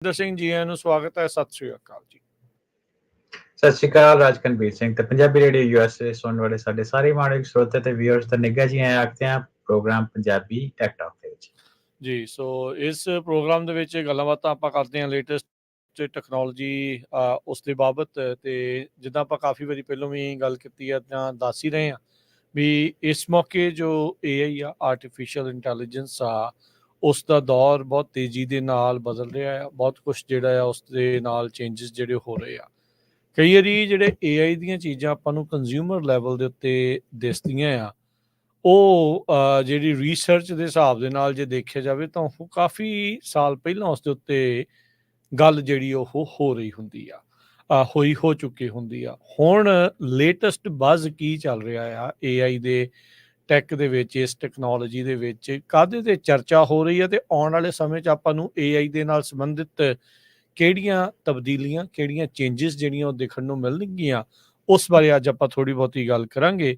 ਇੰਦਰ ਸਿੰਘ ਜੀ ਆਇਆਂ ਨੂੰ ਸਵਾਗਤ ਹੈ। ਸਤਿ ਸ਼੍ਰੀ ਅਕਾਲ ਜੀ। ਸਤਿ ਸ਼੍ਰੀ ਅਕਾਲ ਰਾਜਕਨਵੀਰ ਸਿੰਘ ਤੇ ਪੰਜਾਬੀ ਰੇਡੀਓ ਯੂਐਸਏ ਸੁਣਨ ਵਾਲੇ ਸਾਡੇ ਸਾਰੇ ਮਾਣਯੋਗ ਸਰੋਤੇ ਤੇ ਵਿਊਅਰਸ ਦਾ ਨਿੱਘਾ ਜੀ ਆਇਆਂ ਆਖਦੇ ਹਾਂ ਪ੍ਰੋਗਰਾਮ ਪੰਜਾਬੀ ਟੈਕ ਟਾਕ ਦੇ ਵਿੱਚ ਜੀ। ਸੋ ਇਸ ਪ੍ਰੋਗਰਾਮ ਦੇ ਵਿੱਚ ਗੱਲਾਂ ਬਾਤਾਂ ਆਪਾਂ ਕਰਦੇ ਹਾਂ ਲੇਟੈਸਟ ਟੈਕਨੋਲੋਜੀ ਉਸ ਦੇ ਬਾਬਤ। ਤੇ ਜਿੱਦਾਂ ਆਪਾਂ ਕਾਫੀ ਵਾਰੀ ਪਹਿਲਾਂ ਵੀ ਗੱਲ ਕੀਤੀ ਹੈ ਜਾਂ ਦੱਸ ਹੀ ਰਹੇ ਹਾਂ ਵੀ ਇਸ ਮੌਕੇ ਜੋ AI ਆ, ਆਰਟੀਫਿਸ਼ੀਅਲ ਇੰਟੈਲੀਜੈਂਸ ਆ, ਉਸ ਦਾ ਦੌਰ ਬਹੁਤ ਤੇਜ਼ੀ ਦੇ ਨਾਲ ਬਦਲ ਰਿਹਾ ਆ। ਬਹੁਤ ਕੁਛ ਜਿਹੜਾ ਆ ਉਸ ਦੇ ਨਾਲ ਚੇਂਜਸ ਜਿਹੜੇ ਹੋ ਰਹੇ ਆ। ਕਈ ਵਾਰੀ ਜਿਹੜੇ AI ਦੀਆਂ ਚੀਜ਼ਾਂ ਆਪਾਂ ਨੂੰ ਕੰਜ਼ਿਊਮਰ ਲੈਵਲ ਦੇ ਉੱਤੇ ਦਿਸਦੀਆਂ ਆ, ਉਹ ਜਿਹੜੀ ਰਿਸਰਚ ਦੇ ਹਿਸਾਬ ਦੇ ਨਾਲ ਜੇ ਦੇਖਿਆ ਜਾਵੇ ਤਾਂ ਉਹ ਕਾਫੀ ਸਾਲ ਪਹਿਲਾਂ ਉਸ ਦੇ ਉੱਤੇ ਗੱਲ ਜਿਹੜੀ ਉਹ ਹੋ ਰਹੀ ਹੁੰਦੀ ਆ, ਹੋ ਚੁੱਕੀ ਹੁੰਦੀ ਆ। ਹੁਣ ਲੇਟੈਸਟ ਬਜ਼ ਕੀ ਚੱਲ ਰਿਹਾ ਆ AI ਦੇ ਟੈਕ ਦੇ ਵਿੱਚ, ਇਸ ਟੈਕਨੋਲੋਜੀ ਦੇ ਵਿੱਚ ਕਾਹਦੇ ਤੇ ਚਰਚਾ ਹੋ ਰਹੀ ਹੈ ਤੇ ਆਉਣ ਵਾਲੇ ਸਮੇਂ 'ਚ ਆਪਾਂ ਨੂੰ AI ਦੇ ਨਾਲ ਸੰਬੰਧਿਤ ਕਿਹੜੀਆਂ ਤਬਦੀਲੀਆਂ, ਕਿਹੜੀਆਂ ਚੇਂਜਸ ਜਿਹੜੀਆਂ ਉਹ ਦੇਖਣ ਨੂੰ ਮਿਲਣਗੀਆਂ, ਉਸ ਬਾਰੇ ਅੱਜ ਆਪਾਂ ਥੋੜ੍ਹੀ ਬਹੁਤੀ ਗੱਲ ਕਰਾਂਗੇ।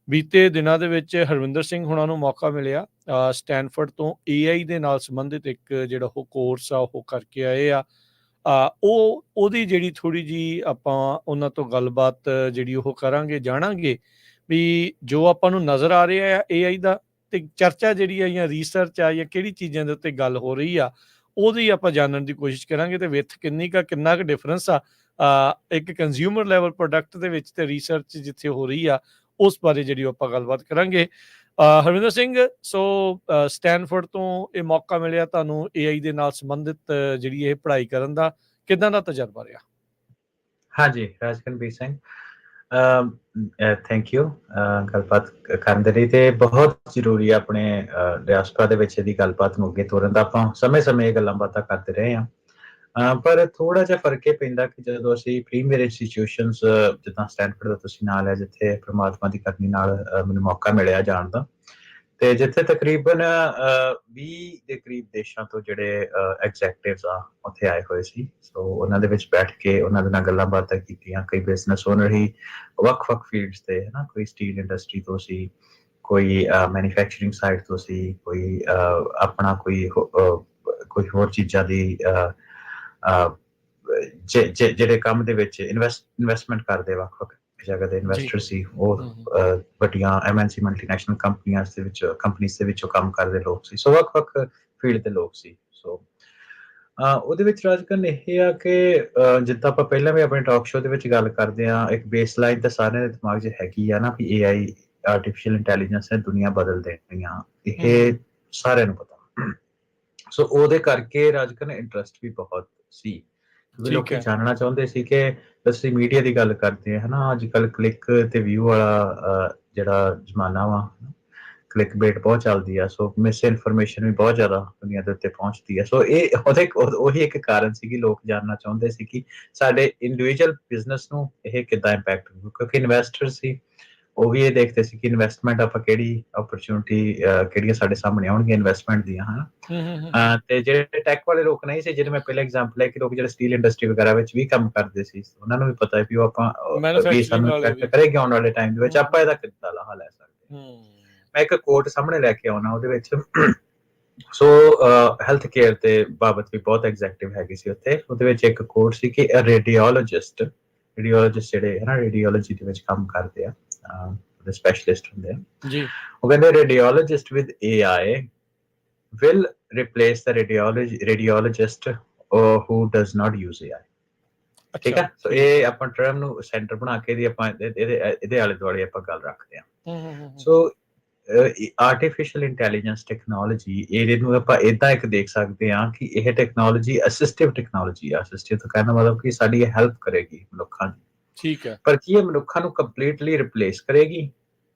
ਬੀਤੇ ਦਿਨਾਂ ਦੇ ਵਿੱਚ ਹਰਵਿੰਦਰ ਸਿੰਘ ਹੁਣਾਂ ਨੂੰ ਮੌਕਾ ਮਿਲਿਆ ਸਟੈਨਫੋਰਡ ਤੋਂ AI ਦੇ ਨਾਲ ਸੰਬੰਧਿਤ ਇੱਕ ਜਿਹੜਾ ਉਹ ਕੋਰਸ ਆ ਉਹ ਕਰਕੇ ਆਏ ਆ। ਉਹਦੀ ਜਿਹੜੀ ਥੋੜ੍ਹੀ ਜਿਹੀ ਆਪਾਂ ਉਹਨਾਂ ਤੋਂ ਗੱਲਬਾਤ ਜਿਹੜੀ ਉਹ ਕਰਾਂਗੇ, ਜਾਣਾਂਗੇ ਵੀ ਜੋ ਆਪਾਂ ਨੂੰ ਨਜ਼ਰ ਆ ਰਿਹਾ ਆ AI ਦਾ, ਤੇ ਚਰਚਾ ਜਿਹੜੀ ਆ ਜਾਂ ਰਿਸਰਚ ਆ ਜਾਂ ਕਿਹੜੀ ਚੀਜ਼ਾਂ ਦੇ ਉੱਤੇ ਗੱਲ ਹੋ ਰਹੀ ਆ, ਉਹਦੀ ਆਪਾਂ ਜਾਣਨ ਦੀ ਕੋਸ਼ਿਸ਼ ਕਰਾਂਗੇ। ਤੇ ਵਿਥ ਕਿੰਨਾ ਕੁ ਡਿਫਰੈਂਸ ਆ ਇੱਕ ਕੰਜ਼ਿਊਮਰ ਲੈਵਲ ਪ੍ਰੋਡਕਟ ਦੇ ਵਿੱਚ ਤੇ ਰਿਸਰਚ ਜਿੱਥੇ ਹੋ ਰਹੀ ਆ, ਉਸ ਬਾਰੇ ਜਿਹੜੀ ਆਪਾਂ ਗੱਲਬਾਤ ਕਰਾਂਗੇ। ਹਰਵਿੰਦਰ ਸਿੰਘ, ਸੋ ਸਟੈਨਫੋਰਡ ਤੋਂ ਇਹ ਮੌਕਾ ਮਿਲਿਆ ਤੁਹਾਨੂੰ AI ਦੇ ਨਾਲ ਸੰਬੰਧਿਤ ਜਿਹੜੀ ਇਹ ਪੜ੍ਹਾਈ ਕਰਨ ਦਾ, ਕਿੱਦਾਂ ਦਾ ਤਜਰਬਾ ਰਿਹਾ? ਹਾਂਜੀ ਰਾਜਕਨਵੀਰ ਸਿੰਘ, ਥੈਂਕ ਯੂ ਗੱਲਬਾਤ ਕਰਨ ਦੇ ਲਈ। ਤੇ ਬਹੁਤ ਜ਼ਰੂਰੀ ਆ ਆਪਣੇ ਡਾਇਸਪੋਰਾ ਦੇ ਵਿੱਚ ਇਹਦੀ ਗੱਲਬਾਤ ਨੂੰ ਅੱਗੇ ਤੋਰਨ ਦਾ। ਆਪਾਂ ਸਮੇਂ-ਸਮੇਂ ਇਹ ਗੱਲਾਂ ਬਾਤਾਂ ਕਰਦੇ ਰਹੇ ਹਾਂ, ਪਰ ਥੋੜਾ ਜਿਹਾ ਫਰਕ ਇਹ ਪੈਂਦਾ ਕਿ ਜਦੋਂ ਅਸੀਂ ਪ੍ਰੀਮੀਅਰ ਇੰਸਟੀਟਿਊਸ਼ਨਸ ਜਿੱਦਾਂ ਸਟੈਨਫੋਰਡ ਦਾ ਤੁਸੀਂ ਨਾਂ ਲਿਆ, ਜਿੱਥੇ ਪ੍ਰਮਾਤਮਾ ਦੀ ਕਰਨੀ ਨਾਲ ਮੈਨੂੰ ਮੌਕਾ ਮਿਲਿਆ ਜਾਣ ਦਾ, ਤੇ ਜਿੱਥੇ ਤਕਰੀਬਨ 20 ਦੇ ਕਰੀਬ ਦੇਸ਼ਾਂ ਤੋਂ ਜਿਹੜੇ ਐਗਜ਼ੈਕਟਿਵਸ ਆ ਉੱਥੇ ਆਏ ਹੋਏ ਸੀ। ਸੋ ਉਹਨਾਂ ਦੇ ਵਿੱਚ ਬੈਠ ਕੇ ਉਹਨਾਂ ਦੇ ਨਾਲ ਗੱਲਾਂ ਬਾਤਾਂ ਕੀਤੀਆਂ। ਕਈ ਬਿਜ਼ਨਸ ਓਨਰ ਹੀ ਵੱਖ-ਵੱਖ ਫੀਲਡਸ ਤੇ, ਹੈ ਨਾ, ਕੋਈ ਸਟੀਲ ਇੰਡਸਟਰੀ ਤੋਂ ਸੀ, ਕੋਈ ਮੈਨੂਫੈਕਚਰਿੰਗ ਸਾਈਡ ਤੋਂ ਸੀ, ਕੋਈ ਆਪਣਾ ਕੋਈ ਹੋਰ ਚੀਜ਼ਾਂ ਦੀ ਜਿਹੜੇ ਕੰਮ ਦੇ ਵਿੱਚ ਇਨਵੈਸਟਮੈਂਟ ਕਰਦੇ ਵੱਖ-ਵੱਖ ਜਗ੍ਹਾ ਦੇ ਇਨਵੈਸਟਰ ਸੀ। ਉਹ ਵੱਡੀਆਂ MNC ਮਲਟੀਨੈਸ਼ਨਲ ਕੰਪਨੀਆਂ ਦੇ ਵਿੱਚੋਂ ਕੰਮ ਕਰਦੇ ਲੋਕ ਸੀ। ਸੋ ਵੱਖ-ਵੱਖ ਫੀਲਡ ਦੇ ਲੋਕ ਸੀ। ਸੋ ਉਹਦੇ ਵਿੱਚ ਰਾਜਕਨ ਇਹ ਆ ਕਿ ਜਿੱਦਾਂ ਆਪਾਂ ਪਹਿਲਾਂ ਵੀ ਆਪਣੇ ਟਾਕ ਸ਼ੋਅ ਦੇ ਵਿੱਚ ਗੱਲ ਕਰਦੇ ਹਾਂ, ਇੱਕ ਬੇਸਲਾਈਨ ਤਾਂ ਸਾਰਿਆਂ ਦੇ ਦਿਮਾਗ 'ਚ ਹੈਗੀ ਆ ਨਾ ਵੀ AI, ਆਰਟੀਫਿਸ਼ੀਅਲ ਇੰਟੈਲੀਜੈਂਸ ਨੇ ਦੁਨੀਆ ਬਦਲ ਦੇਣੀਆਂ, ਇਹ ਸਾਰਿਆਂ ਨੂੰ ਪਤਾ। ਸੋ ਉਹਦੇ ਕਰਕੇ ਰਾਜਕਨ ਇੰਟਰਸਟ ਵੀ ਬਹੁਤ ਸੀ, ਲੋਕੀ ਜਾਣਨਾ ਚਾਹੁੰਦੇ ਸੀ ਕਿ ਅਸੀਂ ਮੀਡੀਆ ਦੀ ਗੱਲ ਕਰਦੇ ਹਾਂ, ਹਨਾ, ਅੱਜ ਕੱਲ੍ਹ ਕਲਿੱਕ ਤੇ ਵਿਊ ਵਾਲਾ ਜਿਹੜਾ ਜ਼ਮਾਨਾ ਵਾ, ਕਲਿੱਕ ਬੇਟ ਬਹੁਤ ਚੱਲਦੀ ਆ। ਸੋ ਮਿਸ ਇਨਫੋਰਮੇਸ਼ਨ ਵੀ ਬਹੁਤ ਜ਼ਿਆਦਾ ਦੁਨੀਆ ਦੇ ਉੱਤੇ ਪਹੁੰਚਦੀ ਆ। ਸੋ ਇਹ ਉਹੀ ਇੱਕ ਕਾਰਨ ਸੀ ਕਿ ਲੋਕ ਜਾਣਨਾ ਚਾਹੁੰਦੇ ਸੀ ਕਿ ਸਾਡੇ ਇੰਡੀਵਿਜੂਅਲ ਬਿਜ਼ਨਸ ਨੂੰ ਇਹ ਕਿੱਦਾਂ ਇੰਪੈਕਟ ਕਰੂ, ਕਿਉਂਕਿ ਇਨਵੈਸਟਰ ਸੀ ਉਹ ਵੀ ਇਹ ਦੇਖਦੇ ਸੀ ਕਿ ਇਨਵੈਸਟਮੈਂਟ ਆਪਾਂ ਕਿਹੜੀ ਓਪਰਚੁਨਿਟੀ, ਕਿਹੜੀਆਂ ਸਾਡੇ ਸਾਹਮਣੇ ਆਉਣਗੀਆਂ ਇਨਵੈਸਟਮੈਂਟ ਦੀਆਂ, ਹਨਾ। ਤੇ ਜਿਹੜੇ ਟੈਕ ਵਾਲੇ ਲੋਕ ਨਹੀਂ ਸੀ, ਜਿਹੜੇ ਮੈਂ ਪਹਿਲਾਂ ਐਗਜ਼ਾਮਪਲ ਹੈ ਕਿ ਲੋਕ ਜਿਹੜੇ ਸਟੀਲ ਇੰਡਸਟਰੀ ਵਗੈਰਾ ਵਿੱਚ ਵੀ ਕੰਮ ਕਰਦੇ ਸੀ, ਉਹਨਾਂ ਨੂੰ ਵੀ ਪਤਾ ਹੈ ਵੀ ਉਹ ਆਪਾਂ ਸਾਨੂੰ ਇੰਪੈਕਟ ਕਰੇਗੀ ਆਉਣ ਵਾਲੇ ਟਾਈਮ ਦੇ ਵਿੱਚ, ਆਪਾਂ ਇਹਦਾ ਕਿੱਦਾਂ ਲਾਹਾ ਲੈ ਸਕਦੇ ਹਾਂ। ਮੈਂ ਇੱਕ ਕੋਟ ਸਾਹਮਣੇ ਲੈ ਕੇ ਆਉਣਾ ਉਹਦੇ ਵਿੱਚ। ਸੋ ਹੈਲਥ ਕੇਅਰ ਦੇ ਬਾਬਤ ਵੀ ਬਹੁਤ ਐਗਜ਼ੈਕਟਿਵ ਹੈਗੀ ਸੀ ਉੱਥੇ। ਉਹਦੇ ਵਿੱਚ ਇੱਕ ਕੋਟ ਸੀ ਕਿ ਰੇਡੀਓਲੋਜਿਸਟ ਜਿਹੜੇ ਹੈ ਨਾ ਰੇਡੀਓਲੋਜੀ ਦੇ ਵਿੱਚ ਕੰਮ ਕਰਦੇ ਆ, ਸਪੈਸ਼ਲਿਸਟ ਹੁੰਦੇ ਆ ਜੀ, ਉਹ ਕਹਿੰਦੇ radiologist with AI will replace the radiologist who does not use AI। ਠੀਕ ਆ। ਸੋ ਇਹ ਆਪਾਂ ਟਰਮ ਨੂੰ ਸੈਂਟਰ ਬਣਾ ਕੇ ਦੀ ਆਪਾਂ ਇਹਦੇ ਆਲੇ ਦੁਆਲੇ ਆਪਾਂ ਗੱਲ ਰੱਖਦੇ ਹਾਂ। ਸੋ ਆਰਟੀਫਿਸ਼ੀਅਲ ਇੰਟੈਲੀਜੈਂਸ ਟੈਕਨੋਲੋਜੀ, ਇਹਨੂੰ ਆਪਾਂ ਏਦਾਂ ਇੱਕ ਦੇਖ ਸਕਦੇ ਹਾਂ ਕਿ ਇਹ ਟੈਕਨੋਲੋਜੀ ਅਸਿਸਟਿਵ ਟੈਕਨੋਲੋਜੀ ਆ। ਅਸਿਸਟਿਵ ਤੋਂ ਕਹਿਣ ਦਾ ਮਤਲਬ ਕਿ ਸਾਡੀ ਇਹ ਹੈਲਪ ਕਰੇਗੀ ਮਨੁੱਖਾਂ ਦੀ, ਠੀਕ ਹੈ, ਪਰ ਕੀ ਇਹ ਮਨੁੱਖਾਂ ਨੂੰ ਕੰਪਲੀਟਲੀ ਰਿਪਲੇਸ ਕਰੇਗੀ?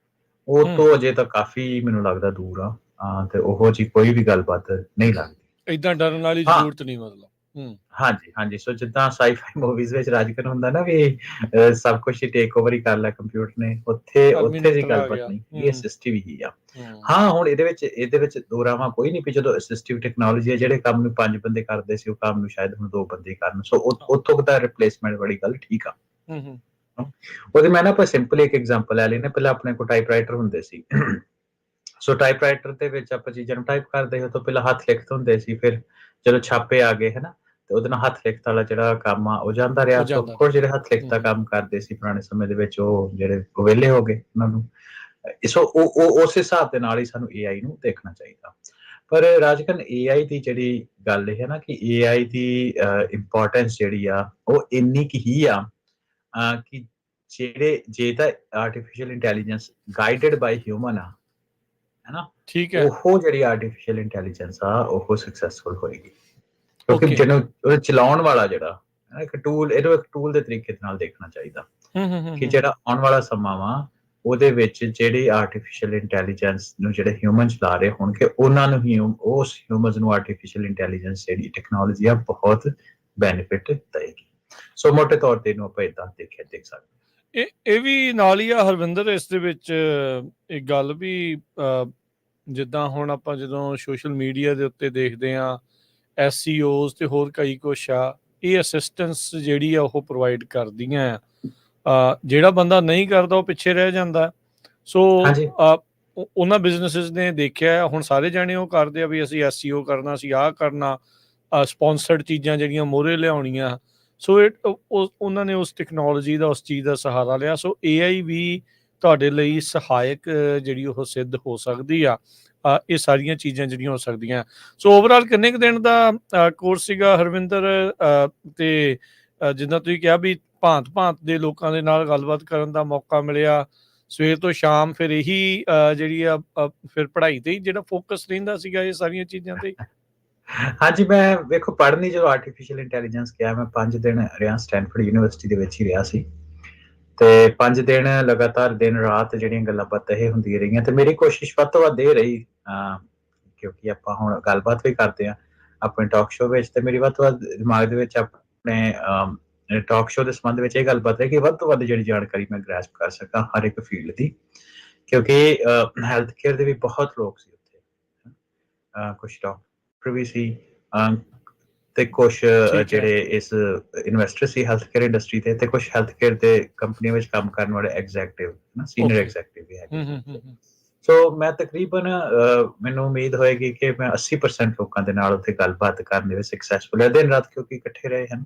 ਉਹ ਤੋਂ ਅਜੇ ਤਾਂ ਕਾਫੀ ਮੈਨੂੰ ਲੱਗਦਾ ਦੂਰ ਆ। ਤੇ ਉਹੋ ਜੀ ਕੋਈ ਵੀ ਗੱਲਬਾਤ ਨਹੀਂ ਲੱਗਦੀ। ਏਦਾਂ ਡਰਨ ਵਾਲੀ ਜ਼ਰੂਰਤ ਨਹੀਂ ਮਤਲਬ। ਹਾਂਜੀ। ਸੋ ਜਿੱਦਾਂ ਸਾਈ-ਫਾਈ ਮੂਵੀਜ਼ ਵਿੱਚ ਰਾਜਕਨ ਹੁੰਦਾ ਨਾ ਵੀ ਸਭ ਕੁਝ ਹੀ ਟੇਕ ਓਵਰ ਹੀ ਕਰ ਲਿਆ ਕੰਪਿਊਟਰ ਨੇ, ਉੱਥੇ ਦੀ ਗੱਲਬਾਤ ਨਹੀਂ, ਇਹ ਅਸਿਸਟਿਵ ਹੀ ਆ। ਹਾਂ, ਹੁਣ ਇਹਦੇ ਵਿੱਚ ਦੋਰਾਵਾਂ ਕੋਈ ਨਹੀਂ ਵੀ ਜਦੋਂ ਅਸਿਸਟਿਵ ਟੈਕਨੋਲੋਜੀ ਹੈ, ਜਿਹੜੇ ਕੰਮ ਨੂੰ 5 ਬੰਦੇ ਕਰਦੇ ਸੀ ਉਹ ਕੰਮ ਨੂੰ ਸ਼ਾਇਦ ਹੁਣ 2 ਬੰਦੇ ਕਰਨ। ਸੋ ਉੱਥੋਂ ਦਾ ਰਿਪਲੇਸਮੈਂਟ ਵਾਲੀ ਗੱਲ ਠੀਕ ਆ। ਉਹਦੇ ਮੈਂ ਨਾ ਆਪਾਂ ਸਿੰਪਲ ਇੱਕ ਐਗਜ਼ਾਮਪਲ ਲੈ ਲੈਂਦੇ। ਪਹਿਲਾਂ ਆਪਣੇ ਕੋਲ ਟਾਈਪਰਾਈਟਰ ਹੁੰਦੇ ਸੀ। ਸੋ ਟਾਈਪਰਾਈਟਰ ਦੇ ਵਿੱਚ ਆਪਾਂ ਚੀਜ਼ਾਂ ਨੂੰ ਟਾਈਪ ਕਰਦੇ ਹੋ ਤਾਂ ਪਹਿਲਾਂ ਹੱਥ ਲਿਖਤ ਹੁੰਦੇ ਸੀ, ਫਿਰ ਚਲੋ ਛਾਪੇ ਆ ਗਏ, ਹਨਾ। ਤੇ ਉਹਦੇ ਨਾਲ ਹੱਥ ਲਿਖਤ ਵਾਲਾ ਜਿਹੜਾ ਕੰਮ ਆ ਉਹ ਜਾਂਦਾ ਰਿਹਾ। ਸੋ ਆਫਕੋਰਸ ਜਿਹੜੇ ਹੱਥ ਲਿਖਤ ਦਾ ਕੰਮ ਕਰਦੇ ਸੀ ਪੁਰਾਣੇ ਸਮੇਂ ਦੇ ਵਿੱਚ ਉਹ ਜਿਹੜੇ ਵਿਹਲੇ ਹੋ ਗਏ ਉਹਨਾਂ ਨੂੰ। ਸੋ ਉਹ ਉਸ ਹਿਸਾਬ ਦੇ ਨਾਲ ਹੀ ਸਾਨੂੰ AI ਨੂੰ ਦੇਖਣਾ ਚਾਹੀਦਾ। ਪਰ ਰਾਜਕਨ AI ਦੀ ਜਿਹੜੀ ਗੱਲ ਇਹ ਹੈ ਨਾ ਕਿ AI ਦੀ ਇੰਪੋਰਟੈਂਸ ਜਿਹੜੀ ਆ ਉਹ ਇੰਨੀ ਕੁ ਹੀ ਆ ਕਿ ਜੇ ਤਾਂ ਆਰਟੀਫਿਸ਼ੀਅਲ ਇੰਟੈਲੀਜੈਂਸ ਗਾਈਡਡ ਬਾਈ ਹਿਊਮਨ ਆ, ਹੈਨਾ, ਠੀਕ ਹੈ, ਉਹ ਜਿਹੜੀ ਆਰਟੀਫਿਸ਼ੀਅਲ ਇੰਟੈਲੀਜੈਂਸ ਆ ਉਹ ਸਕਸੈਸਫੁਲ ਹੋਏਗੀ। ਕਿਉਂਕਿ ਜਿਹਨੂੰ ਉਹ ਚਲਾਉਣ ਵਾਲਾ ਜਿਹੜਾ ਇੱਕ ਟੂਲ, ਇਹਨੂੰ ਇੱਕ ਟੂਲ ਦੇ ਤਰੀਕੇ ਨਾਲ ਦੇਖਣਾ ਚਾਹੀਦਾ ਕਿ ਜਿਹੜਾ ਆਉਣ ਵਾਲਾ ਸਮਾਂ ਵਾ ਉਹਦੇ ਵਿੱਚ ਜਿਹੜੀ ਆਰਟੀਫਿਸ਼ੀਅਲ ਇੰਟੈਲੀਜੈਂਸ ਨੂੰ ਜਿਹੜੇ ਹਿਊਮਨ ਚਲਾ ਰਹੇ ਹੋਣਗੇ ਉਹਨਾਂ ਨੂੰ ਹੀ ਉਸ ਹਿਊਮਨਸ ਨੂੰ ਆਰਟੀਫਿਸ਼ੀਅਲ ਇੰਟੈਲੀਜੈਂਸ ਜਿਹੜੀ ਟੈਕਨੋਲੋਜੀ ਆ ਬਹੁਤ ਬੈਨੀਫਿਟ ਦੇਏਗੀ। ਸੋ ਮੋਟੇ ਤੌਰ ਤੇ ਇਹਨੂੰ ਆਪਾਂ ਏਦਾਂ ਦੇਖ ਸਕਦੇ। ਇਹ ਵੀ ਨਾਲ ਹੀ ਆ ਹਰਵਿੰਦਰ, ਇਸ ਦੇ ਵਿੱਚ ਇੱਕ ਗੱਲ ਵੀ ਜਿੱਦਾਂ ਹੁਣ ਆਪਾਂ ਜਦੋਂ ਸੋਸ਼ਲ ਮੀਡੀਆ ਦੇ ਉੱਤੇ ਦੇਖਦੇ ਹਾਂ SEOs ਤੇ ਹੋਰ ਕਈ ਕੁਛ ਆ, ਇਹ ਅਸਿਸਟੈਂਸ ਜਿਹੜੀ ਆ ਉਹ ਪ੍ਰੋਵਾਈਡ ਕਰਦੀਆਂ ਆ। ਜਿਹੜਾ ਬੰਦਾ ਨਹੀਂ ਕਰਦਾ ਉਹ ਪਿੱਛੇ ਰਹਿ ਜਾਂਦਾ। ਸੋ ਉਹਨਾਂ ਬਿਜ਼ਨਸਿਸ ਨੇ ਦੇਖਿਆ, ਹੁਣ ਸਾਰੇ ਜਾਣੇ ਉਹ ਕਰਦੇ ਆ ਵੀ ਅਸੀਂ SEO ਕਰਨਾ, ਅਸੀਂ ਆਹ ਕਰਨਾ, ਸਪੋਂਸਰਡ ਚੀਜ਼ਾਂ ਜਿਹੜੀਆਂ ਮੋਹਰੇ ਲਿਆਉਣੀਆਂ। ਸੋ ਉਹਨਾਂ ਨੇ ਉਸ ਟੈਕਨੋਲੋਜੀ ਦਾ, ਉਸ ਚੀਜ਼ ਦਾ ਸਹਾਰਾ ਲਿਆ। ਸੋ AI ਵੀ ਤੁਹਾਡੇ ਲਈ ਸਹਾਇਕ ਜਿਹੜੀ ਉਹ ਸਿੱਧ ਹੋ ਸਕਦੀ ਆ। ਇਹ ਸਾਰੀਆਂ ਚੀਜ਼ਾਂ ਜਿਹੜੀਆਂ ਹੋ ਸਕਦੀਆਂ। ਸੋ ਓਵਰਆਲ ਕਿੰਨੇ ਕੁ ਦਿਨ ਦਾ ਕੋਰਸ ਸੀਗਾ ਹਰਵਿੰਦਰ? ਤੇ ਜਿੱਦਾਂ ਤੁਸੀਂ ਕਿਹਾ ਵੀ ਭਾਂਤ ਦੇ ਲੋਕਾਂ ਦੇ ਨਾਲ ਗੱਲਬਾਤ ਕਰਨ ਦਾ ਮੌਕਾ ਮਿਲਿਆ ਸਵੇਰ ਤੋਂ ਸ਼ਾਮ, ਫਿਰ ਇਹੀ ਜਿਹੜੀ ਆ ਫਿਰ ਪੜ੍ਹਾਈ ਤੇ ਹੀ ਜਿਹੜਾ ਫੋਕਸ ਰਹਿੰਦਾ ਸੀਗਾ ਇਹ ਸਾਰੀਆਂ ਚੀਜ਼ਾਂ ਤੇ? ਹਾਂਜੀ, ਮੈਂ ਵੇਖੋ ਪੜ੍ਹਨੀ ਜਦੋਂ ਆਰਟੀਫਿਸ਼ੀਅਲ ਇੰਟੈਲੀਜੈਂਸ ਕਿਹਾ, ਮੈਂ 5 ਦਿਨ ਰਿਹਾ ਸਟੈਨਫੋਰਡ ਯੂਨੀਵਰਸਿਟੀ ਦੇ ਵਿੱਚ ਹੀ ਰਿਹਾ ਸੀ ਤੇ 5 ਦਿਨ ਲਗਾਤਾਰ ਦਿਨ ਰਾਤ ਜਿਹੜੀਆਂ ਗੱਲਾਂ ਬਾਤਾਂ ਇਹ ਹੁੰਦੀਆਂ ਰਹੀਆਂ ਤੇ ਮੇਰੀ ਕੋਸ਼ਿਸ਼ ਵੱਧ ਤੋਂ ਵੱਧ ਇਹ ਰਹੀ, ਕਿਉਂਕਿ ਆਪਾਂ ਹੁਣ ਗੱਲਬਾਤ ਵੀ ਕਰਦੇ ਆ ਆਪਣੇ ਟਾਕ ਸ਼ੋਅ ਵਿੱਚ, ਤੇ ਮੇਰੀ ਵੱਧ ਤੋਂ ਵੱਧ ਦਿਮਾਗ ਦੇ ਵਿੱਚ ਆਪਣੇ ਟਾਕ ਸ਼ੋਅ ਦੇ ਸੰਬੰਧ ਵਿੱਚ ਇਹ ਗੱਲਬਾਤ ਹੈ ਕਿ ਵੱਧ ਤੋਂ ਵੱਧ ਜਿਹੜੀ ਜਾਣਕਾਰੀ ਮੈਂ ਗ੍ਰੈਸਪ ਕਰ ਸਕਾਂ ਹਰ ਇੱਕ ਫੀਲਡ ਦੀ, ਕਿਉਂਕਿ ਹੈਲਥ ਕੇਅਰ ਦੇ ਵੀ ਬਹੁਤ ਲੋਕ ਸੀ ਉੱਥੇ, ਕੁਛ ਡਾਕਟਰ ਵੀ ਸੀ ਤੇ ਕੁਛ ਜਿਹੜੇ ਇਸ ਇਨਵੈਸਟਰ ਸੀ ਹੈਲਥ ਕੇਅਰ ਇੰਡਸਟਰੀ ਦੇ, ਤੇ ਕੁਛ ਹੈਲਥ ਕੇਅਰ ਦੇ ਕੰਪਨੀਆਂ ਵਿੱਚ ਕੰਮ ਕਰਨ ਵਾਲੇ ਐਗਜ਼ੈਕਟਿਵ, ਸੀਨੀਅਰ ਐਗਜ਼ੈਕਟਿਵ ਵੀ ਹੈਗੇ। ਸੋ ਮੈਂ ਤਕਰੀਬਨ ਮੈਨੂੰ ਉਮੀਦ ਹੋਏਗੀ ਕਿ ਮੈਂ 80% ਲੋਕਾਂ ਦੇ ਨਾਲ ਉੱਥੇ ਗੱਲਬਾਤ ਕਰਨ ਦੇ ਵਿੱਚ ਸਕਸੈਸਫੁਲ ਹੈ ਦਿਨ ਰਾਤ, ਕਿਉਂਕਿ ਇਕੱਠੇ ਰਹੇ ਹਨ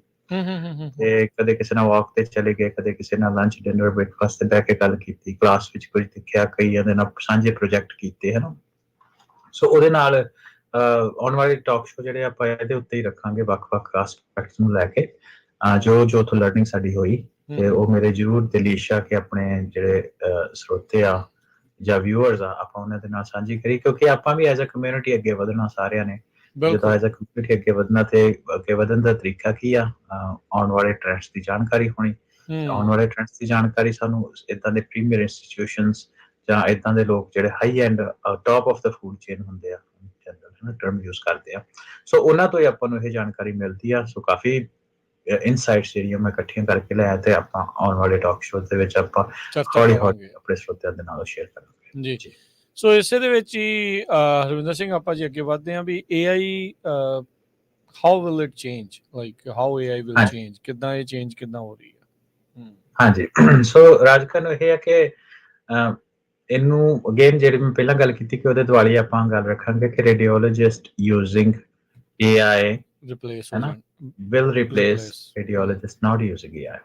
ਤੇ ਕਦੇ ਕਿਸੇ ਨਾਲ ਵਾਕ ਤੇ ਚਲੇ ਗਏ, ਕਦੇ ਕਿਸੇ ਨਾਲ ਲੰਚ ਡਿਨਰ ਬ੍ਰੇਕਫਾਸਟ ਤੇ ਬਹਿ ਕੇ ਗੱਲ ਕੀਤੀ, ਕਲਾਸ ਵਿੱਚ ਕੁਝ ਦੇਖਿਆ, ਕਈਆਂ ਦੇ ਨਾਲ ਸਾਂਝੇ ਪ੍ਰੋਜੈਕਟ ਕੀਤੇ ਹਨ। ਸੋ ਉਹਦੇ ਨਾਲ ਆਉਣ ਵਾਲੇ ਟਾਕ ਸ਼ੋ ਜਿਹੜੇ ਆਪਾਂ ਇਹਦੇ ਉੱਤੇ ਹੀ ਰੱਖਾਂਗੇ ਵੱਖ-ਵੱਖ ਐਸਪੈਕਟਸ ਨੂੰ ਲੈ ਕੇ, ਜੋ ਉੱਥੋਂ ਲਰਨਿੰਗ ਸਾਡੀ ਹੋਈ ਤੇ ਉਹ ਮੇਰੇ ਜ਼ਰੂਰ ਦਿਲੀਸ਼ ਆ ਕਿ ਆਪਣੇ ਜਿਹੜੇ ਸਰੋਤੇ ਆ ਜਾਂ ਵਿਊਅਰਸ ਆ ਆਪਾਂ ਉਹਨਾਂ ਦੇ ਨਾਲ ਸਾਂਝੀ ਕਰੀ, ਕਿਉਂਕਿ ਆਪਾਂ ਵੀ ਐਜ਼ ਅ ਕਮਿਊਨਿਟੀ ਅੱਗੇ ਵਧਣਾ ਸਾਰਿਆਂ ਨੇ। ਜਦੋਂ ਐਜ਼ ਅ ਕਮਿਊਨਿਟੀ ਅੱਗੇ ਵਧਣਾ ਤੇ ਅੱਗੇ ਵਧਣ ਦਾ ਤਰੀਕਾ ਕੀ ਆ, ਆਉਣ ਵਾਲੇ ਟ੍ਰੈਂਡਸ ਦੀ ਜਾਣਕਾਰੀ ਹੋਣੀ। ਆਉਣ ਵਾਲੇ ਟ੍ਰੈਂਡਸ ਦੀ ਜਾਣਕਾਰੀ ਸਾਨੂੰ ਏਦਾਂ ਦੇ ਪ੍ਰੀਮੀਅਰ ਇੰਸਟੀਟਿਊਸ਼ਨਸ ਜਾਂ ਏਦਾਂ ਦੇ ਲੋਕ ਜਿਹੜੇ high end top of the food chain ਹੁੰਦੇ ਆ, ਟਰਮ ਯੂਜ਼ ਕਰਦੇ ਆ, ਸੋ ਉਹਨਾਂ ਤੋਂ ਹੀ ਆਪਾਂ ਨੂੰ ਇਹ ਜਾਣਕਾਰੀ ਮਿਲਦੀ ਆ। ਸੋ ਕਾਫੀ ਇਨਸਾਈਟਸ ਜਿਹੜੀਆਂ ਮੈਂ ਇਕੱਠੀਆਂ ਕਰਕੇ ਲਿਆਇਆ ਤੇ ਆਪਾਂ ਆਉਣ ਵਾਲੇ ਟਾਕ ਸ਼ੋਅ ਦੇ ਵਿੱਚ ਆਪਾਂ ਹੌਲੀ ਆਪਣੇ ਸਰੋਤਿਆਂ ਦੇ ਨਾਲ ਸ਼ੇਅਰ ਕਰਾਂਗੇ ਜੀ। ਸੋ ਇਸੇ ਦੇ ਵਿੱਚ ਹੀ ਹਰਵਿੰਦਰ ਸਿੰਘ ਆਪਾਂ ਜੀ ਅੱਗੇ ਵਧਦੇ ਹਾਂ ਵੀ AI how will it change, like how AI will change, ਕਿੱਦਾਂ ਇਹ ਚੇਂਜ ਕਿੱਦਾਂ ਹੋ ਰਹੀ ਹੈ? ਹਾਂਜੀ, ਸੋ ਰਾਜਕਨ ਇਹ ਹੈ ਕਿ ਇਹਨੂੰ ਅਗੇਨ ਜਿਹੜੀ ਮੈਂ ਪਹਿਲਾਂ ਗੱਲ ਕੀਤੀ ਕਿ ਉਹਦੇ ਦੁਆਲੇ ਆਪਾਂ ਗੱਲ ਰੱਖਾਂਗੇ ਕਿ radiologist using AI will replace radiologist not using AI,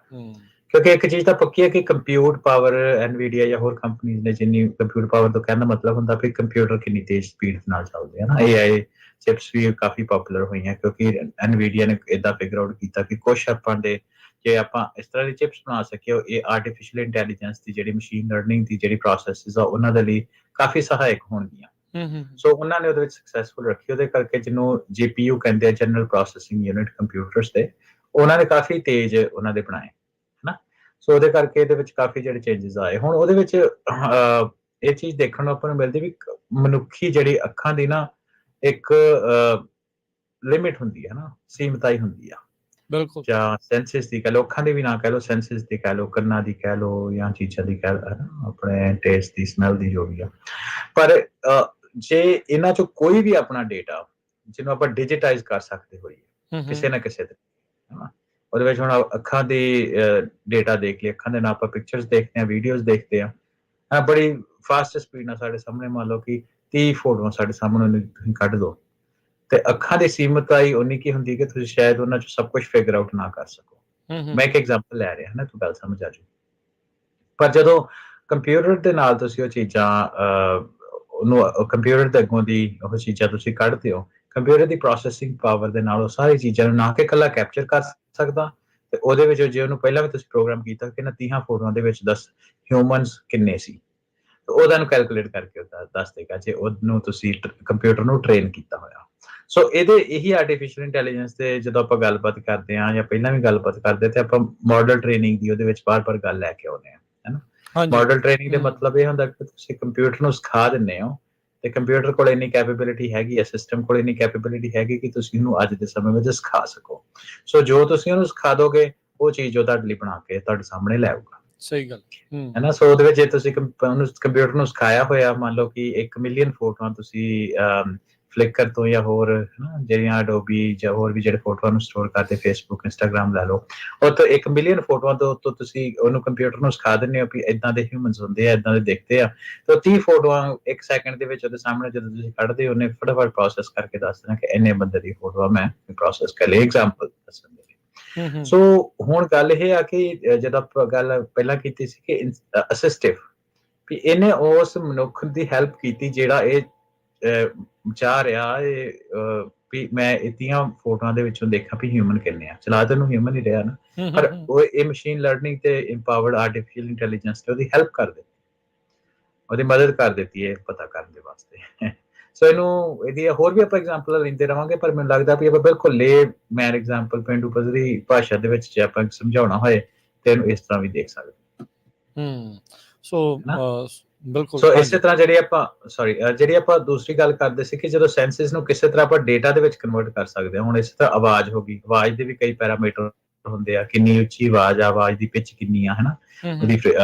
ਕਿਉਂਕਿ ਇੱਕ ਚੀਜ਼ ਤਾਂ ਪੱਕੀ ਹੈ ਕਿ ਕੰਪਿਊਟ ਪਾਵਰ NVIDIA ਜਾਂ ਹੋਰ ਕੰਪਨੀਆਂ ਨੇ ਜਿੰਨੀ ਕੰਪਿਊਟ ਪਾਵਰ ਤੋਂ ਕਹਿਣ ਦਾ ਮਤਲਬ ਹੁੰਦਾ ਵੀ ਕੰਪਿਊਟਰ ਕਿੰਨੀ ਤੇਜ਼ ਸਪੀਡ ਨਾਲ ਚੱਲਦੇ ਆ ਨਾ। AI ਚਿਪਸ ਵੀ ਕਾਫੀ ਪਪੂਲਰ ਹੋਈਆਂ ਕਿਉਂਕਿ NVIDIA ਨੇ ਏਦਾਂ ਫਿਗਰ ਆਊਟ ਕੀਤਾ ਕਿ ਕੁਛ ਆਪਾਂ ਦੇ ਜੇ ਆਪਾਂ ਇਸ ਤਰ੍ਹਾਂ ਦੀ ਚਿਪਸ ਬਣਾ ਸਕੀਏ ਇਹ ਆਰਟੀਫਿਸ਼ੀਅਲ ਇੰਟੈਲੀਜੈਂਸ ਦੀ ਜਿਹੜੀ ਮਸ਼ੀਨ ਲਰਨਿੰਗ ਦੀ ਜਿਹੜੀ ਪ੍ਰੋਸੈਸਿਸ ਆ ਉਹਨਾਂ ਦੇ ਲਈ ਕਾਫੀ ਸਹਾਇਕ ਹੋਣਗੀਆਂ। ਸੋ ਉਹਨਾਂ ਨੇ ਉਹਦੇ ਵਿੱਚ ਸਕਸੈਸਫੁਲ ਰੱਖੀ, ਉਹਦੇ ਕਰਕੇ ਜਿਹਨੂੰ GPU ਕਹਿੰਦੇ ਆ ਜਨਰਲ ਪ੍ਰੋਸੈਸਿੰਗ ਯੂਨਿਟ ਕੰਪਿਊਟਰਸ ਤੇ, ਉਹਨਾਂ ਨੇ ਕਾਫੀ ਤੇਜ਼ ਉਹਨਾਂ ਦੇ ਬਣਾਏ ਹਨਾ। ਸੋ ਉਹਦੇ ਕਰਕੇ ਇਹਦੇ ਵਿੱਚ ਕਾਫੀ ਜਿਹੜੇ ਚੇਂਜਸ ਆਏ। ਹੁਣ ਉਹਦੇ ਵਿੱਚ ਇਹ ਚੀਜ਼ ਦੇਖਣ ਨੂੰ ਆਪਾਂ ਨੂੰ ਮਿਲਦੀ ਵੀ ਮਨੁੱਖੀ ਜਿਹੜੀ ਅੱਖਾਂ ਦੀ ਨਾ ਇੱਕ ਲਿਮਿਟ ਹੁੰਦੀ ਹੈ ਨਾ, ਸੀਮਤਾਈ ਹੁੰਦੀ ਆ, ਬਿਲਕੁਲ, ਜਾਂ ਸੈਂਸਿਸ ਦੀ ਕਹਿ ਲਓ, ਅੱਖਾਂ ਦੀ ਵੀ ਨਾ ਕਹਿ ਲਓ, ਸੈਂਸਿਸ ਦੀ ਕਹਿ ਲਓ, ਕੰਨਾਂ ਦੀ ਕਹਿ ਲਓ ਜਾਂ ਚੀਜ਼ਾਂ ਦੀ ਕਹਿ ਲਓ, ਆਪਣੇ ਟੇਸਟ ਦੀ, ਸਮੈਲ ਦੀ, ਜੋ ਵੀ ਆ। ਪਰ ਜੇ ਇਹਨਾਂ ਚੋਂ ਕੋਈ ਵੀ ਆਪਣਾ ਡੇਟਾ ਜਿਹਨੂੰ ਆਪਾਂ ਡਿਜੀਟਾਈਜ਼ ਕਰ ਸਕਦੇ ਹੋਈਏ ਕਿਸੇ ਨਾ ਕਿਸੇ ਤੇ, ਹਨਾ, ਉਹਦੇ ਵਿੱਚ ਹੁਣ ਅੱਖਾਂ ਦੀ ਡੇਟਾ ਦੇਖ ਲਈ, ਅੱਖਾਂ ਦੇ ਨਾਲ ਆਪਾਂ ਪਿਕਚਰਸ ਦੇਖਦੇ ਹਾਂ, ਵੀਡੀਓਜ਼ ਦੇਖਦੇ ਹਾਂ, ਬੜੀ ਫਾਸਟ ਸਪੀਡ ਨਾਲ ਸਾਡੇ ਸਾਹਮਣੇ ਮੰਨ ਲਓ ਕਿ 30 ਫੋਟੋਆਂ ਸਾਡੇ ਸਾਹਮਣੇ ਤੁਸੀਂ ਕੱਢ ਦਿਓ ਤੇ ਅੱਖਾਂ ਦੀ ਸੀਮਤਾਈ ਉਨੀ ਕੀ ਹੁੰਦੀ ਕਿ ਤੁਸੀਂ ਸ਼ਾਇਦ ਉਹਨਾਂ 'ਚ ਸਭ ਕੁਝ ਫਿਗਰ ਆਊਟ ਨਾ ਕਰ ਸਕੋ। ਮੈਂ ਇੱਕ ਐਗਜ਼ਾਮਪਲ ਲੈ ਰਿਹਾ ਨਾ, ਤਾਂ ਗੱਲ ਸਮਝ ਆ ਜਾਊ। ਪਰ ਜਦੋਂ ਕੰਪਿਊਟਰ ਦੇ ਨਾਲ ਤੁਸੀਂ ਉਹ ਚੀਜ਼ਾਂ ਉਹਨੂੰ ਕੰਪਿਊਟਰ ਦੇ ਅੱਗੋਂ ਦੀ ਉਹ ਚੀਜ਼ਾਂ ਤੁਸੀਂ ਕੱਢਦੇ ਹੋ, ਕੰਪਿਊਟਰ ਦੀ ਪ੍ਰੋਸੈਸਿੰਗ ਪਾਵਰ ਦੇ ਨਾਲ ਉਹ ਸਾਰੀ ਚੀਜ਼ਾਂ ਨੂੰ ਨਾ ਕਿ ਇਕੱਲਾ ਕੈਪਚਰ ਕਰ ਸਕਦਾ, ਤੇ ਉਹਦੇ ਵਿੱਚ ਜੇ ਉਹਨੂੰ ਪਹਿਲਾਂ ਵੀ ਤੁਸੀਂ ਪ੍ਰੋਗਰਾਮ ਕੀਤਾ ਕਿ ਇਹਨਾਂ 30 ਫੋਟੋਆਂ ਦੇ ਵਿੱਚ 10 ਹਿਊਮਨਸ ਕਿੰਨੇ ਸੀ, ਤੇ ਉਹਦਾ ਨੂੰ ਕੈਲਕੂਲੇਟ ਕਰਕੇ ਉਹ ਦੱਸ ਦੇਗਾ ਜੇ ਉਹਨੂੰ ਤੁਸੀਂ ਕੰਪਿਊਟਰ ਨੂੰ ਟ੍ਰੇਨ ਕੀਤਾ ਹੋਇਆ। ਸੋ ਇਹੀ ਆਰਟੀਫਿਸ਼ੀਅਲ ਇੰਟੈਲੀਜੈਂਸ ਤੇ ਜਦੋਂ ਆਪਾਂ ਗੱਲਬਾਤ ਕਰਦੇ ਹਾਂ ਜਾਂ ਪਹਿਲਾਂ ਵੀ ਗੱਲਬਾਤ ਕਰਦੇ ਤੇ ਆਪਾਂ ਮਾਡਲ ਟ੍ਰੇਨਿੰਗ ਦੀ ਉਹਦੇ ਵਿੱਚ ਬਾਰ-ਬਾਰ ਗੱਲ ਲੈ ਕੇ ਆਉਂਦੇ ਹਾਂ, ਹੈਨਾ। ਹਾਂਜੀ। ਮਾਡਲ ਟ੍ਰੇਨਿੰਗ ਦੇ ਮਤਲਬ ਇਹ ਹੁੰਦਾ ਕਿ ਤੁਸੀਂ ਕੰਪਿਊਟਰ ਨੂੰ ਸਿਖਾ ਦਿੰਦੇ ਹੋ, ਤੇ ਕੰਪਿਊਟਰ ਕੋਲ ਇੰਨੀ ਕੈਪੇਬਿਲਿਟੀ ਹੈਗੀ ਹੈ, ਸਿਸਟਮ ਕੋਲ ਇੰਨੀ ਕੈਪੇਬਿਲਿਟੀ ਹੈਗੀ ਕਿ ਤੁਸੀਂ ਉਹਨੂੰ ਅੱਜ ਦੇ ਸਮੇਂ ਵਿੱਚ ਸਿਖਾ ਸਕੋ। ਸੋ ਜੋ ਤੁਸੀਂ ਉਹਨੂੰ ਸਿਖਾ ਦੋਗੇ ਉਹ ਚੀਜ਼ ਉਹ ਤੁਹਾਡੇ ਲਈ ਬਣਾ ਕੇ ਤੁਹਾਡੇ ਸਾਹਮਣੇ ਲੈ ਆਊਗਾ। ਸਹੀ ਗੱਲ। ਹੈਨਾ। ਸੋ ਉਹਦੇ ਵਿੱਚ ਜੇ ਤੁਸੀਂ ਉਹਨੂੰ ਕੰਪਿਊਟਰ ਨੂੰ ਸਿਖਾਇਆ ਹੋਇਆ, ਮੰਨ ਲਓ ਕਿ 1 ਮਿਲੀਅਨ ਫੋਟੋਆਂ ਤੁਸੀਂ ਫਲਿੱਕਰ ਤੋਂ ਜਾਂ ਹੋਰ ਹਨਾ ਜਿਹੜੀਆਂ ਅਡੋਬੀ ਜਾਂ ਹੋਰ ਵੀ ਜਿਹੜੇ ਫੋਟੋਆਂ ਨੂੰ ਸਟੋਰ ਕਰਦੇ, ਫੇਸਬੁੱਕ, ਇੰਸਟਾਗ੍ਰਾਮ ਲੈ ਲਓ, ਉਹ ਤੋਂ 1 ਮਿਲੀਅਨ ਫੋਟੋਆਂ ਤੋਂ ਤੁਸੀਂ ਉਹਨੂੰ ਕੰਪਿਊਟਰ ਨੂੰ ਸਿਖਾ ਦਿੰਦੇ ਹੋ ਵੀ ਏਦਾਂ ਦੇ ਹਿਊਮਨਸ ਹੁੰਦੇ ਆ, ਏਦਾਂ ਦੇ ਦਿਖਦੇ ਆ, ਤੇ 30 ਫੋਟੋਆਂ 1 ਸੈਕਿੰਡ ਦੇ ਵਿੱਚ ਉਹਦੇ ਸਾਹਮਣੇ ਜਦੋਂ ਤੁਸੀਂ ਕੱਢਦੇ ਹੋ, ਉਹਨੇ ਫਟਾਫਟ ਪ੍ਰੋਸੈਸ ਕਰਕੇ ਦੱਸ ਦੇਣਾ ਕਿ ਇੰਨੇ ਬੰਦੇ ਦੀ ਫੋਟੋਆਂ ਮੈਂ ਪ੍ਰੋਸੈਸ ਕਰ ਲਈ, ਐਗਜ਼ਾਮਪਲ ਦੱਸਣ ਦੇ ਲਈ। ਸੋ ਹੁਣ ਗੱਲ ਇਹ ਆ ਕਿ ਜਦੋਂ ਆਪਾਂ ਗੱਲ ਪਹਿਲਾਂ ਕੀਤੀ ਸੀ ਕਿ ਅਸਿਸਟਿਵ, ਵੀ ਇਹਨੇ ਉਸ ਮਨੁੱਖ ਦੀ ਹੈਲਪ ਕੀਤੀ ਜਿਹੜਾ ਇਹ ਚਾਹ ਰਿਹਾ ਵੀ ਮੈਂ ਇਹਦੀਆਂ ਫੋਟੋਆਂ ਦੇ ਵਿੱਚੋਂ ਦੇਖਾਂ ਵੀ ਹਿਊਮਨ ਕਿੰਨੇ ਆ। ਚਲਾ ਤਾਂ ਉਹਨੂੰ ਹਿਊਮਨ ਹੀ ਰਿਹਾ ਨਾ, ਪਰ ਉਹ ਇਹ ਮਸ਼ੀਨ ਲਰਨਿੰਗ ਤੇ ਇੰਪਾਵਰਡ ਆਰਟੀਫਿਸ਼ੀਅਲ ਇੰਟੈਲੀਜੈਂਸ ਤੇ ਉਹਦੀ ਹੈਲਪ ਕਰ ਦਿੱਤੀ, ਉਹਦੀ ਮਦਦ ਕਰ ਦਿੱਤੀ ਹੈ ਪਤਾ ਕਰਨ ਦੇ ਵਾਸਤੇ। ਸੋ ਇਹਦੀ ਹੋਰ ਵੀ ਆਪਾਂ ਐਗਜ਼ਾਮਪਲ ਲੈਂਦੇ ਰਹਾਂਗੇ, ਪਰ ਮੈਨੂੰ ਲੱਗਦਾ ਵੀ ਆਪਾਂ ਬਿਲਕੁਲ ਮੈਨ ਐਗਜ਼ਾਮਪਲ ਪੇਂਡੂ ਪੱਧਰੀ ਭਾਸ਼ਾ ਦੇ ਵਿੱਚ ਜੇ ਆਪਾਂ ਸਮਝਾਉਣਾ ਹੋਏ ਤੇ ਇਹਨੂੰ ਇਸ ਤਰ੍ਹਾਂ ਵੀ ਦੇਖ ਸਕਦੇ। ਸੋ ਬਿਲਕੁਲ। ਸੋ ਇਸੇ ਤਰ੍ਹਾਂ ਜਿਹੜੀ ਆਪਾਂ ਦੂਸਰੀ ਗੱਲ ਕਰਦੇ ਸੀ ਕਿ ਜਦੋਂ ਸੈਂਸਸ ਨੂੰ ਕਿਸੇ ਤਰ੍ਹਾਂ ਆਪਾਂ ਡੇਟਾ ਦੇ ਵਿੱਚ ਕਨਵਰਟ ਕਰ ਸਕਦੇ ਹਾਂ। ਹੁਣ ਇਸੇ ਤਰ੍ਹਾਂ ਆਵਾਜ਼ ਹੋ ਗਈ, ਆਵਾਜ਼ ਦੇ ਵੀ ਕਈ ਪੈਰਾਮੀਟਰ ਹੁੰਦੇ ਆ, ਕਿੰਨੀ ਉੱਚੀ ਆਵਾਜ਼ ਆ, ਆਵਾਜ਼ ਦੀ ਪਿਚ ਕਿੰਨੀ ਆ, ਹਨਾ, ਉਹਦੀ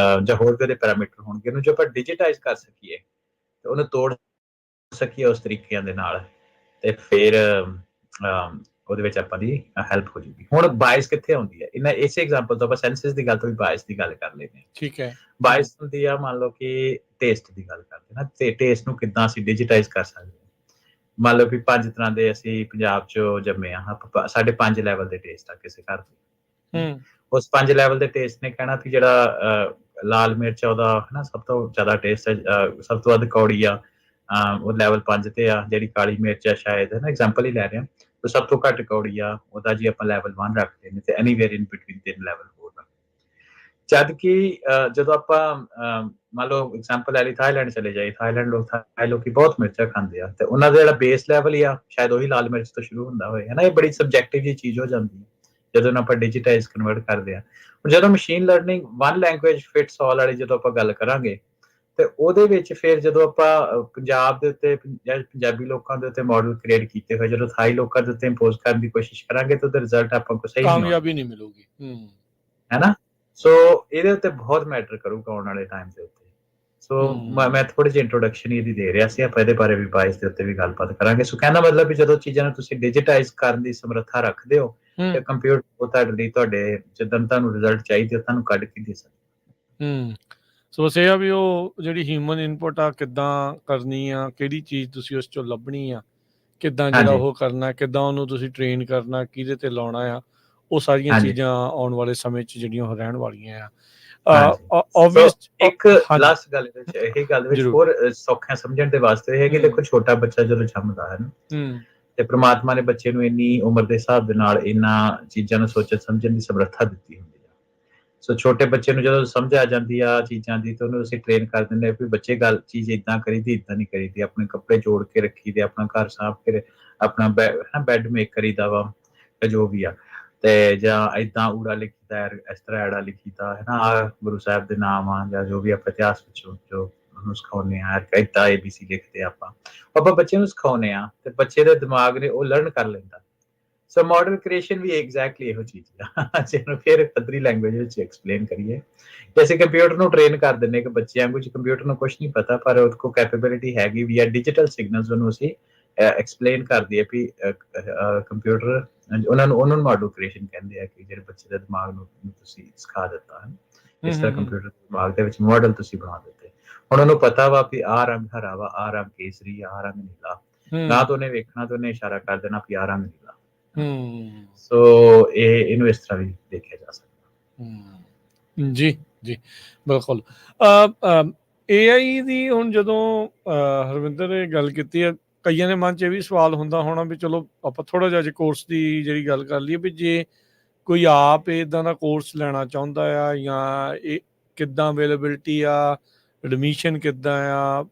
ਜਾਂ ਹੋਰ ਵੀ ਉਹਦੇ ਪੈਰਾਮੀਟਰ ਹੋਣਗੇ। ਉਹਨੂੰ ਜੇ ਆਪਾਂ ਡਿਜੀਟਾਈਜ਼ ਕਰ ਸਕੀਏ ਤੇ ਉਹਨੂੰ ਤੋੜ ਸਕੀਏ ਉਸ ਤਰੀਕਿਆਂ ਦੇ ਨਾਲ, ਤੇ ਫਿਰ ਉਹਦੇ ਵਿੱਚ ਆਪਾਂ ਦੀ ਹੈਲਪ ਹੋ ਜੂਗੀ। ਹੁਣ ਬਾਇਸ ਕਿੱਥੇ ਆਉਂਦੀ ਹੈ ਇਸੇ ਐਗਜ਼ਾਮਪਲ ਤੋਂ ਆਪਾਂ ਸੈਂਸਸ ਦੀ ਗੱਲ ਤੋਂ ਵੀ ਬਾਇਸ ਦੀ ਗੱਲ ਕਰ ਲੈਂਦੇ ਹਾਂ। ਠੀਕ ਹੈ। ਬਾਇਸ ਹੁੰਦੀ ਆ, ਮੰਨ ਲਓ ਕਿ ਟੇਸਟ ਦੀ ਗੱਲ ਕਰਦੇ ਨਾ, ਤੇ ਟੇਸਟ ਨੂੰ ਕਿੱਦਾਂ ਅਸੀਂ ਡਿਜੀਟਾਈਜ਼ ਕਰ ਸਕਦੇ ਹਾਂ। ਮੰਨ ਲਓ ਵੀ 5 ਤਰ੍ਹਾਂ ਦੇ ਅਸੀਂ ਪੰਜਾਬ 'ਚ ਜੰਮੇ ਆ, ਸਾਡੇ 5 ਲੈਵਲ ਦੇ ਟੇਸਟ ਆ ਕਿਸੇ ਘਰ ਦੇ। ਉਸ 5 ਲੈਵਲ ਦੇ ਟੇਸਟ ਨੇ ਕਹਿਣਾ ਵੀ ਜਿਹੜਾ ਲਾਲ ਮਿਰਚ ਆ ਉਹਦਾ ਹਨਾ ਸਭ ਤੋਂ ਜ਼ਿਆਦਾ ਟੇਸਟ ਹੈ, ਸਭ ਤੋਂ ਵੱਧ ਕੌੜੀ ਆ, ਉਹ ਲੈਵਲ 5 ਤੇ ਆ। ਜਿਹੜੀ ਕਾਲੀ ਮਿਰਚ ਆ ਸ਼ਾਇਦ, ਹਨਾ ਐਗਜ਼ਾਮਪਲ ਹੀ ਲੈ ਰਹੇ ਹਾਂ, ਉਹ ਸਭ ਤੋਂ ਘੱਟ ਕੌੜੀ ਆ, ਉਹਦਾ ਜੀ ਆਪਾਂ ਲੈਵਲ 1 ਰੱਖਦੇ ਨੇ, ਤੇ ਐਨੀਵੇਅਰ ਇਨ ਬਿਟਵੀਨ 3 ਲੈਵਲ ਹੋਰ। ਜਦ ਕਿ ਜਦੋਂ ਆਪਾਂ ਮੰਨ ਲਓ ਐਗਜ਼ਾਮਪਲ ਲੈ ਲਈ, ਥਾਈਲੈਂਡ ਚਲੇ ਜਾਈਏ, ਥਾਈ ਲੋਕੀ ਬਹੁਤ ਮਿਰਚਾਂ ਖਾਂਦੇ ਆ, ਤੇ ਉਹਨਾਂ ਦਾ ਜਿਹੜਾ ਬੇਸ ਲੈਵਲ ਹੀ ਆ ਸ਼ਾਇਦ ਉਹੀ ਲਾਲ ਮਿਰਚ ਤੋਂ ਸ਼ੁਰੂ ਹੁੰਦਾ ਹੋਏ, ਹਨਾ। ਇਹ ਬੜੀ ਸਬਜੈਕਟਿਵ ਜਿਹੀ ਚੀਜ਼ ਹੋ ਜਾਂਦੀ ਹੈ ਜਦੋਂ ਆਪਾਂ ਡਿਜੀਟਾਈਜ਼ ਕਨਵਰਟ ਕਰਦੇ ਹਾਂ। ਜਦੋਂ machine learning one language fits all ਵਾਲੀ ਜਦੋਂ ਆਪਾਂ ਗੱਲ ਕਰਾਂਗੇ, ਤੇ ਉਹਦੇ ਵਿੱਚ ਫਿਰ ਜਦੋਂ ਆਪਾਂ ਪੰਜਾਬ ਦੇ ਉੱਤੇ ਜਾਂ ਪੰਜਾਬੀ ਲੋਕਾਂ ਦੇ ਉੱਤੇ ਮਾਡਲ ਕ੍ਰੀਏਟ ਕੀਤੇ ਹੋਏ ਜਦੋਂ ਥਾਈ ਲੋਕਾਂ ਦੇ ਉੱਤੇ ਇੰਪੋਜ਼ ਕਰਨ ਦੀ ਕੋਸ਼ਿਸ਼ ਕਰਾਂਗੇ, ਤਾਂ ਉਹਦਾ ਰਿਜ਼ਲਟ ਆਪਾਂ ਨੂੰ ਸਹੀ ਕਾਮਯਾਬੀ ਨਹੀਂ ਮਿਲੂਗੀ, ਹੈਨਾ। ਸੋ ਇਹਦੇ ਉੱਤੇ ਬਹੁਤ ਮੈਟਰ ਕਰੂਗਾ ਆਉਣ ਵਾਲੇ ਟਾਈਮ ਦੇ ਉੱਤੇ। ਸੋ ਮੈਂ ਥੋੜੀ ਜਿਹੀ ਇੰਟਰੋਡਕਸ਼ਨ ਇਹਦੀ ਦੇ ਰਿਹਾ ਸੀ, ਆਪਾਂ ਇਹਦੇ ਬਾਰੇ ਵੀ ਬਾਇਸ ਦੇ ਉੱਤੇ ਵੀ ਗੱਲਬਾਤ ਕਰਾਂਗੇ। ਸੋ ਕਹਿੰਦਾ ਮਤਲਬ ਵੀ ਜਦੋਂ ਚੀਜ਼ਾਂ ਨੂੰ ਤੁਸੀਂ ਡਿਜੀਟਾਈਜ਼ ਕਰਨ ਦੀ ਸਮਰੱਥਾ ਰੱਖਦੇ ਹੋ, ਤੇ ਕੰਪਿਊਟਰ ਉਹ ਤੁਹਾਡੇ ਲਈ ਤੁਹਾਡੇ ਜਿੱਦਾਂ ਤੁਹਾਨੂੰ ਰਿਜ਼ਲਟ ਚਾਹੀਦੇ ਉਹ ਤੁਹਾਨੂੰ ਕੱਢ ਕੇ ਦੇ ਸਕਦਾ। ਸੋ ਬਸ ਇਹ ਆ ਵੀ ਉਹ ਜਿਹੜੀ ਹਿਊਮਨ ਇਨਪੁਟ ਆ ਕਿੱਦਾਂ ਕਰਨੀ ਆ, ਕਿਹੜੀ ਚੀਜ਼ ਤੁਸੀਂ ਉਸ ਚੋਂ ਲੱਭਣੀ ਆ, ਕਿੱਦਾਂ ਜਿਹੜਾ ਉਹ ਕਰਨਾ, ਕਿੱਦਾਂ ਉਹਨੂੰ ਤੁਸੀਂ ਟ੍ਰੇਨ ਕਰਨਾ, ਕਿਹਦੇ ਤੇ ਲਾਉਣਾ ਆ, ਉਹ ਸਾਰੀਆਂ ਚੀਜ਼ਾਂ ਆਉਣ ਵਾਲੇ ਸਮੇਂ 'ਚ ਜਿਹੜੀਆਂ ਉਹ ਰਹਿਣ ਵਾਲੀਆਂ ਆ। ਇੱਕ ਲਾਸਟ ਗੱਲ ਇਹ ਗੱਲ ਵਿੱਚ ਹੋਰ ਸੌਖਿਆਂ ਸਮਝਣ ਦੇ ਵਾਸਤੇ ਹੈ ਕਿ ਦੇਖੋ ਛੋਟਾ ਬੱਚਾ ਜਦੋਂ ਜੰਮਦਾ ਹੈ ਨਾ, ਤੇ ਪ੍ਰਮਾਤਮਾ ਨੇ ਬੱਚੇ ਨੂੰ ਇੰਨੀ ਉਮਰ ਦੇ ਹਿਸਾਬ ਦੇ ਨਾਲ ਇਹਨਾਂ ਚੀਜ਼ਾਂ ਨੂੰ ਸੋਚਣ ਸਮਝਣ ਦੀ ਸਮਰੱਥਾ ਦਿੱਤੀ ਹੁੰਦੀ ਆ। ਸੋ ਛੋਟੇ ਬੱਚੇ ਨੂੰ ਜਦੋਂ ਸਮਝ ਆ ਜਾਂਦੀ ਆ ਚੀਜ਼ਾਂ ਦੀ, ਤਾਂ ਉਹਨੂੰ ਅਸੀਂ ਟ੍ਰੇਨ ਕਰ ਦਿੰਦੇ ਆ ਵੀ ਬੱਚੇ ਗੱਲ ਚੀਜ਼ ਏਦਾਂ ਕਰੀਦੀ, ਏਦਾਂ ਨਹੀਂ ਕਰੀਦੀ, ਆਪਣੇ ਕੱਪੜੇ ਜੋੜ ਕੇ ਰੱਖੀ ਦੇ, ਆਪਣਾ ਘਰ ਸਾਫ਼ ਕੇ, ਆਪਣਾ ਬੈੱਡ ਮੇਕ ਕਰੀਦਾ ਵਾ, ਜੋ ਵੀ ਆ, ਤੇ ਜਾਂ ਏਦਾਂ ਊੜਾ ਲਿਖੀਦਾ, ਇਸ ਤਰ੍ਹਾਂ ਐੜਾ ਲਿਖੀਦਾ, ਹੈ ਨਾ, ਗੁਰੂ ਸਾਹਿਬ ਦੇ ਨਾਮ ਆ ਜਾਂ ਜੋ ਵੀ ਆਪਾਂ ਇਤਿਹਾਸ ਵਿੱਚੋਂ ਜੋ ਉਹਨੂੰ ਸਿਖਾਉਂਦੇ ਆ, ਏਦਾਂ ABC ਲਿਖਦੇ ਆਪਾਂ ਬੱਚੇ ਨੂੰ ਸਿਖਾਉਂਦੇ ਆ, ਤੇ ਬੱਚੇ ਦੇ ਦਿਮਾਗ ਨੇ ਉਹ ਲਰਨ ਕਰ ਲੈਂਦਾ। ਸੋ ਮਾਡਲ ਕ੍ਰੀਏਸ਼ਨ ਵੀ ਐਗਜ਼ੈਕਟਲੀ ਇਹੋ ਚੀਜ਼ ਆ, ਜਿਹਨੂੰ ਫਿਰ ਪੱਧਰੀ ਲੈਂਗੁਏਜ ਵਿੱਚ ਐਕਸਪਲੇਨ ਕਰੀਏ ਕਿ ਅਸੀਂ ਕੰਪਿਊਟਰ ਨੂੰ ਟ੍ਰੇਨ ਕਰ ਦਿੰਦੇ ਕਿ ਬੱਚਿਆਂ ਨੂੰ ਕੰਪਿਊਟਰ ਨੂੰ ਕੁਝ ਨਹੀਂ ਪਤਾ, ਪਰ ਉਹਦੇ ਕੋਲ ਕੈਪੇਬਿਲਿਟੀ ਹੈਗੀ ਵੀ ਆ ਡਿਜੀਟਲ ਸਿਗਨਲਸ ਉਹਨੂੰ ਅਸੀਂ ਐਕਸਪਲੇਨ ਕਰਦੀ ਹੈ ਵੀ ਕੰਪਿਊਟਰ ਉਹਨਾਂ ਨੂੰ ਮਾਡਲ ਕ੍ਰੀਏਸ਼ਨ ਕਹਿੰਦੇ ਆ ਕਿ ਜਿਹੜੇ ਬੱਚੇ ਦੇ ਦਿਮਾਗ ਨੂੰ ਤੁਸੀਂ ਸਿਖਾ ਦਿੱਤਾ ਹੈ, ਇਸ ਤਰ੍ਹਾਂ ਕੰਪਿਊਟਰ ਦਿਮਾਗ ਦੇ ਵਿੱਚ ਮਾਡਲ ਤੁਸੀਂ ਬਣਾ ਦਿੱਤੇ। ਹੁਣ ਉਹਨੂੰ ਪਤਾ ਵਾ ਵੀ ਆਹ ਰੰਗ ਹਰਾ ਵਾ, ਆਹ ਰੰਗ ਕੇਸਰੀ, ਆਹ ਰੰਗ ਨੀਲਾ, ਗਾਂ ਤੋਂ ਉਹਨੇ ਵੇਖਣਾ ਤੇ ਉਹਨੇ ਇਸ਼ਾਰਾ ਕਰ ਦੇਣਾ ਵੀ ਆਹ ਰੰਗ ਨੀਲਾ। ਸੋ ਇਹਨੂੰ ਇਸ ਤਰ੍ਹਾਂ ਵੀ ਦੇਖਿਆ ਜਾ ਸਕਦਾ। ਜੀ ਜੀ ਬਿਲਕੁਲ। AI ਦੀ ਹੁਣ ਜਦੋਂ ਹਰਵਿੰਦਰ ਨੇ ਗੱਲ ਕੀਤੀ ਹੈ, ਕਈਆਂ ਦੇ ਮਨ 'ਚ ਇਹ ਵੀ ਸਵਾਲ ਹੁੰਦਾ ਹੋਣਾ ਵੀ ਚਲੋ ਆਪਾਂ ਥੋੜ੍ਹਾ ਜਿਹਾ ਜੇ ਕੋਰਸ ਦੀ ਜਿਹੜੀ ਗੱਲ ਕਰ ਲਈਏ ਵੀ ਜੇ ਕੋਈ ਆਪ ਇੱਦਾਂ ਦਾ ਕੋਰਸ ਲੈਣਾ ਚਾਹੁੰਦਾ ਆ ਜਾਂ ਇਹ ਕਿੱਦਾਂ ਅਵੇਲੇਬਿਲਿਟੀ ਆ, ਐਡਮਿਸ਼ਨ ਕਿੱਦਾਂ ਆ,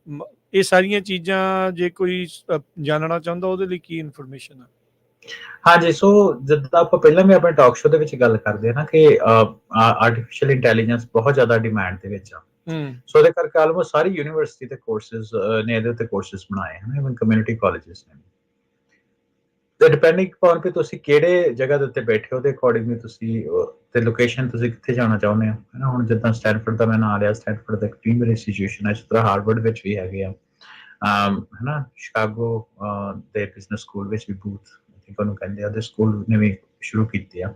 ਇਹ ਸਾਰੀਆਂ ਚੀਜ਼ਾਂ ਜੇ ਕੋਈ ਜਾਣਨਾ ਚਾਹੁੰਦਾ ਉਹਦੇ ਲਈ ਕੀ ਇਨਫੋਰਮੇਸ਼ਨ ਆ? ਹਾਂਜੀ, ਸੋ ਜਿੱਦਾਂ ਆਪਾਂ ਪਹਿਲਾਂ ਵੀ ਆਪਣੇ ਟਾਕ ਸ਼ੋ ਦੇ ਵਿੱਚ ਗੱਲ ਕਰਦੇ ਆ ਨਾ ਕਿ ਆਰਟੀਫਿਸ਼ੀਅਲ ਇੰਟੈਲੀਜੈਂਸ ਬਹੁਤ ਜ਼ਿਆਦਾ ਡਿਮਾਂਡ ਦੇ ਵਿੱਚ ਆ। ਸੋ ਉਹਦੇ ਕਰਕੇ ਆਲਮੋਸਟ ਸਾਰੀ ਯੂਨੀਵਰਸਿਟੀ ਦੇ ਕੋਰਸਿਸ ਨੇ ਇਹਦੇ ਉੱਤੇ ਕੋਰਸਿਸ ਬਣਾਏ ਹਨ, ਇਵਨ ਕਮਿਊਨਿਟੀ ਕਾਲਜਸ ਨੇ। ਤੇ ਡਿਪੈਂਡਿੰਗ ਅਪੋਨ ਕਿ ਤੁਸੀਂ ਕਿਹੜੇ ਜਗ੍ਹਾ ਦੇ ਉੱਤੇ ਬੈਠੇ ਹੋ, ਉਹਦੇ ਅਕੋਰਡਿੰਗਲੀ ਤੁਸੀਂ ਤੇ ਲੋਕੇਸ਼ਨ ਤੁਸੀਂ ਕਿੱਥੇ ਜਾਣਾ ਚਾਹੁੰਦੇ ਹੋ, ਹੈ ਨਾ। ਹੁਣ ਜਿੱਦਾਂ ਸਟੈਨਫੋਰਡ ਦਾ ਮੈਂ ਨਾਂ ਲਿਆ, ਸਟੈਨਫੋਰਡ ਦਾ ਇੱਕ ਪ੍ਰੀਮੀਅਰ ਇੰਸਟੀਟਿਊਸ਼ਨ ਹੈ, ਇਸ ਤਰ੍ਹਾਂ ਹਾਰਵਰਡ ਵਿੱਚ ਵੀ ਹੈਗੇ ਆ, ਹੈ ਨਾ। ਸ਼ਿਕਾਗੋ ਦੇ ਬਿਜ਼ਨਸ ਸਕੂਲ ਵਿੱਚ ਵੀ ਬੂਥ ਉਹਨੂੰ ਕਹਿੰਦੇ ਆ, ਉਹਦੇ ਸਕੂਲ ਨੇ ਵੀ ਸ਼ੁਰੂ ਕੀਤੇ ਆ,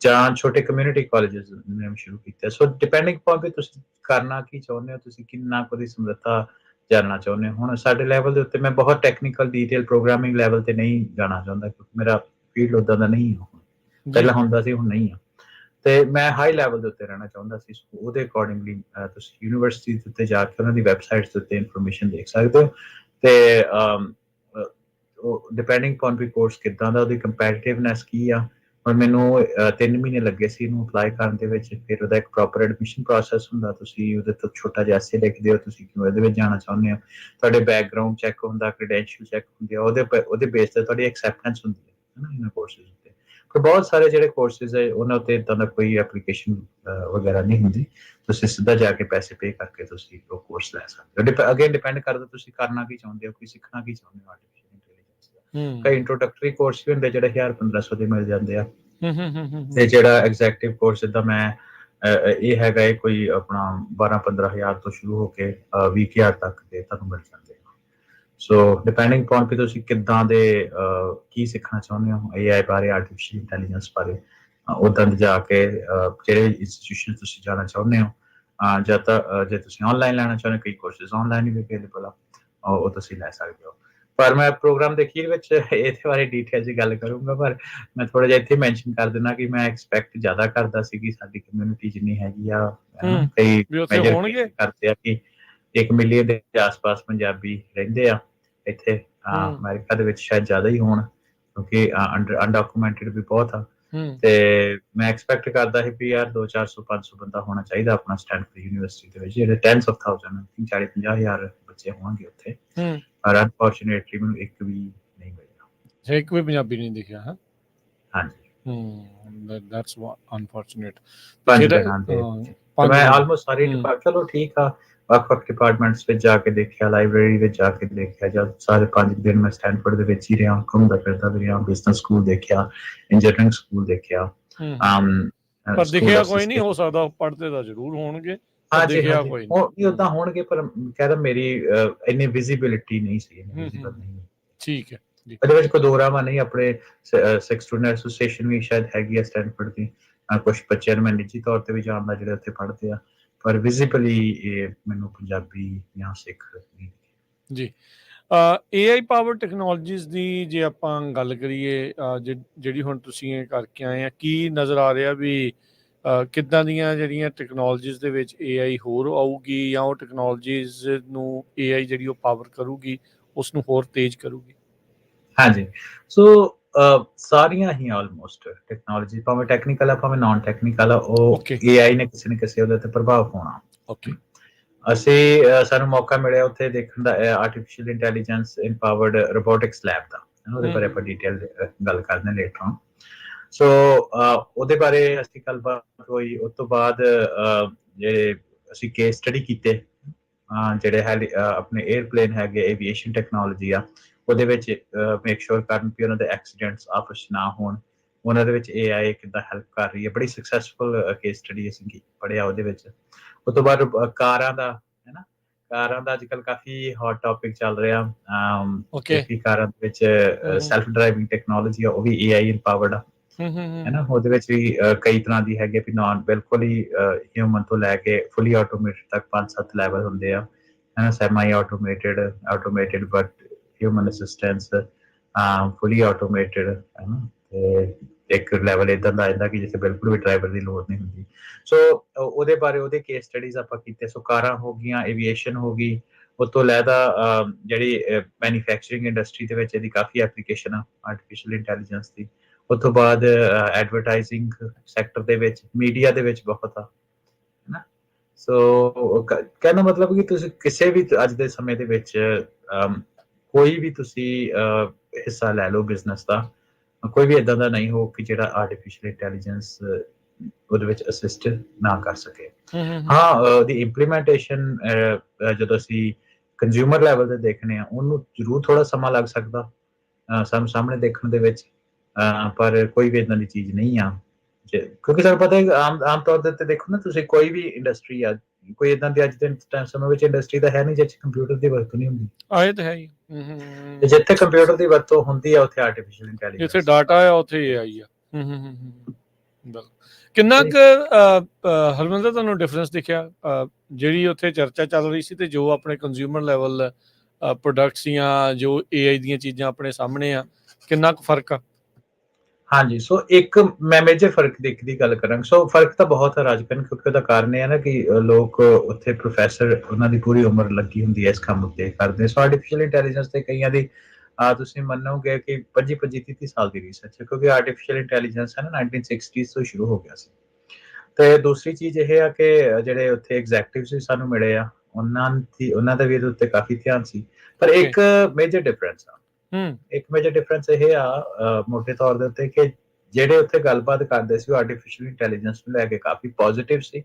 ਜਾਂ ਛੋਟੇ ਕਮਿਊਨਿਟੀ ਕਾਲਜਸ ਨੇ ਵੀ ਸ਼ੁਰੂ ਕੀਤੇ ਆ। ਸੋ ਡਿਪੈਂਡਿੰਗ ਅਪੋਨ ਵੀ ਤੁਸੀਂ ਕਰਨਾ ਕੀ ਚਾਹੁੰਦੇ ਹੋ, ਤੁਸੀਂ ਕਿੰਨਾ ਕੁ ਦੀ ਸਮਰੱਥਾ ਜਾਣਨਾ ਚਾਹੁੰਦੇ ਹੋ। ਹੁਣ ਸਾਡੇ ਲੈਵਲ ਦੇ ਉੱਤੇ ਮੈਂ ਬਹੁਤ ਟੈਕਨੀਕਲ ਡੀਟੇਲ ਪ੍ਰੋਗਰਾਮਿੰਗ ਲੈਵਲ ਤੇ ਨਹੀਂ ਜਾਣਾ ਚਾਹੁੰਦਾ, ਕਿਉਂਕਿ ਮੇਰਾ ਫੀਲਡ ਉਦਾਂ ਦਾ ਨਹੀਂ ਹੈ। ਪਹਿਲਾਂ ਹੁੰਦਾ ਸੀ, ਹੁਣ ਨਹੀਂ ਆ। ਤੇ ਮੈਂ ਹਾਈ ਲੈਵਲ ਦੇ ਉੱਤੇ ਰਹਿਣਾ ਚਾਹੁੰਦਾ ਸੀ। ਉਹਦੇ ਅਕੋਰਡਿੰਗਲੀ ਤੁਸੀਂ ਯੂਨੀਵਰਸਿਟੀ ਦੇ ਉੱਤੇ ਜਾ ਕੇ ਉਹਨਾਂ ਦੀ ਵੈਬਸਾਈਟਸ ਦੇ ਉੱਤੇ ਇਨਫੋਰਮੇਸ਼ਨ ਦੇਖ ਸਕਦੇ ਹੋ। ਤੇ ਡਿਪੈਂਡਿੰਗ ਅਪੋਨ ਵੀ ਕੋਰਸ ਕਿੱਦਾਂ ਦਾ, ਉਹਦੀ ਕੰਪੈਟੀਟਿਵਨੈਸ ਕੀ ਆ। ਹੁਣ ਮੈਨੂੰ 3 ਮਹੀਨੇ ਲੱਗੇ ਸੀ ਇਹਨੂੰ ਅਪਲਾਈ ਕਰਨ ਦੇ ਵਿੱਚ। ਫਿਰ ਉਹਦਾ ਇੱਕ ਪ੍ਰੋਪਰ ਐਡਮਿਸ਼ਨ ਪ੍ਰੋਸੈਸ ਹੁੰਦਾ, ਤੁਸੀਂ ਉਹਦੇ ਤੋਂ ਛੋਟਾ ਜਿਹਾ ਐਸੇ ਲਿਖਦੇ ਹੋ, ਤੁਸੀਂ ਕਿਉਂ ਇਹਦੇ ਵਿੱਚ ਜਾਣਾ ਚਾਹੁੰਦੇ ਹੋ। ਤੁਹਾਡੇ ਬੈਕਗਰਾਊਂਡ ਚੈੱਕ ਹੁੰਦਾ, ਕ੍ਰੈਡੈਂਸ਼ੀਅਲ ਚੈੱਕ ਹੁੰਦੇ ਆ, ਉਹਦੇ ਬੇਸ ਤੇ ਤੁਹਾਡੀ ਐਕਸੈਪਟੈਂਸ ਹੁੰਦੀ ਹੈ ਨਾ ਇਹਨਾਂ ਕੋਰਸਿਸ ਉੱਤੇ। ਪਰ ਬਹੁਤ ਸਾਰੇ ਜਿਹੜੇ ਕੋਰਸਿਸ ਹੈ ਉਹਨਾਂ ਉੱਤੇ ਇੱਦਾਂ ਦਾ ਕੋਈ ਐਪਲੀਕੇਸ਼ਨ ਵਗੈਰਾ ਨਹੀਂ ਹੁੰਦੀ, ਤੁਸੀਂ ਸਿੱਧਾ ਜਾ ਕੇ ਪੈਸੇ ਪੇ ਕਰਕੇ ਤੁਸੀਂ ਉਹ ਕੋਰਸ ਲੈ ਸਕਦੇ ਹੋ। ਅਗੇਨ ਡਿਪੈਂਡ ਕਰਦਾ ਤੁਸੀਂ ਕਰਨਾ ਕੀ ਚਾਹੁੰਦੇ ਹੋ, ਕੋਈ ਸਿੱਖਣਾ ਕੀ ਚਾਹੁੰਦੇ ਹੋ ਆਰਟੀਫਿਸ਼ੀਅਲ ਇੰਟੈਲੀਜੈਂਸ ਦਾ। ਕਈ ਇੰਟਰੋਡਕਟਰੀ ਕੋਰਸ ਵੀ ਹੁੰਦੇ ਜਿਹੜੇ 1000-1500 ਦੇ ਮਿਲ ਜਾਂਦੇ ਆ। ਤੇ ਜਿਹੜਾ ਐਗਜ਼ੈਕਟਿਵ ਕੋਰਸ ਜਿੱਦਾਂ ਮੈਂ ਇਹ ਹੈਗਾ, ਇਹ ਕੋਈ ਆਪਣਾ 12-15 ਹਜ਼ਾਰ ਤੋਂ ਸ਼ੁਰੂ ਹੋ ਕੇ 20,000 ਤੱਕ ਦੇ ਤੁਹਾਨੂੰ ਮਿਲ ਜਾਂਦੇ ਆ। ਸੋ ਡਿਪੈਂਡਿੰਗ ਅਪੋਨ ਵੀ ਤੁਸੀਂ ਕਿੱਦਾਂ ਦੇ ਕੀ ਸਿੱਖਣਾ ਚਾਹੁੰਦੇ ਹੋ AI ਬਾਰੇ, ਆਰਟੀਫਿਸ਼ੀਅਲ ਇੰਟੈਲੀਜੈਂਸ ਬਾਰੇ, ਉੱਦਾਂ ਦੇ ਜਾ ਕੇ ਜਿਹੜੇ ਇੰਸਟੀਟਿਊਸ਼ਨ ਤੁਸੀਂ ਜਾਣਾ ਚਾਹੁੰਦੇ ਹੋ, ਜਾਂ ਤਾਂ ਜੇ ਤੁਸੀਂ ਆਨਲਾਈਨ ਲੈਣਾ ਚਾਹੁੰਦੇ ਹੋ, ਕਈ ਕੋਰਸਿਸ ਆਨਲਾਈਨ ਵੀ ਅਵੇਲੇਬਲ ਆ, ਉਹ ਤੁਸੀਂ ਲੈ ਸਕਦੇ ਹੋ। ਪਰ ਮੈਂ ਪ੍ਰੋਗਰਾਮ ਦੇ ਅਖੀਰ ਵਿੱਚ ਇਹਦੇ ਬਾਰੇ ਡਿਟੇਲ 'ਚ ਗੱਲ ਕਰੂੰਗਾ, ਪਰ ਮੈਂ ਥੋੜਾ ਜਿਹਾ ਇੱਥੇ ਮੈਂਸ਼ਨ ਕਰ ਦਿੰਦਾ ਕਿ ਮੈਂ ਐਕਸਪੈਕਟ ਜ਼ਿਆਦਾ ਕਰਦਾ ਸੀ ਕਿ ਸਾਡੀ ਕਮਿਊਨਿਟੀ ਜਿੰਨੀ ਹੈਗੀ ਆ, ਕਈ ਮੈਜਰ ਕਰਦੇ ਆ ਕਿ 1 ਮਿਲੀਅਨ ਦੇ ਆਸ-ਪਾਸ ਪੰਜਾਬੀ ਰਹਿੰਦੇ ਆ ਇੱਥੇ। ਅਮਰੀਕਾ ਦੇ ਵਿੱਚ ਸ਼ਾਇਦ ਜ਼ਿਆਦਾ ਹੀ ਹੋਣ, ਕਿਉਂਕਿ ਅਨਡਾਕੂਮੈਂਟਡ ਵੀ ਬਹੁਤ ਆ। ਤੇ ਮੈਂ ਐਕਸਪੈਕਟ ਕਰਦਾ ਸੀ ਵੀ ਯਾਰ 200-400-500 ਬੰਦਾ ਹੋਣਾ ਚਾਹੀਦਾ ਆਪਣਾ ਸਟੈਨਫੋਰਡ ਯੂਨੀਵਰਸਿਟੀ ਦੇ ਵਿੱਚ, ਜਿਹੜੇ 10s of thousands 40-50 ਹਜ਼ਾਰ ਬੱਚੇ ਹੋਣਗੇ ਉੱਥੇ। ਪਰ ਅਨਫੋਰਚੂਨੇਟਲੀ ਮੈਨੂੰ ਇੱਕ ਵੀ ਨਹੀਂ ਮਿਲਿਆ, ਇੱਕ ਵੀ ਪੰਜਾਬੀ ਨਹੀਂ ਦਿਖਿਆ। ਹਾਂਜੀ, ਦੈਟਸ ਅਨਫੋਰਚੂਨੇਟ। 5 ਦਿਨਾਂ ਦੇ ਮੈਂ ਆਲਮੋਸਟ ਸਾਰੀ ਚਲੋ ਠੀਕ ਆ, ਵੱਖ-ਵੱਖ ਡਿਪਾਰਟਮੈਂਟਸ ਵਿੱਚ ਜਾ ਕੇ ਦੇਖਿਆ, ਲਾਇਬ੍ਰੇਰੀ ਵਿੱਚ ਜਾ ਕੇ ਦੇਖਿਆ। ਜਦ ਸਾਰੇ 5 ਦਿਨ ਮੈਂ ਸਟੈਨਫੋਰਡ ਦੇ ਵਿੱਚ ਹੀ ਰਿਹਾ, ਘੁੰਮਦਾ ਫਿਰਦਾ ਵੀ ਰਿਹਾ। ਬਿਜ਼ਨਸ ਸਕੂਲ ਦੇਖਿਆ, ਇੰਜੀਨੀਅਰਿੰਗ ਸਕੂਲ ਦੇਖਿਆ। ਪਰ ਦਿਖਿਆ ਕੋਈ ਨਹੀਂ, ਹੋ ਸਕਦਾ ਪੜ੍ਹਦੇ ਤਾਂ ਜ਼ਰੂਰ ਹੋਣਗੇ, ਹਾਂਜੀ ਹਾਂਜੀ ਉਹ ਓਦਾਂ ਹੋਣਗੇ, ਪਰ ਕਹਿੰਦਾ ਮੇਰੀ ਇੰਨੀ ਵਿਜ਼ੀਬਿਲਿਟੀ ਨਹੀਂ ਸੀ, ਠੀਕ ਹੈ। ਇਹਦੇ ਵਿੱਚ ਕੋਈ ਦੋ ਰਾਵਾਂ ਨਹੀਂ। ਆਪਣੇ ਸਿੱਖ ਸਟੂਡੈਂਟ ਐਸੋਸੀਏਸ਼ਨ ਵੀ ਸ਼ਾਇਦ ਹੈਗੀ ਆ ਸਟੈਨਫੋਰਡ ਦੀ, ਕੁਝ ਬੱਚਿਆਂ ਨੂੰ ਮੈਂ ਨਿੱਜੀ ਤੌਰ ਤੇ ਵੀ ਜਾਣਦਾ ਜਿਹੜੇ ਉੱਥੇ ਪੜ੍ਹਦੇ ਆ, ਪਰ ਵਿਜ਼ੀਬਲੀ ਇਹ ਮੈਨੂੰ ਪੰਜਾਬੀ ਜਾਂ ਸਿੱਖ ਨਹੀਂ ਜੀ। AI ਪਾਵਰ ਟੈਕਨੋਲੋਜੀਜ਼ ਦੀ ਜੇ ਆਪਾਂ ਗੱਲ ਕਰੀਏ, ਜਿਹੜੀ ਹੁਣ ਤੁਸੀਂ ਇਹ ਕਰਕੇ ਆਏ ਆ, ਕੀ ਨਜ਼ਰ ਆ ਰਿਹਾ ਵੀ ਕਿੱਦਾਂ ਦੀਆਂ ਜਿਹੜੀਆਂ ਟੈਕਨੋਲੋਜੀਜ਼ ਦੇ ਵਿੱਚ AI ਹੋਰ ਆਊਗੀ, ਜਾਂ ਉਹ ਟੈਕਨੋਲੋਜੀਜ਼ ਨੂੰ AI ਜਿਹੜੀ ਉਹ ਪਾਵਰ ਕਰੂਗੀ, ਉਸ ਨੂੰ ਹੋਰ ਤੇਜ਼ ਕਰੂਗੀ? ਹਾਂਜੀ, ਸੋ ਸਾਰੀਆਂ ਹੀ ਆਲਮੋਸਟ ਟੈਕਨੋਲੋਜੀ, ਭਾਵੇਂ ਟੈਕਨੀਕਲ ਆ ਭਾਵੇਂ ਨਾਨ ਟੈਕਨੀਕਲ ਆ, ਉਹ AI ਨੇ ਕਿਸੇ ਨਾ ਕਿਸੇ ਉਹਦੇ ਤੇ ਪ੍ਰਭਾਵ ਪਾਉਣਾ। ਸਾਨੂੰ ਮੌਕਾ ਮਿਲਿਆ ਉੱਥੇ ਦੇਖਣ ਦਾ artificial intelligence empowered robotics lab ਦਾ, ਉਹਦੇ ਬਾਰੇ ਆਪਾਂ ਡਿਟੇਲ ਗੱਲ ਕਰਦੇ ਹਾਂ ਲੇਟਰ ਔਨ। ਸੋ ਉਹਦੇ ਬਾਰੇ ਅਸੀਂ ਗੱਲਬਾਤ ਹੋਈ। ਉਸ ਤੋਂ ਬਾਅਦ ਜਿਹੜੇ ਅਸੀਂ ਕੇਸ ਸਟੱਡੀ ਕੀਤੇ, ਜਿਹੜੇ ਆਪਣੇ ਏਅਰਪਲੇਨ ਹੈਗੇ, ਏਵੀਏਸ਼ਨ ਟੈਕਨੋਲੋਜੀ ਆ, ਉਹਦੇ ਵਿੱਚ ਮੇਕ ਸ਼ੋਰ ਕਰਨ ਵੀ ਉਹਨਾਂ ਦੇ ਐਕਸੀਡੈਂਟਸ ਆਪਸ ਨਾ ਹੋਣ, ਉਹਨਾਂ ਦੇ ਵਿੱਚ AI ਕਿੱਦਾਂ ਹੈਲਪ ਕਰ ਰਹੀ ਹੈ। ਬੜੀ ਸਕਸੈਸਫੁਲ ਕੇਸ ਸਟੱਡੀ ਅਸੀਂ ਪੜ੍ਹਿਆ ਉਹਦੇ ਵਿੱਚ। ਉਸ ਤੋਂ ਬਾਅਦ ਕਾਰਾਂ ਦਾ, ਹੈ ਨਾ, ਕਾਰਾਂ ਦਾ ਅੱਜ ਕੱਲ੍ਹ ਕਾਫੀ ਹੌਟ ਟੌਪਿਕ ਚੱਲ ਰਿਹਾ, ਕਿ ਕਾਰਾਂ ਦੇ ਵਿੱਚ ਸੈਲਫ ਡਰਾਈਵਿੰਗ ਟੈਕਨੋਲੋਜੀ ਆ, ਉਹ ਵੀ AI ਇੰਪਾਵਰਡ ਆ, ਹੈ ਨਾ। ਉਹਦੇ ਵਿੱਚ ਵੀ ਕਈ ਤਰ੍ਹਾਂ ਦੀ ਹੈਗੇ ਵੀ ਨਾਨ ਬਿਲਕੁਲ ਹੀ ਹਿਊਮਨ ਤੋਂ ਲੈ ਕੇ ਫੁੱਲੀ ਆਟੋਮੇਟਡ ਤੱਕ 5-7 ਲੈਵਲ ਹੁੰਦੇ ਆ, ਹੈ ਨਾ। Semi automated, automated, but human assistance, fully automated, ਹੈ ਨਾ, ਤੇ ਇੱਕ ਲੈਵਲ ਇਦਾਂ ਦਾ ਆਉਂਦਾ ਕਿ ਜਿੱਥੇ ਬਿਲਕੁਲ ਵੀ ਡਰਾਈਵਰ ਦੀ ਲੋੜ ਨਹੀਂ ਹੁੰਦੀ। ਸੋ ਉਹਦੇ ਬਾਰੇ ਉਹਦੇ ਕੇਸ ਸਟੱਡੀਜ਼ ਆਪਾਂ ਕੀਤੇ। ਸੋ ਕਾਰਾਂ ਹੋ ਗਈਆਂ, ਐਵੀਏਸ਼ਨ ਹੋ ਗਈ, ਉਹ ਤੋਂ ਲੈਦਾ ਜਿਹੜੀ ਮੈਨੂਫੈਕਚਰਿੰਗ ਇੰਡਸਟਰੀ ਦੇ ਵਿੱਚ ਇਹਦੀ ਕਾਫੀ ਐਪਲੀਕੇਸ਼ਨ ਆ ਆਰਟੀਫਿਸ਼ੀਅਲ ਇੰਟੈਲੀਜੈਂਸ ਦੀ। ਉਸ ਤੋਂ ਬਾਅਦ ਐਡਵਰਟਾਈਜ਼ਿੰਗ ਸੈਕਟਰ ਦੇ ਵਿੱਚ, ਮੀਡੀਆ ਦੇ ਵਿੱਚ ਬਹੁਤ ਆ, ਹੈ ਨਾ। ਸੋ ਕਹਿਣ ਦਾ ਮਤਲਬ ਕਿ ਤੁਸੀਂ ਕਿਸੇ ਵੀ ਅੱਜ ਦੇ ਸਮੇਂ ਦੇ ਵਿੱਚ ਕੋਈ ਵੀ ਤੁਸੀਂ ਹਿੱਸਾ ਲੈ ਲਓ ਬਿਜ਼ਨਸ ਦਾ, ਕੋਈ ਵੀ ਇਦਾਂ ਦਾ ਨਹੀਂ ਹੋ ਕਿ ਜਿਹੜਾ ਆਰਟੀਫਿਸ਼ੀਅਲ ਇੰਟੈਲੀਜੈਂਸ ਉਹਦੇ ਵਿੱਚ ਅਸਿਸਟ ਨਾ ਕਰ ਸਕੇ। ਹਾਂ, ਉਹਦੀ ਇੰਪਲੀਮੈਂਟੇਸ਼ਨ ਜਦੋਂ ਅਸੀਂ ਕੰਜ਼ਿਊਮਰ ਲੈਵਲ ਤੇ ਦੇਖਣੇ ਆ, ਉਹਨੂੰ ਜ਼ਰੂਰ ਥੋੜਾ ਸਮਾਂ ਲੱਗ ਸਕਦਾ ਸਾਨੂੰ ਸਾਹਮਣੇ ਦੇਖਣ ਦੇ ਵਿੱਚ, ਪਰ ਕੋਈ ਵੀ ਇਦਾਂ ਦੀ ਚੀਜ਼ ਨਹੀਂ ਆ ਕਿਉਂਕਿ ਸਾਨੂੰ ਪਤਾ ਹੈ ਆਮ ਤੌਰ ਦੇ ਉੱਤੇ ਦੇਖੋ ਨਾ ਤੁਸੀਂ, ਕੋਈ ਵੀ ਇੰਡਸਟਰੀ ਆ, ਕੋਈ ਇਦਾਂ ਦੀ ਅੱਜ ਦੇ ਸਮੇਂ ਵਿੱਚ ਇੰਡਸਟਰੀ ਤਾਂ ਹੈ ਨਹੀਂ ਜਿੱਥੇ ਕੰਪਿਊਟਰ ਦੀ ਵਰਤੋਂ ਨਹੀਂ ਹੁੰਦੀ। ਇਹ ਤਾਂ ਹੈ ਹੀ। ਤੇ ਜਿੱਥੇ ਕੰਪਿਊਟਰ ਦੀ ਵਰਤੋਂ ਹੁੰਦੀ ਆ ਉੱਥੇ ਆਰਟੀਫਿਸ਼ੀਅਲ ਇੰਟੈਲੀਜੈਂਸ, ਜਿੱਥੇ ਡਾਟਾ ਆ ਉੱਥੇ AI ਆ। ਬਿਲਕੁਲ। ਕਿੰਨਾ ਕੁ ਹਰਮਿੰਦਰ ਤੁਹਾਨੂੰ ਡਿਫਰੈਂਸ ਦਿਖਿਆ ਜਿਹੜੀ ਉੱਥੇ ਚਰਚਾ ਚੱਲ ਰਹੀ ਸੀ ਤੇ ਜੋ ਆਪਣੇ ਕੰਜ਼ਿਊਮਰ ਲੈਵਲ ਪ੍ਰੋਡਕਟਸ ਜਾਂ ਜੋ AI ਦੀਆਂ ਚੀਜ਼ਾਂ ਆਪਣੇ ਸਾਹਮਣੇ ਆ, ਕਿੰਨਾ ਕੁ ਫਰਕ ਆ? ਹਾਂਜੀ, ਸੋ ਇੱਕ ਮੈਂ ਮੇਜਰ ਫਰਕ ਦੀ ਗੱਲ ਕਰਾਂਗਾ। ਸੋ ਫਰਕ ਤਾਂ ਬਹੁਤ ਹੈ ਰਾਜਕਨ, ਕਿਉਂਕਿ ਉਹਦਾ ਕਾਰਨ ਇਹ ਹੈ ਨਾ ਕਿ ਲੋਕ ਉੱਥੇ ਪ੍ਰੋਫੈਸਰ, ਉਹਨਾਂ ਦੀ ਪੂਰੀ ਉਮਰ ਲੱਗੀ ਹੁੰਦੀ ਹੈ ਇਸ ਕੰਮ ਉੱਤੇ ਕਰਦੇ। ਸੋ ਆਰਟੀਫਿਸ਼ੀਅਲ ਇੰਟੈਲੀਜੈਂਸ ਤੇ ਕਈਆਂ ਦੀ ਤੁਸੀਂ ਮੰਨੋਗੇ ਕਿ 25 30 ਸਾਲ ਦੀ ਰਿਸਰਚ ਹੈ, ਕਿਉਂਕਿ ਆਰਟੀਫਿਸ਼ੀਅਲ ਇੰਟੈਲੀਜੈਂਸ ਹੈ ਨਾ 1960s ਤੋਂ ਸ਼ੁਰੂ ਹੋ ਗਿਆ ਸੀ। ਤੇ ਦੂਸਰੀ ਚੀਜ਼ ਇਹ ਆ ਕਿ ਜਿਹੜੇ ਉੱਥੇ ਐਗਜ਼ੈਕਟਿਵ ਸੀ ਸਾਨੂੰ ਮਿਲੇ ਆ, ਉਹਨਾਂ ਦਾ ਵੀ ਇਹਦੇ ਉੱਤੇ ਕਾਫੀ ਧਿਆਨ ਸੀ। ਪਰ ਇੱਕ ਮੇਜਰ ਡਿਫਰੈਂਸ ਆ, ਇੱਕ ਮੇਜਰ ਡਿਫਰੈਂਸ ਇਹ ਆ ਮੋਟੇ ਤੌਰ ਦੇ ਉੱਤੇ ਕਿ ਜਿਹੜੇ ਉੱਥੇ ਗੱਲਬਾਤ ਕਰਦੇ ਸੀ ਉਹ ਆਰਟੀਫਿਸ਼ੀਅਲ ਇੰਟੈਲੀਜੈਂਸ ਨੂੰ ਲੈ ਕੇ ਕਾਫੀ ਪੋਜ਼ਿਟਿਵ ਸੀ,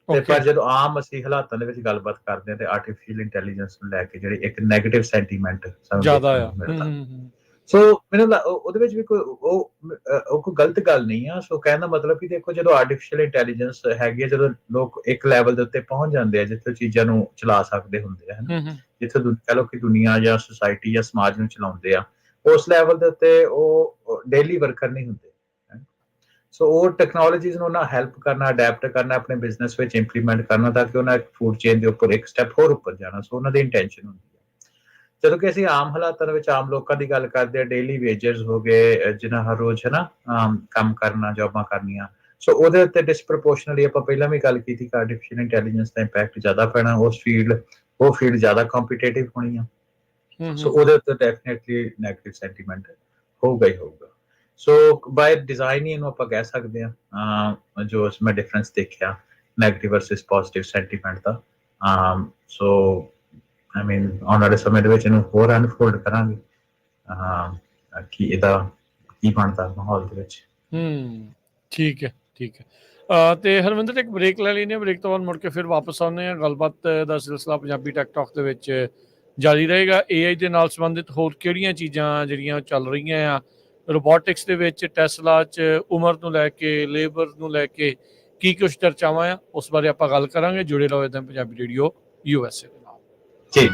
ਤੇ ਪਰ ਜਦੋਂ ਆਮ ਅਸੀਂ ਹਾਲਾਤਾਂ ਦੇ ਵਿੱਚ ਗੱਲਬਾਤ ਕਰਦੇ ਹਾਂ ਤੇ ਆਰਟੀਫਿਸ਼ੀਅਲ ਇੰਟੈਲੀਜੈਂਸ ਨੂੰ ਲੈ ਕੇ ਜਿਹੜੀ ਇੱਕ ਨੈਗੇਟਿਵ ਸੈਂਟੀਮੈਂਟ ਸਾਨੂੰ ਜ਼ਿਆਦਾ ਦੇਖਣ ਆ। ਨੂੰ ਮਿਲਦਾ। ਸੋ ਮੈਨੂੰ ਉਹਦੇ ਵਿੱਚ ਵੀ ਕੋਈ ਗਲਤ ਗੱਲ ਨਹੀਂ ਆ। ਸੋ ਕਹਿਣ ਦਾ ਮਤਲਬ ਕਿ ਦੇਖੋ, ਜਦੋਂ ਆਰਟੀਫਿਸ਼ੀਅਲ ਇੰਟੈਲੀਜੈਂਸ ਹੈਗੀ ਹੈ, ਜਦੋਂ ਲੋਕ ਇੱਕ ਲੈਵਲ ਦੇ ਉੱਤੇ ਪਹੁੰਚ ਜਾਂਦੇ ਆ ਜਿੱਥੇ ਚੀਜ਼ਾਂ ਨੂੰ ਚਲਾ ਸਕਦੇ ਹੁੰਦੇ ਆ, ਜਿੱਥੇ ਕਹਿ ਲਓ ਕਿ ਦੁਨੀਆ ਜਾਂ ਸੁਸਾਇਟੀ ਜਾਂ ਸਮਾਜ ਨੂੰ ਚਲਾਉਂਦੇ ਆ, ਉਸ ਲੈਵਲ ਦੇ ਉੱਤੇ ਉਹ ਡੇਲੀ ਵਰਕਰ ਨਹੀਂ ਹੁੰਦੇ। ਸੋ ਉਹ ਟੈਕਨੋਲੋਜੀਜ਼ ਨੂੰ ਨਾ ਹੈਲਪ ਕਰਨਾ, ਅਡੈਪਟ ਕਰਨਾ, ਆਪਣੇ ਬਿਜ਼ਨਸ ਵਿੱਚ ਇੰਪਲੀਮੈਂਟ ਕਰਨਾ ਤਾਂ ਕਿ ਉਹਨਾਂ ਫੂਡ ਚੇਨ ਦੇ ਉੱਪਰ ਇੱਕ ਸਟੈਪ ਹੋਰ ਉੱਪਰ ਜਾਣਾ। ਸੋ ਉਹਨਾਂ ਦੀ ਇੰਟੈਂਸ਼ਨ ਹੁੰਦੀ ਹੈ। ਜਦੋਂ ਕਿ ਅਸੀਂ ਆਮ ਹਾਲਾਤਾਂ ਦੇ ਵਿੱਚ ਆਮ ਲੋਕਾਂ ਦੀ ਗੱਲ ਕਰਦੇ ਆ, ਡੇਲੀ ਵੇਜਰਸ ਹੋ ਗਏ ਜਿਨ੍ਹਾਂ ਹਰ ਰੋਜ਼ ਹੈ ਨਾ ਕੰਮ ਕਰਨਾ, ਜੌਬਾਂ ਕਰਨੀਆਂ, ਸੋ ਉਹਦੇ ਉੱਤੇ ਡਿਸਪ੍ਰੋਪੋਰਸ਼ਨਲੀ ਆਪਾਂ ਪਹਿਲਾਂ ਵੀ ਗੱਲ ਕੀਤੀ ਕਿ ਆਰਟੀਫਿਸ਼ੀਅਲ ਇੰਟੈਲੀਜੈਂਸ ਦਾ ਇੰਪੈਕਟ ਜ਼ਿਆਦਾ ਪੈਣਾ। ਉਹ ਫੀਲਡ ਜ਼ਿਆਦਾ ਕੰਪੀਟੀਟਿਵ ਹੋਣੀ ਆ। ਸੋ ਉਹਦੇ ਉੱਤੇ ਡੈਫੀਨਿਟਲੀ ਨੈਗੇਟਿਵ ਸੈਂਟੀਮੈਂਟ ਹੋਊਗਾ ਹੀ ਹੋਊਗਾ। ਸੋ ਬਾਈ ਡਿਜ਼ਾਈਨ ਹੀ ਇਹਨੂੰ ਆਪਾਂ ਕਹਿ ਸਕਦੇ ਹਾਂ, ਜੋ ਮੈਂ ਡਿਫਰੈਂਸ ਦੇਖਿਆ ਨੈਗੇਟਿਵ ਵਰਸਸ ਪੋਜ਼ਿਟਿਵ ਸੈਂਟੀਮੈਂਟ ਦਾ। ਸੋ ਆਈ ਮੀਨ ਆਉਣ ਵਾਲੇ ਸਮੇਂ ਦੇ ਵਿੱਚ ਇਹਨੂੰ ਹੋਰ ਅਨਫੋਲਡ ਕਰਾਂਗੇ ਕਿ ਇਹਦਾ ਕੀ ਬਣਦਾ ਮਾਹੌਲ ਦੇ ਵਿੱਚ। ਠੀਕ ਹੈ, ਠੀਕ ਹੈ। ਤੇ ਹਰਮਿੰਦਰ ਇੱਕ ਬ੍ਰੇਕ ਲੈ ਲੈਂਦੇ ਹਾਂ, ਬ੍ਰੇਕ ਤੋਂ ਬਾਅਦ ਮੁੜ ਕੇ ਫਿਰ ਵਾਪਸ ਆਉਂਦੇ ਹਾਂ। ਗੱਲਬਾਤ ਦਾ ਸਿਲਸਿਲਾ ਪੰਜਾਬੀ ਟੈਕ ਟਾਕ ਦੇ ਵਿੱਚ ਜਾਰੀ ਰਹੇਗਾ। AI ਦੇ ਨਾਲ ਸੰਬੰਧਿਤ ਹੋਰ ਕਿਹੜੀਆਂ ਚੀਜ਼ਾਂ ਜਿਹੜੀਆਂ ਚੱਲ ਰਹੀਆਂ ਆ ਰੋਬੋਟਿਕਸ ਦੇ ਵਿੱਚ, ਟੈਸਲਾ 'ਚ, ਉਮਰ ਨੂੰ ਲੈ ਕੇ, ਲੇਬਰ ਨੂੰ ਲੈ ਕੇ ਕੀ ਕੁਛ ਚਰਚਾਵਾਂ ਆ, ਉਸ ਬਾਰੇ ਆਪਾਂ ਗੱਲ ਕਰਾਂਗੇ। ਜੁੜੇ ਰਹੋ ਇੱਦਾਂ ਪੰਜਾਬੀ ਰੇਡੀਓ USA ਦੇ ਨਾਲ। ਜੀ।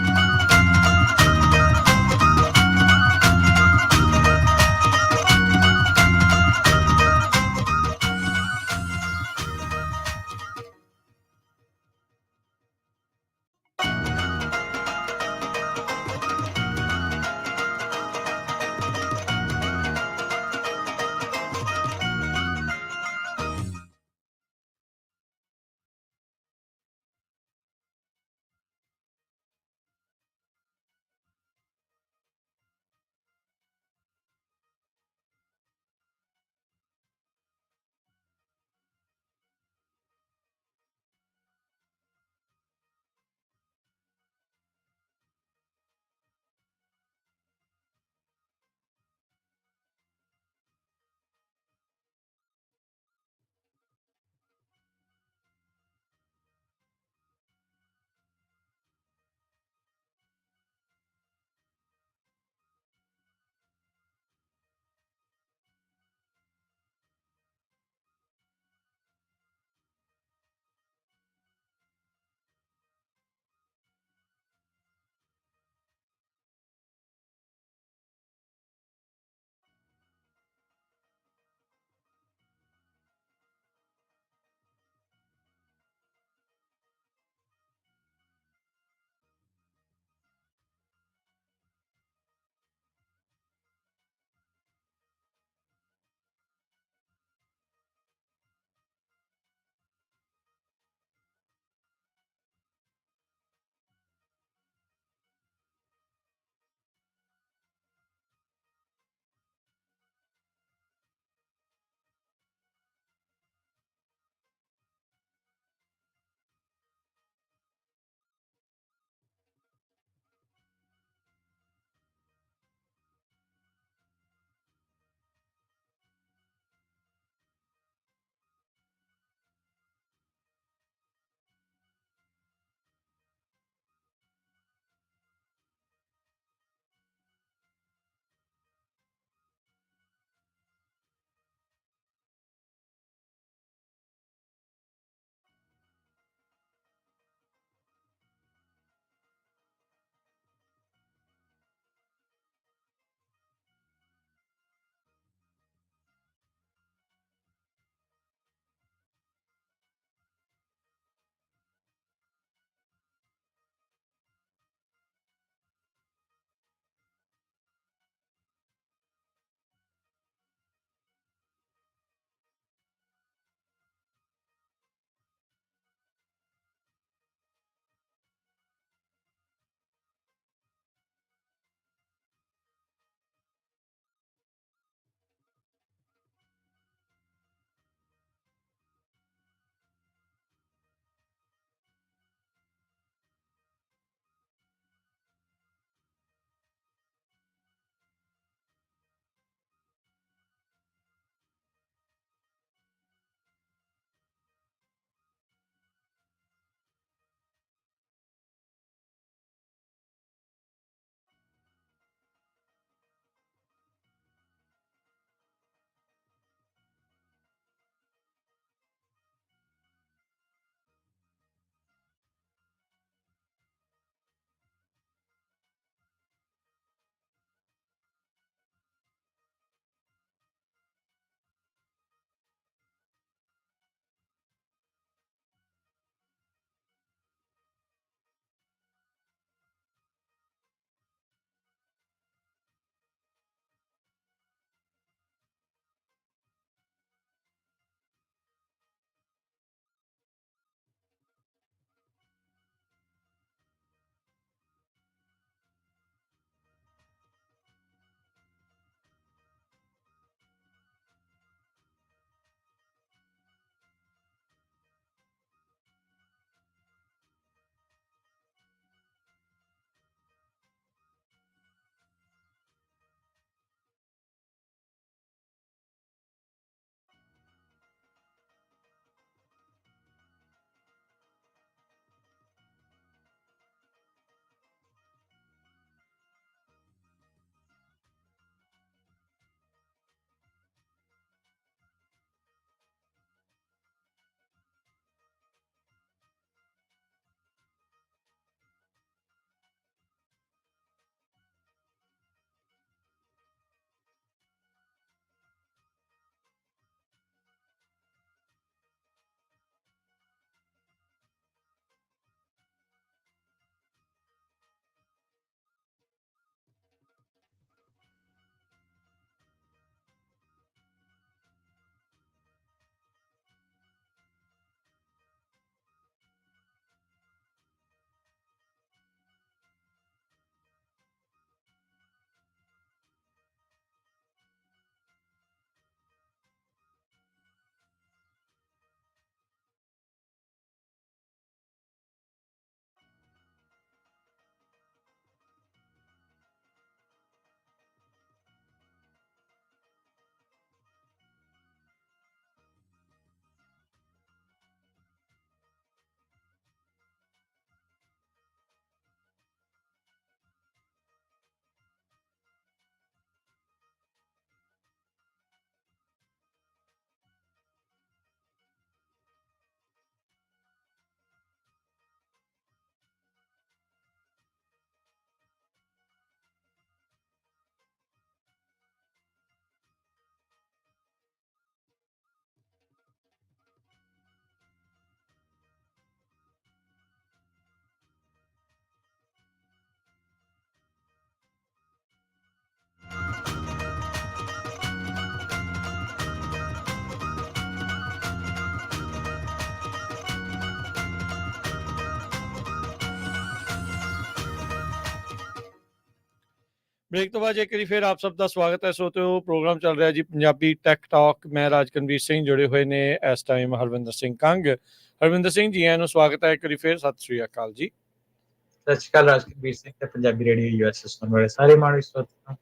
ਬ੍ਰੇਕ ਤੋਂ ਬਾਅਦ ਇੱਕ ਵਾਰੀ ਫਿਰ ਆਪ ਸਭ ਦਾ ਸਵਾਗਤ ਹੈ। ਸੋਤਿਓ ਪ੍ਰੋਗਰਾਮ ਚੱਲ ਰਿਹਾ ਜੀ ਪੰਜਾਬੀ ਟੈਕ ਟਾਕ। ਮੈਂ ਰਾਜਕਨਵੀਰ ਸਿੰਘ, ਜੁੜੇ ਹੋਏ ਨੇ ਇਸ ਟਾਈਮ ਹਰਵਿੰਦਰ ਸਿੰਘ ਕੰਗ। ਹਰਵਿੰਦਰ ਸਿੰਘ ਜੀ, ਆਇਆਂ ਨੂੰ ਸਵਾਗਤ ਹੈ ਇੱਕ ਵਾਰੀ ਫਿਰ। ਸਤਿ ਸ੍ਰੀ ਅਕਾਲ ਜੀ। ਸਤਿ ਸ਼੍ਰੀ ਅਕਾਲ ਰਾਜਕਨਵੀਰ ਸਿੰਘ ਤੇ ਪੰਜਾਬੀ ਰੇਡੀਓ ਯੂਐਸ ਸੁਣਨ ਵਾਲੇ ਸਾਰੇ ਮਾਣੋ ਸਰੋਤਿਆਂ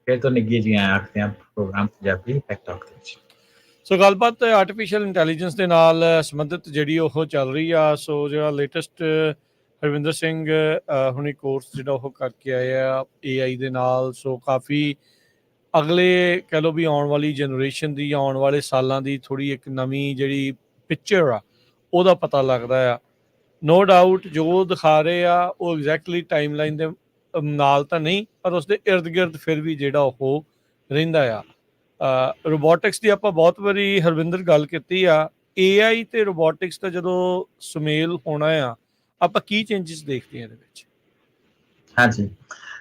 ਫਿਰ ਤੋਂ ਨਿੱਘੀ ਜੀ ਆਇਆਂ ਆਖਦੇ ਹਾਂ ਪ੍ਰੋਗਰਾਮ ਪੰਜਾਬੀ ਟੈਕ ਟਾਕ ਦੇ ਵਿੱਚ। ਸੋ ਗੱਲਬਾਤ ਆਰਟੀਫਿਸ਼ੀਅਲ ਇੰਟੈਲੀਜੈਂਸ ਦੇ ਨਾਲ ਸੰਬੰਧਿਤ ਜਿਹੜੀ ਉਹ ਚੱਲ ਰਹੀ ਆ। ਸੋ ਜਿਹੜਾ ਲੇਟੈਸਟ ਹਰਵਿੰਦਰ ਸਿੰਘ ਹੁਣੀ ਕੋਰਸ ਜਿਹੜਾ ਉਹ ਕਰਕੇ ਆਏ ਆ AI ਦੇ ਨਾਲ। ਸੋ ਕਾਫੀ ਅਗਲੇ ਕਹਿ ਲਓ ਵੀ ਆਉਣ ਵਾਲੀ ਜਨਰੇਸ਼ਨ ਦੀ, ਆਉਣ ਵਾਲੇ ਸਾਲਾਂ ਦੀ ਥੋੜ੍ਹੀ ਇੱਕ ਨਵੀਂ ਜਿਹੜੀ ਪਿਕਚਰ ਆ ਉਹਦਾ ਪਤਾ ਲੱਗਦਾ ਆ। ਨੋ ਡਾਊਟ ਜੋ ਦਿਖਾ ਰਹੇ ਆ ਉਹ ਐਗਜ਼ੈਕਟਲੀ ਟਾਈਮ ਲਾਈਨ ਦੇ ਨਾਲ ਤਾਂ ਨਹੀਂ, ਪਰ ਉਸਦੇ ਇਰਦ ਗਿਰਦ ਫਿਰ ਵੀ ਜਿਹੜਾ ਉਹ ਰਹਿੰਦਾ ਆ। ਰੋਬੋਟਿਕਸ ਦੀ ਆਪਾਂ ਬਹੁਤ ਵਾਰੀ ਹਰਵਿੰਦਰ ਗੱਲ ਕੀਤੀ ਆ। AI ਤੇ ਰੋਬੋਟਿਕਸ ਦਾ ਜਦੋਂ ਸੁਮੇਲ ਹੋਣਾ ਆ, ਆਪਾਂ ਕੀ ਚੇਂਜਸ ਦੇਖਦੇ ਹਾਂ ਇਹਦੇ ਵਿੱਚ? ਹਾਂਜੀ,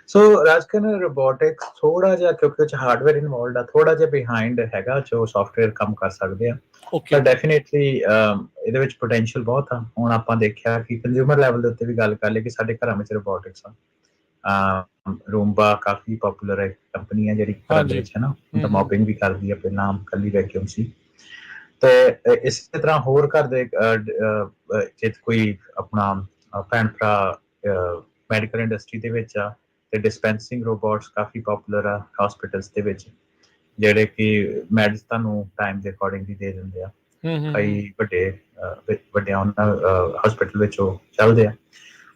ਸੋ ਰਾਜਕਨ ਰੋਬੋਟਿਕਸ ਥੋੜਾ ਜਿਹਾ, ਕਿਉਂਕਿ ਉਹ 'ਚ ਹਾਰਡਵੇਅਰ ਇਨਵੋਲਵਡ ਆ, ਥੋੜਾ ਜਿਹਾ ਬਿਹਾਈਂਡ ਹੈਗਾ ਜੋ ਸੌਫਟਵੇਅਰ ਕੰਮ ਕਰ ਸਕਦੇ ਆ। ਪਰ ਡੈਫੀਨੇਟਲੀ ਇਹਦੇ ਵਿੱਚ ਪੋਟੈਂਸ਼ੀਅਲ ਬਹੁਤ ਆ। ਹੁਣ ਆਪਾਂ ਦੇਖਿਆ ਕਿ ਕੰਜ਼ਿਊਮਰ ਲੈਵਲ ਦੇ ਉੱਤੇ ਵੀ ਗੱਲ ਕਰ ਲਈ ਕਿ ਸਾਡੇ ਘਰਾਂ ਵਿੱਚ ਰੋਬੋਟਿਕਸ ਆ। ਰੂਮਬਾ ਕਾਫੀ ਪਪੂਲਰ ਹੈ ਕੰਪਨੀ ਹੈ ਜਿਹੜੀ ਘਰਾਂ ਦੇ ਵਿੱਚ ਹੈ ਨਾ, ਤਾਂ ਮੌਪਿੰਗ ਵੀ ਕਰਦੀ ਹੈ, ਪਹਿਲਾਂ ਕੱਲੀ ਵੈਕਿਊਮ ਸੀ। ਤੇ ਇਸੇ ਤਰ੍ਹਾਂ ਹੋਰ ਘਰ ਦੇ ਜੇ ਕੋਈ ਆਪਣਾ ਭੈਣ ਭਰਾ ਮੈਡੀਕਲ ਇੰਡਸਟਰੀ ਦੇ ਵਿੱਚ ਆ ਤੇ ਡਿਸਪੈਂਸਿੰਗ ਰੋਬੋਟਸ ਕਾਫੀ ਪਪੂਲਰ ਆ ਹਸਪੀਟਲਸ ਦੇ ਵਿੱਚ, ਜਿਹੜੇ ਕਿ ਮੈਡੀਸ ਤੁਹਾਨੂੰ ਟਾਈਮ ਦੇ ਅਕੋਰਡਿੰਗਲੀ ਦੇ ਦਿੰਦੇ ਆ। ਕਈ ਵੱਡੇ ਹਸਪੀਟਲ ਵਿੱਚ ਉਹ ਚੱਲਦੇ ਆ।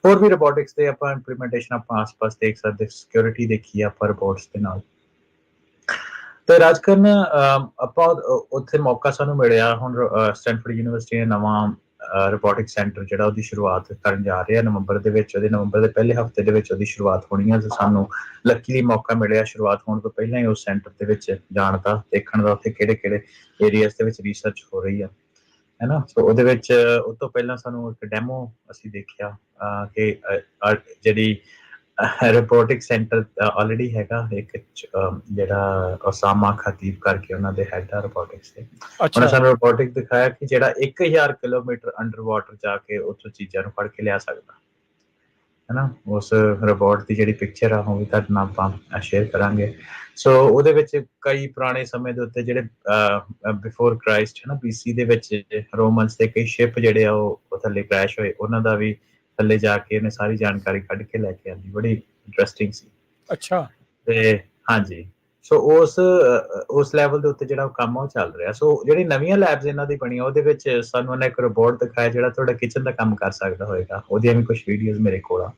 ਹੋਰ ਵੀ ਰੋਬੋਟਿਕਸ ਦੇ ਆਪਾਂ ਇੰਪਲੀਮੈਂਟੇਸ਼ਨ ਆਪਾਂ ਆਸ-ਪਾਸ ਦੇਖ ਸਕਦੇ, ਸਿਕਿਉਰਿਟੀ ਦੇਖੀ ਆਪਾਂ ਰੋਬੋਟਸ ਦੇ ਨਾਲ। ਤੇ ਰਾਜਕਰਨ ਆਪਾਂ ਉੱਥੇ ਮੌਕਾ ਸਾਨੂੰ ਮਿਲਿਆ। ਹੁਣ ਸਟੈਨਫੋਰਡ ਯੂਨੀਵਰਸਿਟੀ ਨੇ ਨਵਾਂ ਰੋਬੋਟਿਕ ਸੈਂਟਰ ਜਿਹੜਾ ਉਹਦੀ ਸ਼ੁਰੂਆਤ ਕਰਨ ਜਾ ਰਹੇ ਆ ਨਵੰਬਰ ਦੇ ਵਿੱਚ। ਨਵੰਬਰ ਦੇ ਪਹਿਲੇ ਹਫਤੇ ਦੇ ਵਿੱਚ ਉਹਦੀ ਸ਼ੁਰੂਆਤ ਹੋਣੀ ਆ। ਤੇ ਸਾਨੂੰ ਲੱਕੀਲੀ ਮੌਕਾ ਮਿਲਿਆ ਸ਼ੁਰੂਆਤ ਹੋਣ ਤੋਂ ਪਹਿਲਾਂ ਹੀ ਉਸ ਸੈਂਟਰ ਦੇ ਵਿੱਚ ਜਾਣ ਦਾ, ਦੇਖਣ ਦਾ ਉੱਥੇ ਕਿਹੜੇ ਏਰੀਆਜ਼ ਦੇ ਵਿੱਚ ਰਿਸਰਚ ਹੋ ਰਹੀ ਆ, ਹੈ ਨਾ। ਸੋ ਉਹਦੇ ਵਿੱਚ ਉਹ ਤੋਂ ਪਹਿਲਾਂ ਸਾਨੂੰ ਇੱਕ ਡੈਮੋ ਅਸੀਂ ਦੇਖਿਆ ਕਿ ਜਿਹੜੀ ਰੋਬੋਟਿਕ ਸੈਂਟਰ ਆਲਰੇਡੀ ਹੈਗਾ ਇੱਕ, ਜਿਹੜਾ ਉਸਾਮਾ ਖਤੀਬ ਕਰਕੇ ਉਹਨਾਂ ਦੇ ਹੈਡ ਆ ਰੋਬੋਟਿਕਸ ਦੇ। ਉਹਨਾਂ ਸਾਨੂੰ ਰੋਬੋਟਿਕ ਦਿਖਾਇਆ ਕਿ ਜਿਹੜਾ 1000 ਕਿਲੋਮੀਟਰ ਅੰਡਰ ਵਾਟਰ ਜਾ ਕੇ ਉੱਥੋਂ ਚੀਜ਼ਾਂ ਨੂੰ ਫੜ ਕੇ ਲਿਆ ਸਕਦਾ, ਹੈ ਨਾ। ਉਸ ਰੋਬੋਟ ਦੀ ਜਿਹੜੀ ਪਿਕਚਰ ਆ ਉਹ ਵੀ ਤੁਹਾਡੇ ਨਾਲ ਆਪਾਂ ਸ਼ੇਅਰ ਕਰਾਂਗੇ। ਸੋ ਉਹਦੇ ਵਿੱਚ ਕਈ ਪੁਰਾਣੇ ਸਮੇਂ ਦੇ ਉੱਤੇ ਜਿਹੜੇ ਬਿਫੋਰ ਕ੍ਰਾਈਸਟ ਹੈ ਨਾ, BC ਦੇ ਵਿੱਚ ਰੋਮਨਸ ਦੇ ਕਈ ਸ਼ਿਪ ਜਿਹੜੇ ਆ ਉਹ ਥੱਲੇ ਕ੍ਰੈਸ਼ ਹੋਏ, ਉਹਨਾਂ ਦਾ ਵੀ ਥੱਲੇ ਜਾ ਕੇ ਇਹਨੇ ਸਾਰੀ ਜਾਣਕਾਰੀ ਕੱਢ ਕੇ ਲੈ ਕੇ ਆਂਦੀ। ਬੜੀ ਇੰਟਰਸਟਿੰਗ ਸੀ। ਅੱਛਾ। ਤੇ ਹਾਂਜੀ, ਸੋ ਉਸ ਲੈਵਲ ਦੇ ਉੱਤੇ ਜਿਹੜਾ ਕੰਮ ਉਹ ਚੱਲ ਰਿਹਾ। ਸੋ ਜਿਹੜੀ ਨਵੀਆਂ ਲੈਬਸ ਇਹਨਾਂ ਦੀ ਬਣੀਆਂ ਉਹਦੇ ਵਿੱਚ ਸਾਨੂੰ ਉਹਨੇ ਇੱਕ ਰੋਬੋਟ ਦਿਖਾਇਆ ਜਿਹੜਾ ਤੁਹਾਡਾ ਕਿਚਨ ਦਾ ਕੰਮ ਕਰ ਸਕਦਾ ਹੋਏਗਾ। ਉਹਦੀਆਂ ਵੀ ਕੁਝ ਵੀਡੀਓਜ਼ ਮੇਰੇ ਕੋਲ ਆ,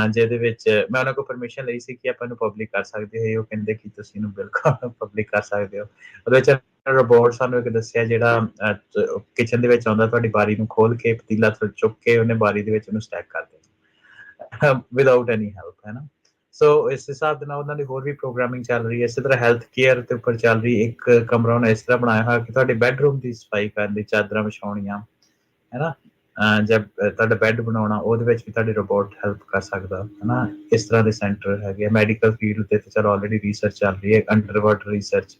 ਜਿਹਦੇ ਵਿੱਚ ਮੈਂ ਉਹਨਾਂ ਕੋਲ ਪਰਮਿਸ਼ਨ ਲਈ ਸੀ ਕਿ ਆਪਾਂ ਇਹਨੂੰ ਪਬਲਿਕ ਕਰ ਸਕਦੇ ਹੋ। ਉਹ ਕਹਿੰਦੇ ਕਿ ਤੁਸੀਂ ਇਹਨੂੰ ਬਿਲਕੁਲ ਪਬਲਿਕ ਕਰ ਸਕਦੇ ਹੋ। ਉਹਦੇ ਵਿੱਚ ਰੋਬੋਟ ਸਾਨੂੰ ਇੱਕ ਦੱਸਿਆ ਜਿਹੜਾ ਕਿਚਨ ਦੇ ਵਿੱਚ ਆਉਂਦਾ, ਤੁਹਾਡੀ ਬਾਰੀ ਨੂੰ ਖੋਲ ਕੇ ਪਤੀਲਾ ਚੁੱਕ ਕੇ ਉਹਨੇ ਬਾਰੀ ਦੇ ਵਿੱਚ ਉਹਨੂੰ ਸਟੈਕ ਕਰ ਦੇਣਾ ਵਿਦਆਊਟ ਐਨੀ ਹੈਲਪ, ਹੈ ਨਾ। ਸੋ ਇਸ ਹਿਸਾਬ ਦੇ ਨਾਲ ਉਹਨਾਂ ਦੀ ਹੋਰ ਵੀ ਪ੍ਰੋਗਰਾਮਿੰਗ ਚੱਲ ਰਹੀ ਹੈ। ਇਸੇ ਤਰ੍ਹਾਂ ਹੈਲਥ ਕੇਅਰ ਦੇ ਉੱਪਰ ਚੱਲ ਰਹੀ। ਇੱਕ ਕਮਰਾ ਉਹਨੇ ਇਸ ਤਰ੍ਹਾਂ ਬਣਾਇਆ ਹੋਇਆ ਕਿ ਤੁਹਾਡੇ ਬੈਡਰੂਮ ਦੀ ਸਫਾਈ ਕਰਨ ਦੀ, ਚਾਦਰਾਂ ਵਿਛਾਉਣੀਆਂ, ਹੈ ਨਾ, ਜਦ ਤੁਹਾਡਾ ਬੈੱਡ ਬਣਾਉਣਾ, ਉਹਦੇ ਵਿੱਚ ਵੀ ਤੁਹਾਡੇ ਰੋਬੋਟ ਹੈਲਪ ਕਰ ਸਕਦਾ, ਹੈ ਨਾ। ਇਸ ਤਰ੍ਹਾਂ ਦੇ ਸੈਂਟਰ ਹੈਗੇ। ਮੈਡੀਕਲ ਫੀਲਡ ਤੇ ਚਲੋ ਆਲਰੇਡੀ ਰਿਸਰਚ ਚੱਲ ਰਹੀ ਹੈ, ਅੰਡਰ ਵਾਟਰ ਰਿਸਰਚ,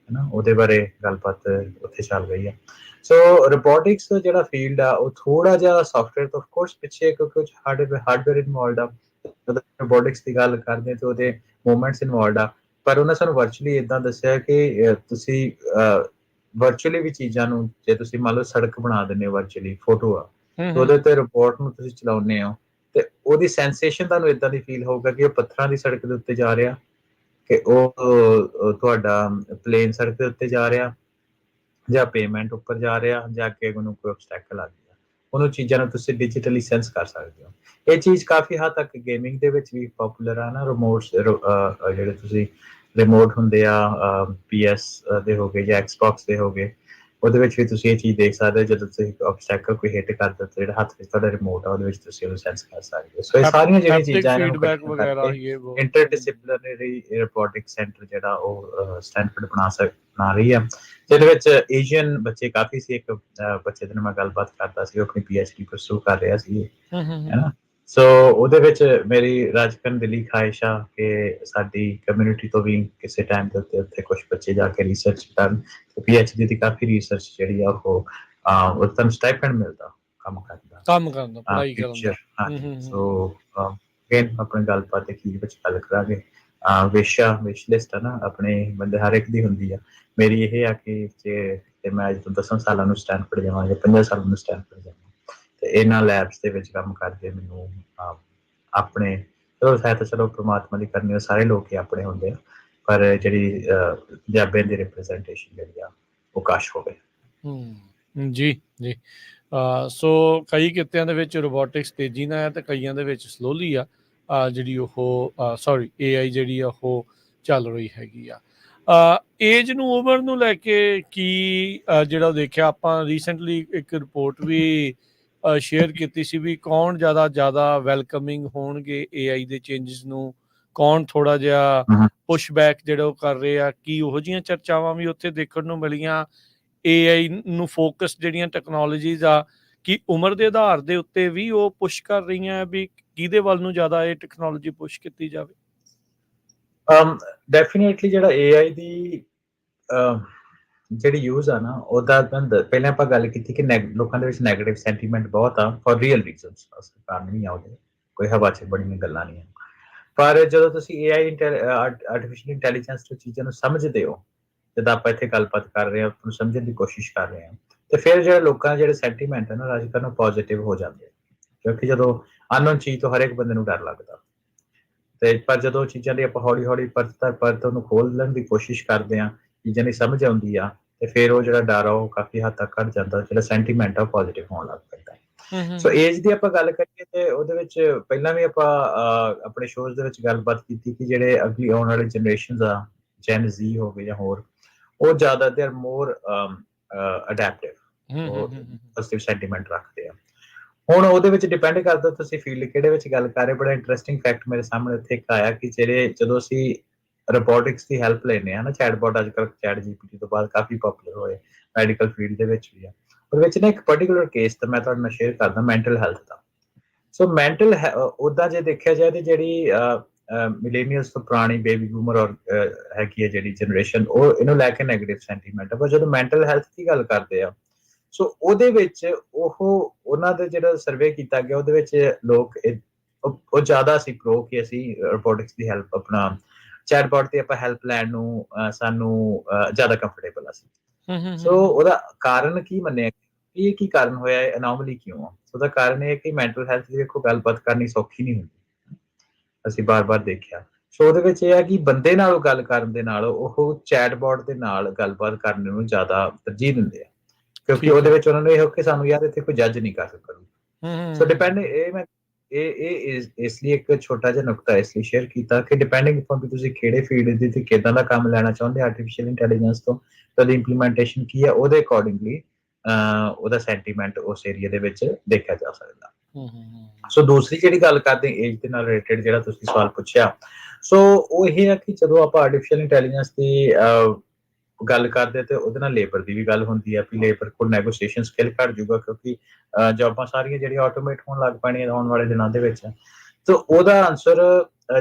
ਹੈ ਨਾ, ਉਹਦੇ ਬਾਰੇ ਗੱਲਬਾਤ ਉੱਥੇ ਚੱਲ ਰਹੀ ਹੈ। ਸੋ ਰੋਬੋਟਿਕਸ ਜਿਹੜਾ ਫੀਲਡ ਆ ਉਹ ਥੋੜਾ ਜਿਹਾ ਸੌਫਟਵੇਅਰ ਤੋਂ ਆਫਕੋਰਸ ਪਿੱਛੇ, ਕਿਉਂਕਿ ਉਹ ਹਾਰਡਵੇਅਰ ਇਨਵੋਲਵਡ ਆ। ਰੋਬੋਟਿਕਸ ਦੀ ਗੱਲ ਕਰਦੇ ਤੇ ਉਹਦੇ ਮੂਵਮੈਂਟਸ ਇਨਵੋਲਵਡ ਆ। ਪਰ ਉਹਨਾਂ ਸਾਨੂੰ ਵਰਚੁਅਲੀ ਏਦਾਂ ਦੱਸਿਆ ਕਿ ਤੁਸੀਂ ਵਰਚੁਅਲੀ ਵੀ ਚੀਜ਼ਾਂ ਨੂੰ, ਜੇ ਤੁਸੀਂ ਮੰਨ ਲਓ ਸੜਕ ਬਣਾ ਦਿੰਦੇ ਹੋ ਵਰਚੁਅਲੀ, ਫੋਟੋ ਆ, ਉਹਦੇ ਉੱਤੇ ਰੋਬੋਟ ਨੂੰ ਤੁਸੀਂ ਚਲਾਉਂਦੇ ਹੋ ਤੇ ਉਹਦੀ ਸੈਂਸੇਸ਼ਨ ਤੁਹਾਨੂੰ ਏਦਾਂ ਦੀ ਫੀਲ ਹੋਊਗਾ ਕਿ ਉਹ ਪੱਥਰਾਂ ਦੀ ਸੜਕ ਦੇ ਉੱਤੇ ਜਾ ਰਿਹਾ, ਕਿ ਉਹ ਤੁਹਾਡਾ ਪਲੇਨ ਸੜਕ ਦੇ ਉੱਤੇ ਜਾ ਰਿਹਾ, ਜਾਂ ਪੇਮੈਂਟ ਉੱਪਰ ਜਾ ਰਿਹਾ, ਜਾਂ ਅੱਗੇ ਉਹਨੂੰ ਕੋਈ ਆਬਸਟੈਕਲ ਆ ਗਿਆ। ਉਹਨੂੰ ਚੀਜ਼ਾਂ ਨੂੰ ਤੁਸੀਂ ਡਿਜੀਟਲੀ ਸੈਂਸ ਕਰ ਸਕਦੇ ਹੋ। ਇਹ ਚੀਜ਼ ਕਾਫੀ ਹੱਦ ਤੱਕ ਗੇਮਿੰਗ ਦੇ ਵਿੱਚ ਵੀ ਪਪੂਲਰ ਆ ਨਾ। ਰਿਮੋਟਸ ਜਿਹੜੇ ਤੁਸੀਂ ਰਿਮੋਟ ਹੁੰਦੇ ਆ PS ਦੇ ਹੋ ਗਏ ਜਾਂ ਐਕਸਬੌਕਸ ਦੇ ਹੋ ਗਏ, ਉਹਦੇ ਵਿੱਚ ਵੀ ਤੁਸੀਂ ਇਹ ਚੀਜ਼ ਦੇਖ ਸਕਦੇ ਹੋ। ਜਦੋਂ ਤੁਸੀਂ ਆਬਸਟੈਕਲ ਕੋਈ ਹਿੱਟ ਕਰਦਾ ਤਾਂ ਜਿਹੜਾ ਹੱਥ ਵਿੱਚ ਤੁਹਾਡਾ ਰਿਮੋਟ ਆ ਉਹਦੇ ਵਿੱਚ ਤੁਸੀਂ ਉਹਨੂੰ ਸੈਂਸ ਕਰ ਸਕਦੇ ਹੋ। ਸੋ ਇਹ ਸਾਰੀਆਂ ਜਿਹੜੀਆਂ ਚੀਜ਼ਾਂ ਇਹਨਾਂ ਨੂੰ ਇਕੱਠੀਆਂ ਕਰਕੇ ਇੰਟਰਡਿਸਿਪਲਿਨਰੀ ਰੋਬੋਟਿਕ ਸੈਂਟਰ ਜਿਹੜਾ ਉਹ ਸਟੈਨਫੋਰਡ ਬਣਾ ਰਹੀ ਆ, ਜਿਹਦੇ ਵਿੱਚ ਏਸ਼ੀਅਨ ਬੱਚੇ ਕਾਫੀ ਸੀ। ਇੱਕ ਬੱਚੇ ਦੇ ਨਾਲ ਮੈਂ ਗੱਲਬਾਤ ਕਰਦਾ ਸੀ, ਉਹ ਆਪਣੀ PhD ਪਰਸੂ ਕਰ ਰਿਹਾ ਸੀ, ਹੈ ਨਾ। ਸੋ ਉਹਦੇ ਵਿੱਚ ਮੇਰੀ ਰਾਜਕਰਨ ਦਿਲੀ ਖਾਹਿਸ਼ ਆ ਕਿ ਸਾਡੀ ਕਮਿਊਨਿਟੀ ਤੋਂ ਵੀ ਕਿਸੇ ਟਾਈਮ ਦੇ ਉੱਤੇ ਕੁਝ ਬੱਚੇ ਜਾ ਕੇ ਰਿਸਰਚ ਕਰਨ। PhD ਦੀ ਕਾਫੀ ਰਿਸਰਚ ਜਿਹੜੀ ਆ ਉਹ ਤੁਹਾਨੂੰ ਸਟਾਈਪੈਂਡ ਮਿਲਦਾ ਕੰਮ ਕਰਨ ਦਾ, ਪੜ੍ਹਾਈ ਕਰਨ ਦਾ। ਸੋ ਅਗੇਨ ਆਪਣੀ ਗੱਲਬਾਤ ਅਖੀਰ ਵਿੱਚ ਗੱਲ ਕਰਾਂਗੇ। ਵਿਸ਼ ਲਿਸਟ ਹੈ ਨਾ ਆਪਣੇ ਬੰਦੇ ਹਰ ਇੱਕ ਦੀ ਹੁੰਦੀ ਆ। ਮੇਰੀ ਇਹ ਆ ਕਿ ਜੇ ਮੈਂ ਅੱਜ ਤੋਂ 10 ਸਾਲਾਂ ਨੂੰ ਸਟੈਨਫੋਰਡ ਜਾਵਾਂ ਜਾਂ 50 ਸਾਲਾਂ ਨੂੰ ਸਟੈਨਫੋਰਡ ਜਾਵਾਂ ਤੇ ਇਹਨਾਂ ਲੈਬਸ ਦੇ ਵਿੱਚ ਕੰਮ ਕਰਦੇ ਮੈਨੂੰ ਆਪਣੇ ਚਲੋ ਹੈ ਤਾਂ ਚਲੋ ਪ੍ਰਮਾਤਮਾ ਦੀ ਕਰਨੀ, ਸਾਰੇ ਲੋਕ ਹੀ ਆਪਣੇ ਹੁੰਦੇ ਆ, ਪਰ ਜਿਹੜੀ ਪੰਜਾਬੀਆਂ ਦੀ ਰਿਪਰੈਜ਼ੈਂਟੇਸ਼ਨ ਜਿਹੜੀ ਆ ਉਹ ਕਾਸ਼ ਹੋਵੇ। ਜੀ ਜੀ। ਸੋ ਕਈ ਕਿੱਤਿਆਂ ਦੇ ਵਿੱਚ ਰੋਬੋਟਿਕਸ ਤੇਜ਼ੀ ਨਾਲ ਆ ਤੇ ਕਈਆਂ ਦੇ ਵਿੱਚ ਸਲੋਲੀ ਆ ਜਿਹੜੀ ਉਹ ਸੌਰੀ AI ਜਿਹੜੀ ਆ ਉਹ ਚੱਲ ਰਹੀ ਹੈਗੀ ਆ। ਏਜ ਨੂੰ ਉਮਰ ਨੂੰ ਲੈ ਕੇ ਕੀ ਜਿਹੜਾ ਦੇਖਿਆ ਆਪਾਂ ਰੀਸੈਂਟਲੀ ਇੱਕ ਰਿਪੋਰਟ ਵੀ ਸ਼ੇਅਰ ਕੀਤੀ ਸੀ ਵੀ ਕੌਣ ਜ਼ਿਆਦਾ ਵੈਲਕਮਿੰਗ ਹੋਣਗੇ AI ਦੇ ਚੇਂਜਸ ਨੂੰ, ਕੌਣ ਥੋੜਾ ਜਿਹਾ ਪੁਸ਼ ਬੈਕ ਜਿਹੜਾ ਉਹ ਕਰ ਰਹੇ ਆ, ਕੀ ਉਹੋ ਜਿਹੀਆਂ ਚਰਚਾਵਾਂ ਵੀ ਉੱਥੇ ਦੇਖਣ ਨੂੰ ਮਿਲੀਆਂ। AI ਨੂੰ ਫੋਕਸ ਜਿਹੜੀਆਂ ਟੈਕਨੋਲੋਜੀਜ਼ ਆ ਕਿ ਉਮਰ ਦੇ ਆਧਾਰ ਦੇ ਉੱਤੇ ਵੀ ਉਹ ਪੁਸ਼ ਕਰ ਰਹੀਆਂ ਵੀ ਕਿਹਦੇ ਵੱਲ ਨੂੰ ਜ਼ਿਆਦਾ ਇਹ ਟੈਕਨੋਲੋਜੀ ਪੁਸ਼ ਕੀਤੀ ਜਾਵੇ? ਡੈਫੀਨੇਟਲੀ ਜਿਹੜਾ AI ਦੀ ਜਿਹੜੀ ਯੂਜ਼ ਆ ਨਾ ਉਹਦਾ ਪਹਿਲਾਂ ਆਪਾਂ ਗੱਲ ਕੀਤੀ ਕਿ ਲੋਕਾਂ ਦੇ ਵਿੱਚ ਨੈਗੇਟਿਵ ਸੈਂਟੀਮੈਂਟ ਬਹੁਤ ਆ ਫॉर ਰੀਅਲ ਰੀਜ਼ਨਸ, ਕਾਰਨ ਨਹੀਂ ਆ ਉਹਦੇ, ਕੋਈ ਹਵਾ 'ਚ ਬੜੀਆਂ ਗੱਲਾਂ ਨਹੀਂ ਆ। ਪਰ ਜਦੋਂ ਤੁਸੀਂ AI ਆਰਟੀਫਿਸ਼ੀਅਲ ਇੰਟੈਲੀਜੈਂਸ ਤੋਂ ਚੀਜ਼ਾਂ ਨੂੰ ਸਮਝਦੇ ਹੋ, ਜਦੋਂ ਆਪਾਂ ਇੱਥੇ ਗੱਲਬਾਤ ਕਰ ਰਹੇ ਹਾਂ ਉਹਨੂੰ ਸਮਝਣ ਦੀ ਕੋਸ਼ਿਸ਼ ਕਰ ਰਹੇ ਹਾਂ, ਤੇ ਫਿਰ ਜਿਹੜੇ ਲੋਕਾਂ ਜਿਹੜੇ ਸੈਂਟੀਮੈਂਟ ਹੈ ਨਾ ਰਾਜ ਕਰਨ ਪੋਜ਼ਿਟਿਵ ਹੋ ਜਾਂਦੇ ਆ, ਕਿਉਂਕਿ ਜਦੋਂ ਅਨਨੋਨ ਚੀਜ਼ ਤੋਂ ਹਰ ਇੱਕ ਬੰਦੇ ਨੂੰ ਡਰ ਲੱਗਦਾ, ਤੇ ਪਰ ਜਦੋਂ ਚੀਜ਼ਾਂ ਦੀ ਆਪਾਂ ਹੌਲੀ ਹੌਲੀ ਪਰਤ ਉਹਨੂੰ ਖੋਲ੍ਹਣ ਦੀ ਕੋਸ਼ਿਸ਼ ਕਰਦੇ ਹਾਂ, ਚੀਜ਼ਾਂ ਦੀ ਸਮਝ ਆਉਂਦੀ ਆ, ਤੇ ਫਿਰ ਉਹ ਜਿਹੜਾ ਡਰ ਆ ਉਹ ਕਾਫੀ ਹੱਦ ਤੱਕ ਘੱਟ ਜਾਂਦਾ, ਜਿਹੜਾ ਸੈਂਟੀਮੈਂਟ ਆ ਉਹ ਪੋਜ਼ਿਟਿਵ ਹੋਣ ਲੱਗ ਪੈਂਦਾ। ਸੋ ਏਜ ਦੀ ਆਪਾਂ ਗੱਲ ਕਰੀਏ ਤੇ ਉਹਦੇ ਵਿੱਚ ਪਹਿਲਾਂ ਵੀ ਆਪਾਂ ਆਪਣੇ ਸ਼ੋਜ਼ ਦੇ ਵਿੱਚ ਗੱਲਬਾਤ ਕੀਤੀ ਕਿ ਜਿਹੜੇ ਅਗਲੀ ਆਉਣ ਵਾਲੇ ਜਨਰੇਸ਼ਨਸ ਆ, ਜੈਨ ਜ਼ੀ ਹੋ ਗਏ ਜਾਂ ਹੋਰ, ਉਹ ਜ਼ਿਆਦਾ ਦੇਰ ਮੋਰ ਅਡੈਪਟਿਵ, ਪੋਜ਼ਿਟਿਵ ਸੈਂਟੀਮੈਂਟ ਰੱਖਦੇ ਆ। ਹੁਣ ਉਹਦੇ ਵਿੱਚ ਡਿਪੈਂਡ ਕਰਦਾ ਤੁਸੀਂ ਫੀਲਡ ਕਿਹੜੇ ਵਿੱਚ ਗੱਲ ਕਰ ਰਹੇ। ਬੜਾ ਇੰਟਰਸਟਿੰਗ ਫੈਕਟ ਮੇਰੇ ਸਾਹਮਣੇ ਇੱਥੇ ਇੱਕ ਆਇਆ ਕਿ ਜਦੋਂ ਅਸੀਂ ਰੋਬੋਟਿਕਸ ਦੀ ਹੈਲਪ ਲੈਂਦੇ ਹਾਂ ਨਾ, ਚੈਟਬੋਟ ਅੱਜ ਕੱਲ੍ਹ ਚੈਟ GPT ਤੋਂ ਬਾਅਦ ਕਾਫੀ ਪਪੂਲਰ ਹੋਏ, ਮੈਡੀਕਲ ਫੀਲਡ ਦੇ ਵਿੱਚ ਵੀ ਆ। ਉਹਦੇ ਵਿੱਚ ਨਾ ਇੱਕ ਪਰਟੀਕੂਲਰ ਕੇਸ ਤਾਂ ਮੈਂ ਤੁਹਾਡੇ ਨਾਲ ਸ਼ੇਅਰ ਕਰਦਾ ਮੈਂਟਲ ਹੈਲਥ ਦਾ। ਸੋ ਮੈਂਟਲ ਉੱਦਾਂ ਜੇ ਦੇਖਿਆ ਜਾਏ ਤੇ ਜਿਹੜੀ ਮਿਲੇਨੀਅਲਸ ਤੋਂ ਪੁਰਾਣੀ ਬੇਬੀ ਬੂਮਰ ਔਰ ਹੈਗੀ ਹੈ ਜਿਹੜੀ ਜਨਰੇਸ਼ਨ, ਉਹ ਇਹਨੂੰ ਲੈ ਕੇ ਨੈਗੇਟਿਵ ਸੈਂਟੀਮੈਂਟ ਆ। ਪਰ ਜਦੋਂ ਮੈਂਟਲ ਹੈਲਥ ਦੀ ਗੱਲ ਕਰਦੇ ਆ, ਸੋ ਉਹਦੇ ਵਿੱਚ ਉਹਨਾਂ ਦਾ ਜਿਹੜਾ ਸਰਵੇ ਕੀਤਾ ਗਿਆ ਉਹਦੇ ਵਿੱਚ ਲੋਕ ਉਹ ਜ਼ਿਆਦਾ ਸੀ ਪ੍ਰੋ ਕਿ ਅਸੀਂ ਰੋਬੋਟਿਕਸ ਦੀ ਹੈਲਪ ਆਪਣਾ ਚੈਟਬੋਟ ਤੇ ਆਪਾਂ ਹੈਲਪ ਲੈਣ ਨੂੰ ਸਾਨੂੰ ਜ਼ਿਆਦਾ ਕੰਫਰਟੇਬਲ ਸੀ। ਸੋ ਉਹਦਾ ਕਾਰਨ ਕੀ ਮੰਨਿਆ, ਇਹ ਕੀ ਕਾਰਨ ਹੋਇਆ, ਅਨੋਮਲੀ ਕਿਉਂ ਆ? ਉਹਦਾ ਕਾਰਨ ਇਹ ਹੈ ਕਿ ਮੈਂਟਲ ਹੈਲਥ ਦੀ ਵੇਖੋ ਗੱਲਬਾਤ ਕਰਨੀ ਸੌਖੀ ਨਹੀਂ ਹੁੰਦੀ, ਅਸੀਂ ਬਾਰ-ਬਾਰ ਦੇਖਿਆ। ਸੋ ਉਹਦੇ ਵਿੱਚ ਇਹ ਹੈ ਕਿ ਬੰਦੇ ਨਾਲ ਗੱਲ ਕਰਨ ਦੇ ਨਾਲ ਉਹ ਚੈਟਬੋਟ ਦੇ ਨਾਲ ਗੱਲਬਾਤ ਕਰਨ ਨੂੰ ਜ਼ਿਆਦਾ ਤਰਜੀਹ ਦਿੰਦੇ ਆ, ਕਿਉਂਕਿ ਉਹਦੇ ਵਿੱਚ ਉਹਨਾਂ ਨੂੰ ਇਹ ਹੋ ਕਿ ਸਾਨੂੰ ਯਾਰ ਇੱਥੇ ਕੋਈ ਜੱਜ ਨਹੀਂ ਕਰ ਸਕਦਾ। ਸੋ ਡਿਪੈਂਡ ਇਹ ਇਸ ਲਈ ਇੱਕ ਛੋਟਾ ਜਿਹਾ ਨੁਕਤਾ ਇਸ ਲਈ ਸ਼ੇਅਰ ਕੀਤਾ ਕਿ ਡਿਪੈਂਡਿੰਗ ਅਪਨ ਕਿ ਤੁਸੀਂ ਕਿਹੜੇ ਫੀਲਡ ਦੀ ਤੇ ਕਿੱਦਾਂ ਦਾ ਕੰਮ ਲੈਣਾ ਚਾਹੁੰਦੇ ਆਰਟੀਫਿਸ਼ੀਅਲ ਇੰਟੈਲੀਜੈਂਸ ਤੋਂ, ਉਹਦੀ ਇੰਪਲੀਮੈਂਟੇਸ਼ਨ ਕੀ ਹੈ, ਉਹਦੇ ਅਕੋਰਡਿੰਗਲੀ ਉਹਦਾ ਸੈਂਟੀਮੈਂਟ ਉਸ ਏਰੀਆ ਦੇ ਵਿੱਚ ਦੇਖਿਆ ਜਾ ਸਕਦਾ। ਸੋ ਦੂਸਰੀ ਜਿਹੜੀ ਗੱਲ ਕਰਦੇ ਏਜ ਦੇ ਨਾਲ ਰਿਲੇਟਡ ਜਿਹੜਾ ਤੁਸੀਂ ਸਵਾਲ ਪੁੱਛਿਆ, ਸੋ ਉਹ ਇਹ ਹੈ ਕਿ ਜਦੋਂ ਆਪਾਂ ਆਰਟੀਫਿਸ਼ੀਅਲ ਇੰਟੈਲੀਜੈਂਸ ਦੀ ਗੱਲ ਕਰਦੇ ਤੇ ਉਹਦੇ ਨਾਲ ਲੇਬਰ ਦੀ ਵੀ ਗੱਲ ਹੁੰਦੀ ਹੈ ਕਿ ਲੇਬਰ ਕੋਲ ਨੈਗੋਸ਼ੀਏਸ਼ਨ ਸਕਿੱਲ ਘੱਟ ਜਾਊਗਾ, ਕਿਉਂਕਿ ਜੌਬਾਂ ਸਾਰੀਆਂ ਜਿਹੜੀਆਂ ਆਟੋਮੇਟ ਹੋਣ ਲੱਗ ਪੈਣੀਆਂ ਆਉਣ ਵਾਲੇ ਦਿਨਾਂ ਦੇ ਵਿੱਚ। ਤੇ ਉਹਦਾ ਆਨਸਰ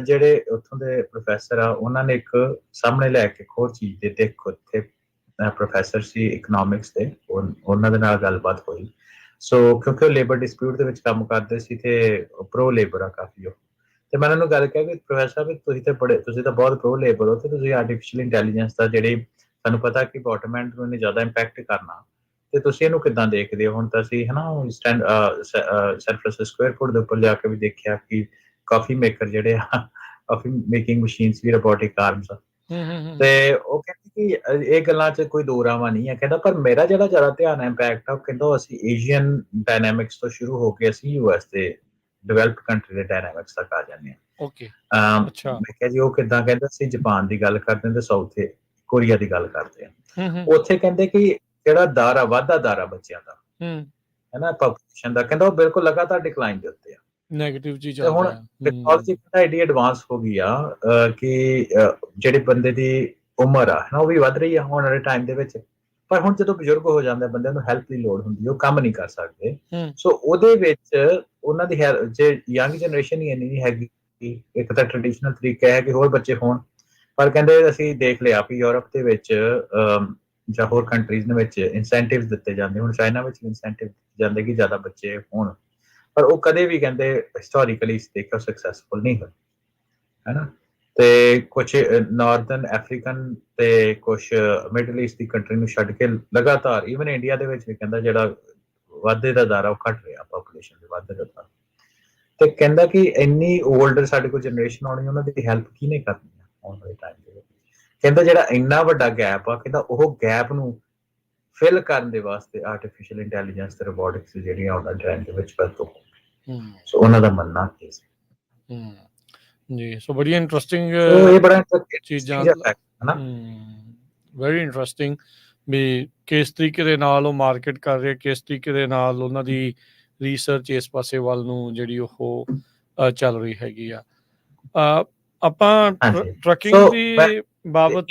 ਜਿਹੜੇ ਉੱਥੋਂ ਦੇ ਪ੍ਰੋਫੈਸਰ ਆ ਉਹਨਾਂ ਨੇ ਇੱਕ ਸਾਹਮਣੇ ਲੈ ਕੇ ਹੋਰ ਚੀਜ਼ ਦੇ ਤੇ ਉੱਥੇ ਪ੍ਰੋਫੈਸਰ ਸੀ ਇਕਨੋਮਿਕਸ ਦੇ, ਉਹਨਾਂ ਦੇ ਨਾਲ ਗੱਲਬਾਤ ਹੋਈ। ਸੋ ਕਿਉਂਕਿ ਉਹ ਲੇਬਰ ਡਿਸਪਿਊਟ ਦੇ ਵਿੱਚ ਕੰਮ ਕਰਦੇ ਸੀ ਤੇ ਪ੍ਰੋ ਲੇਬਰ ਆ ਕਾਫੀ ਉਹ, ਤੇ ਮੈਂ ਉਹਨਾਂ ਨੂੰ ਗੱਲ ਕਿਹਾ ਕਿ ਪ੍ਰੋਫੈਸਰ ਵੀ ਤੁਸੀਂ ਤਾਂ ਬਹੁਤ ਪ੍ਰੋ ਲੇਬਰ ਹੋ, ਤੇ ਤੁਸੀਂ ਆਰਟੀਫਿਸ਼ੀਅਲ ਇੰਟੈਲੀਜੈਂਸ ਦਾ ਜਿਹੜੀ ਤੁਹਾਨੂੰ ਪਤਾ ਕਿ ਬਾਟਮ ਐਂਡ ਨੂੰ ਇਹਨੇ ਜ਼ਿਆਦਾ ਇੰਪੈਕਟ ਕਰਨਾ, ਤੇ ਤੁਸੀਂ ਇਹਨੂੰ ਕਿੱਦਾਂ ਦੇਖਦੇ ਹੋ? ਹੁਣ ਤਾਂ ਅਸੀਂ ਹਨਾ ਸੈਨ ਫਰਾਂਸਿਸਕੋ 에ਅਰਪੋਰਟ ਦੇ ਉੱਪਰ ਜਾ ਕੇ ਵੀ ਦੇਖਿਆ ਕਿ ਕਾਫੀ ਮੇਕਰ ਜਿਹੜੇ ਆ, ਕਾਫੀ ਮੇਕਿੰਗ ਮਸ਼ੀਨਸ ਵੀ ਰੋਬੋਟਿਕ ਆਰਮਸ ਆ, ਤੇ ਉਹ ਕਹਿੰਦੇ ਕਿ ਇਹ ਗੱਲਾਂ 'ਚ ਕੋਈ ਦੋ ਰਾਵਾਂ ਨਹੀਂ ਹੈ। ਕਹਿੰਦਾ ਪਰ ਮੇਰਾ ਜਿਹੜਾ ਜ਼ਿਆਦਾ ਧਿਆਨ ਹੈ ਇੰਪੈਕਟ ਆ, ਕਹਿੰਦਾ ਅਸੀਂ ਏਸ਼ੀਅਨ ਡਾਇਨਾਮਿਕਸ ਤੋਂ ਸ਼ੁਰੂ ਹੋ ਕੇ ਅਸੀਂ US ਦੇ ਡਿਵੈਲਪਡ ਕੰਟਰੀ ਦੇ ਡਾਇਨਾਮਿਕਸ ਤੱਕ ਆ ਜਾਂਦੇ ਹਾਂ। ਓਕੇ, ਮੈਂ ਕਿਹਾ ਜੀ ਉਹ ਕਿੱਦਾਂ? ਕਹਿੰਦਾ ਅਸੀਂ ਜਾਪਾਨ ਦੀ ਗੱਲ ਕਰਦੇ ਹਾਂ ਤੇ ਸਾਊਥ ਕੋਰੀਆ ਦੀ ਗੱਲ ਕਰਦੇ ਆ। ਉੱਥੇ ਕਹਿੰਦੇ ਕਿ ਜਿਹੜਾ ਦਰ ਆ, ਵਾਧਾ ਦਰ ਆ ਬੱਚਿਆਂ ਦਾ, ਹੈਨਾ ਪਾਪੂਲੇਸ਼ਨ ਦਾ, ਕਹਿੰਦਾ ਉਹ ਬਿਲਕੁਲ ਲਗਾਤਾਰ ਡਿਕਲਾਈਨ ਦੇ ਉੱਤੇ ਆ, ਨੈਗੇਟਿਵ ਚੀਜ਼ ਤੇ ਹੁਣ ਟੈਕਨੋਲੋਜੀ ਐਡੀ ਐਡਵਾਂਸ ਹੋ ਗਈ ਆ ਕਿ ਜਿਹੜੇ ਬੰਦੇ ਦੀ ਉਮਰ ਆ ਨਾ ਉਹ ਵੀ ਵੱਧ ਰਹੀ ਆ ਆਉਣ ਵਾਲੇ ਟਾਈਮ ਦੇ ਵਿੱਚ। ਪਰ ਹੁਣ ਜਦੋਂ ਬਜ਼ੁਰਗ ਹੋ ਜਾਂਦੇ ਬੰਦਿਆਂ ਨੂੰ ਹੈਲਪ ਦੀ ਲੋੜ ਹੁੰਦੀ, ਉਹ ਕੰਮ ਨਹੀਂ ਕਰ ਸਕਦੇ। ਸੋ ਉਹਦੇ ਵਿੱਚ ਉਹਨਾਂ ਦੀ ਜੇ ਯੰਗ ਜਨਰੇਸ਼ਨ ਹੀ ਇੰਨੀ ਨਹੀਂ ਹੈਗੀ, ਇੱਕ ਤਾਂ ਟ੍ਰੈਡੀਸ਼ਨਲ ਤਰੀਕਾ ਹੈ ਕਿ ਹੋਰ ਬੱਚੇ ਹੋਣ, ਪਰ ਕਹਿੰਦੇ ਅਸੀਂ ਦੇਖ ਲਿਆ ਵੀ ਯੂਰਪ ਦੇ ਵਿੱਚ ਜਾਂ ਹੋਰ ਕੰਟਰੀਜ਼ ਦੇ ਵਿੱਚ ਇਨਸੈਂਟਿਵ ਦਿੱਤੇ ਜਾਂਦੇ, ਹੁਣ ਚਾਈਨਾ ਵਿੱਚ ਇਨਸੈਂਟਿਵ ਦਿੱਤੇ ਜਾਂਦੇ ਕਿ ਜ਼ਿਆਦਾ ਬੱਚੇ ਹੋਣ, ਪਰ ਉਹ ਕਦੇ ਵੀ ਕਹਿੰਦੇ ਹਿਸਟੋਰੀਕਲੀ ਦੇਖਿਓ ਸਕਸੈਸਫੁਲ ਨਹੀਂ ਹੋਏ, ਹੈ ਨਾ। ਤੇ ਕੁਛ ਨਾਰਥਰਨ ਅਫਰੀਕਨ ਤੇ ਕੁਛ ਮਿਡਲ ਈਸਟ ਦੀ ਕੰਟਰੀ ਨੂੰ ਛੱਡ ਕੇ ਲਗਾਤਾਰ ਈਵਨ ਇੰਡੀਆ ਦੇ ਵਿੱਚ ਵੀ ਕਹਿੰਦਾ ਜਿਹੜਾ ਵਾਧੇ ਦਾ ਦਰ ਆ ਉਹ ਘਟ ਰਿਹਾ, ਪਾਪੂਲੇਸ਼ਨ ਦੇ ਵਾਧੇ ਦਾ ਦਰ। ਤੇ ਕਹਿੰਦਾ ਕਿ ਇੰਨੀ 올ਡ ਸਾਡੇ ਕੋਲ ਜਨਰੇਸ਼ਨ ਆਉਣੀ, ਉਹਨਾਂ ਦੀ ਹੈਲਪ ਕਿਹਨੇ ਕਰਨੀ ਆ ਆਉਣ ਵਾਲੇ ਟਾਈਮ ਦੇ ਵਿੱਚ। ਕਹਿੰਦਾ ਜਿਹੜਾ ਇੰਨਾ ਵੱਡਾ ਗੈਪ ਆ, ਕਹਿੰਦਾ ਉਹ ਗੈਪ ਨੂੰ ਫਿਲ ਕਰਨ ਦੇ ਵਾਸਤੇ ਆਰਟੀਫਿਸ਼ੀਅਲ ਇੰਟੈਲੀਜੈਂਸ ਤੇ ਰੋਬੋਟਿਕਸ ਜਿਹੜੀਆਂ ਉਹਨਾਂ ਟਾਈਮ ਦੇ ਵਿੱਚ ਵਰਤੋਂ ਹੋਣਗੀਆਂ। ਸੋ ਉਹਨਾਂ ਦਾ ਮੰਨਣਾ ਕੀ ਸੀ। ਜੀ, ਸੋ ਬੜੀ ਇੰਟਰਸਟਿੰਗ ਸੋ ਇਹ ਬੜਾ ਚੀਜ਼ਾਂ, ਹੈ ਨਾ। ਵੈਰੀ ਇੰਟਰਸਟਿੰਗ ਵੀ ਕਿਸ ਤਰੀਕੇ ਦੇ ਨਾਲ ਉਹ ਮਾਰਕੀਟ ਕਰ ਰਹੇ, ਕਿਸ ਤਰੀਕੇ ਦੇ ਨਾਲ ਉਹਨਾਂ ਦੀ ਰਿਸਰਚ ਇਸ ਪਾਸੇ ਵੱਲ ਨੂੰ ਜਿਹੜੀ ਉਹ ਚੱਲ ਰਹੀ ਹੈਗੀ ਆ। ਆਪਾਂ ਟਰੱਕਿੰਗ ਦੀ ਬਾਬਤ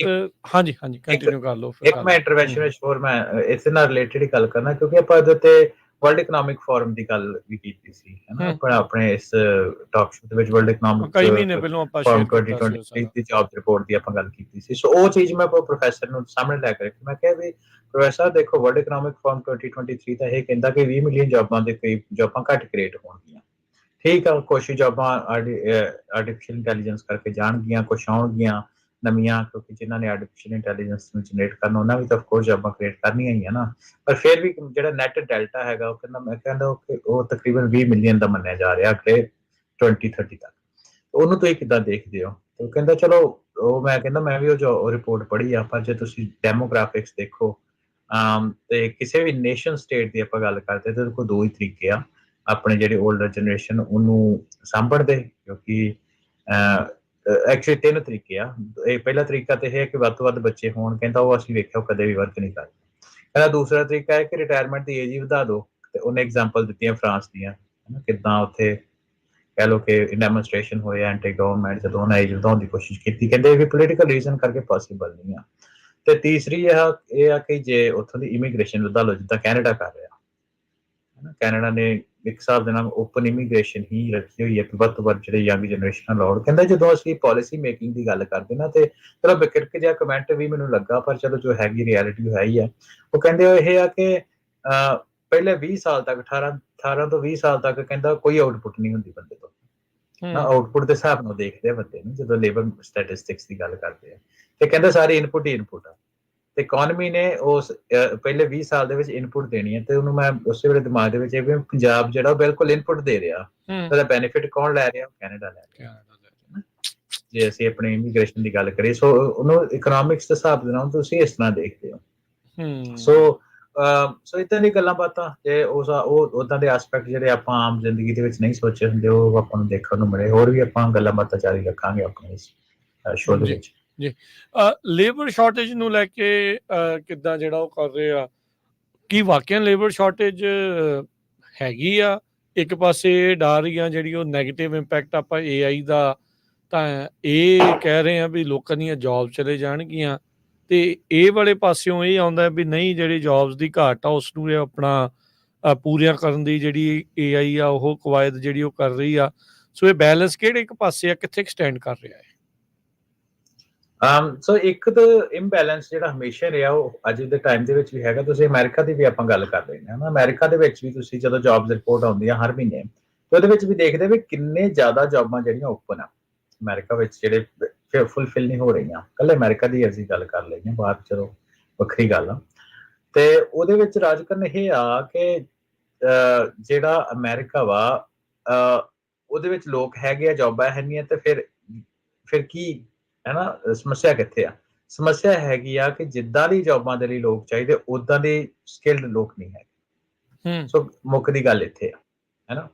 ਹਾਂਜੀ ਕੰਟੀਨਿਊ ਕਰ ਲਓ। ਇੱਕ ਮੈਂ ਇੰਟਰਵੈਂਸ਼ਨ ਵਿੱਚ ਹੋਰ ਮੈਂ ਇਸ ਨਾਲ ਰਿਲੇਟਡ ਹੀ ਗੱਲ ਕਰਨਾ, ਕਿਉਂਕਿ ਆਪਾਂ ਇਹਦੇ ਤੇ ਵਰਲਡ ਇਕਨੋਮਿਕ ਫੋਰਮ ਦੀ ਗੱਲ ਵੀ ਕੀਤੀ ਸੀ, ਹੈ ਨਾ, ਆਪਣੇ ਇਸ ਟਾਕ ਸ਼ੋ ਦੇ ਵਿੱਚ ਵਰਲਡ ਇਕਨੋਮਿਕ ਕਈ ਮਹੀਨੇ ਪਹਿਲਾਂ ਆਪਾਂ ਫੋਰਮ 2023 ਦੀ ਜੌਬ ਰਿਪੋਰਟ ਦੀ ਆਪਾਂ ਗੱਲ ਕੀਤੀ ਸੀ। ਸੋ ਉਹ ਚੀਜ਼ ਮੈਂ ਪ੍ਰੋਫੈਸਰ ਨੂੰ ਸਾਹਮਣੇ ਲੈ ਕੇ ਰੱਖੀ। ਮੈਂ ਕਿਹਾ ਵੀ ਪ੍ਰੋਫੈਸਰ ਦੇਖੋ, ਵਰਲਡ ਇਕਨੋਮਿਕ ਫੋਰਮ 2023 ਤਾਂ ਇਹ ਕਹਿੰਦਾ ਕਿ 20 ਮਿਲੀਅਨ ਜੌਬਾਂ ਦੇ ਕਰੀਬ ਜੌਬਾਂ ਘੱਟ ਕ੍ਰੀਏਟ ਹੋਣਗੀਆਂ। ਠੀਕ ਆ, ਕੁਛ ਜੌਬਾਂ ਆਰਟੀਫਿਸ਼ੀਅਲ ਇੰਟੈਲੀਜੈਂਸ ਕਰਕੇ ਜਾਣਗੀਆਂ, ਕੁਛ ਆਉਣਗੀਆਂ ਨਵੀਆਂ, ਕਿਉਂਕਿ ਜਿਨ੍ਹਾਂ ਨੇ ਆਰਟੀਫਿਸ਼ੀਅਲ ਇੰਟੈਲੀਜੈਂਸ ਨੂੰ ਜਨਰੇਟ ਕਰਨਾ, ਉਹਨਾਂ ਵੀ ਤਾਂ ਅਫਕੋਰਸ ਜੌਬਾਂ ਕ੍ਰੀਏਟ ਕਰਨੀਆਂ ਹੀ ਆ ਨਾ। ਪਰ ਫਿਰ ਵੀ ਜਿਹੜਾ ਨੈਟ ਡੈਲਟਾ ਹੈਗਾ, ਉਹ ਕਹਿੰਦਾ, ਮੈਂ ਕਹਿੰਦਾ ਉਹ ਤਕਰੀਬਨ 20 ਮਿਲੀਅਨ ਦਾ ਮੰਨਿਆ ਜਾ ਰਿਹਾ ਅਗਲੇ 2030 ਤੱਕ। ਉਹਨੂੰ ਤੁਸੀਂ ਕਿੱਦਾਂ ਦੇਖਦੇ ਹੋ? ਉਹ ਕਹਿੰਦਾ ਚਲੋ, ਉਹ ਮੈਂ ਕਹਿੰਦਾ ਮੈਂ ਵੀ ਉਹ ਰਿਪੋਰਟ ਪੜ੍ਹੀ ਆ, ਪਰ ਜੇ ਤੁਸੀਂ ਡੈਮੋਗ੍ਰਾਫਿਕਸ ਦੇਖੋ ਤੇ ਕਿਸੇ ਵੀ ਨੇਸ਼ਨ ਸਟੇਟ ਦੀ ਆਪਾਂ ਗੱਲ ਕਰਦੇ ਤਾਂ ਉਹਦੇ ਕੋਲ ਦੋ ਹੀ ਤਰੀਕੇ ਆ ਆਪਣੇ ਜਿਹੜੇ 올ਡਰ ਜਨਰੇਸ਼ਨ ਉਹਨੂੰ ਸਾਂਭਣ ਦੇ, ਕਿਉਂਕਿ ਐਕਚੁਅਲੀ ਤਿੰਨ ਤਰੀਕੇ ਆ। ਇਹ ਪਹਿਲਾ ਤਰੀਕਾ ਤੇ ਇਹ ਹੈ ਕਿ ਵੱਧ ਤੋਂ ਵੱਧ ਬੱਚੇ ਹੋਣ, ਕਹਿੰਦਾ ਉਹ ਅਸੀਂ ਵੇਖਿਆ ਕਦੇ ਵੀ ਵਰਕ ਨਹੀਂ ਕਰਦੇ। ਕਹਿੰਦਾ ਦੂਸਰਾ ਤਰੀਕਾ ਹੈ ਕਿ ਰਿਟਾਇਰਮੈਂਟ ਦੀ ਏਜ ਹੀ ਵਧਾ ਦਿਓ, ਤੇ ਉਹਨੇ ਐਗਜ਼ਾਮਪਲ ਦਿੱਤੀਆਂ ਫਰਾਂਸ ਦੀਆਂ, ਕਿੱਦਾਂ ਉੱਥੇ ਕਹਿ ਲਓ ਕਿ ਡੈਮੋਨਸਟ੍ਰੇਸ਼ਨ ਹੋਏ ਐਂਟੀ ਗਵਰਨਮੈਂਟ, ਜਦੋਂ ਉਹਨਾਂ ਏਜ ਵਧਾਉਣ ਦੀ ਕੋਸ਼ਿਸ਼ ਕੀਤੀ, ਕਹਿੰਦੇ ਇਹ ਵੀ ਪੋਲੀਟੀਕਲ ਰੀਜ਼ਨ ਕਰਕੇ ਪੋਸੀਬਲ ਨਹੀਂ ਆ। ਤੇ ਤੀਸਰੀ ਇਹ ਆ ਕਿ ਜੇ ਉੱਥੋਂ ਦੀ ਇਮੀਗ੍ਰੇਸ਼ਨ ਵਧਾ ਲਓ, ਜਿੱਦਾਂ ਕੈਨੇਡਾ ਕਰ ਰਿਹਾ, ਕੈਨੇਡਾ ਨੇ ਇੱਕ ਹਿਸਾਬ ਦੇ ਨਾਲ ਓਪਨ ਇਮੀਗ੍ਰੇਸ਼ਨ ਹੀ ਰੱਖੀ ਹੋਈ ਹੈ ਕਿ ਵੱਧ ਤੋਂ ਵੱਧ ਜਿਹੜੇ ਯੰਗ ਜਨਰੇਸ਼ਨ ਅਲਾਉਡ। ਕਹਿੰਦਾ ਜਦੋਂ ਅਸੀਂ ਪਾਲਿਸੀ ਮੇਕਿੰਗ ਦੀ ਗੱਲ ਕਰਦੇ ਨਾ, ਤੇ ਚਲੋ ਬਿਕਟ ਜਿਹਾ ਕਮੈਂਟ ਵੀ ਮੈਨੂੰ ਲੱਗਾ, ਪਰ ਚਲੋ ਜੋ ਹੈਗੀ ਰਿਐਲਿਟੀ ਹੈ ਹੀ ਆ। ਉਹ ਕਹਿੰਦੇ ਇਹ ਆ ਕਿ ਪਹਿਲੇ 20 ਸਾਲ ਤੱਕ 18 ਤੋਂ 20 ਸਾਲ ਤੱਕ ਕਹਿੰਦਾ ਕੋਈ ਆਊਟਪੁੱਟ ਨਹੀਂ ਹੁੰਦੀ ਬੰਦੇ ਤੋਂ ਨਾ। ਆਊਟਪੁੱਟ ਦੇ ਹਿਸਾਬ ਨਾਲ ਦੇਖਦੇ ਆ ਬੰਦੇ ਨੂੰ ਜਦੋਂ ਲੇਬਰ ਸਟੈਟਿਸਟਿਕਸ ਦੀ ਗੱਲ ਕਰਦੇ ਆ, ਤੇ ਕਹਿੰਦਾ ਸਾਰੀ ਇਨਪੁਟ ਹੀ ਇਨਪੁਟ ਆ। ਤੇ ਇਕਨੋਮੀ ਨੇ ਉਸ ਪਹਿਲੇ 20 ਸਾਲ ਦੇ ਵਿੱਚ ਇਨਪੁਟ ਦੇਣੀ ਹੈ, ਤੇ ਉਹਨੂੰ ਮੈਂ ਉਸੇ ਵੇਲੇ ਦਿਮਾਗ ਦੇ ਵਿੱਚ ਇਹ ਵੀ ਪੰਜਾਬ ਜਿਹੜਾ ਉਹ ਬਿਲਕੁਲ ਇਨਪੁਟ ਦੇ ਰਿਹਾ, ਉਹਦਾ ਬੈਨੀਫਿਟ ਕੌਣ ਲੈ ਰਿਹਾ? ਕੈਨੇਡਾ ਲੈ ਰਿਹਾ। ਜੇ ਅਸੀਂ ਆਪਣੀ ਇਮੀਗ੍ਰੇਸ਼ਨ ਦੀ ਗੱਲ ਕਰੀਏ, ਸੋ ਉਹਨੂੰ ਇਕਨੋਮਿਕਸ ਦੇ ਹਿਸਾਬ ਦੇ ਨਾਲ ਤੁਸੀਂ ਇਸ ਤਰ੍ਹਾਂ ਦੇਖਦੇ ਹੋ। ਸੋ ਇਦਾਂ ਦੀ ਗੱਲਾਂ ਬਾਤਾਂ ਜੇ ਉਹ ਉਦਾਂ ਦੇ ਐਸਪੈਕਟ ਜਿਹੜੇ ਆਪਾਂ ਆਮ ਜ਼ਿੰਦਗੀ ਦੇ ਵਿੱਚ ਨਹੀਂ ਸੋਚੇ ਹੁੰਦੇ, ਉਹ ਆਪਾਂ ਨੂੰ ਦੇਖਣ ਨੂੰ ਮਿਲੇ। ਹੋਰ ਵੀ ਆਪਾਂ ਗੱਲਾਂ ਬਾਤਾਂ ਜਾਰੀ ਰੱਖਾਂਗੇ ਆਪਣੇ ਇਸ ਸ਼ੋਅ ਦੇ ਵਿੱਚ। ਜੀ, ਲੇਬਰ ਸ਼ਾਰਟੇਜ ਨੂੰ ਲੈ ਕੇ ਕਿੱਦਾਂ ਜਿਹੜਾ ਉਹ ਕਰ ਰਹੇ ਆ, ਕੀ ਵਾਕਿਆ ਲੇਬਰ ਸ਼ਾਰਟੇਜ ਹੈਗੀ ਆ? ਇੱਕ ਪਾਸੇ ਡਾਰੀਆਂ ਜਿਹੜੀ ਉਹ ਨੈਗੇਟਿਵ ਇੰਪੈਕਟ ਆਪਾਂ AI ਦਾ, ਤਾਂ ਇਹ ਕਹਿ ਰਹੇ ਆ ਵੀ ਲੋਕਾਂ ਦੀਆਂ ਜੌਬ ਚਲੇ ਜਾਣਗੀਆਂ, ਤੇ ਇਹ ਵਾਲੇ ਪਾਸਿਓਂ ਇਹ ਆਉਂਦਾ ਵੀ ਨਹੀਂ, ਜਿਹੜੀ ਜੌਬਸ ਦੀ ਘਾਟ ਆ ਉਸ ਨੂੰ ਇਹ ਆਪਣਾ ਪੂਰੀਆਂ ਕਰਨ ਦੀ ਜਿਹੜੀ AI ਆ ਉਹ ਕਵਾਇਦ ਜਿਹੜੀ ਉਹ ਕਰ ਰਹੀ ਆ। ਸੋ ਇਹ ਬੈਲੈਂਸ ਕਿਹੜੇ ਇੱਕ ਪਾਸੇ ਆ, ਕਿੱਥੇ ਸਟੈਂਡ ਕਰ ਰਿਹਾ ਹੈ? ਸੋ ਇੱਕ ਤਾਂ ਇੰਬੈਲੈਂਸ ਜਿਹੜਾ ਹਮੇਸ਼ਾ ਰਿਹਾ, ਉਹ ਅੱਜ ਦੇ ਟਾਈਮ ਦੇ ਵਿੱਚ ਵੀ ਹੈਗਾ। ਤੁਸੀਂ ਅਮਰੀਕਾ ਦੀ ਵੀ ਆਪਾਂ ਗੱਲ ਕਰ ਰਹੇ ਹਾਂ ਨਾ, ਅਮਰੀਕਾ ਦੇ ਵਿੱਚ ਵੀ ਤੁਸੀਂ ਜਦੋਂ ਜੌਬਸ ਰਿਪੋਰਟ ਆਉਂਦੀਆਂ ਹਰ ਮਹੀਨੇ, ਤੇ ਉਹਦੇ ਵਿੱਚ ਵੀ ਦੇਖਦੇ ਵੀ ਕਿੰਨੇ ਜ਼ਿਆਦਾ ਜੌਬਾਂ ਜਿਹੜੀਆਂ ਓਪਨ ਆ ਅਮਰੀਕਾ ਵਿੱਚ, ਜਿਹੜੇ ਫੁੱਲਫਿਲ ਨਹੀਂ ਹੋ ਰਹੀਆਂ। ਕੱਲੇ ਅਮਰੀਕਾ ਦੀ ਅਸੀਂ ਗੱਲ ਕਰ ਲਈ ਹਾਂ, ਬਾਹਰ ਚਲੋ ਵੱਖਰੀ ਗੱਲ ਆ। ਤੇ ਉਹਦੇ ਵਿੱਚ ਰਾਜਕਰਨ ਇਹ ਆ ਕਿ ਜਿਹੜਾ ਅਮਰੀਕਾ ਵਾ ਉਹਦੇ ਵਿੱਚ ਲੋਕ ਹੈਗੇ ਆ, ਜੌਬਾਂ ਹੈਗੀਆਂ, ਤੇ ਫਿਰ ਕੀ ਹੈ ਨਾ, ਸਮੱਸਿਆ ਕਿੱਥੇ ਆ? ਸਮੱਸਿਆ ਹੈਗੀ ਆ ਕਿ ਜਿੱਦਾਂ ਦੀ ਜੌਬਾਂ ਦੇ ਲਈ ਲੋਕ ਚਾਹੀਦੇ, ਉਦਾਂ ਦੇ ਸਕਿਲਡ ਲੋਕ ਨਹੀਂ ਹੈਗੇ। ਸੋ ਮੁੱਖ ਦੀ ਗੱਲ ਇੱਥੇ ਆ, ਹੈ ਨਾ।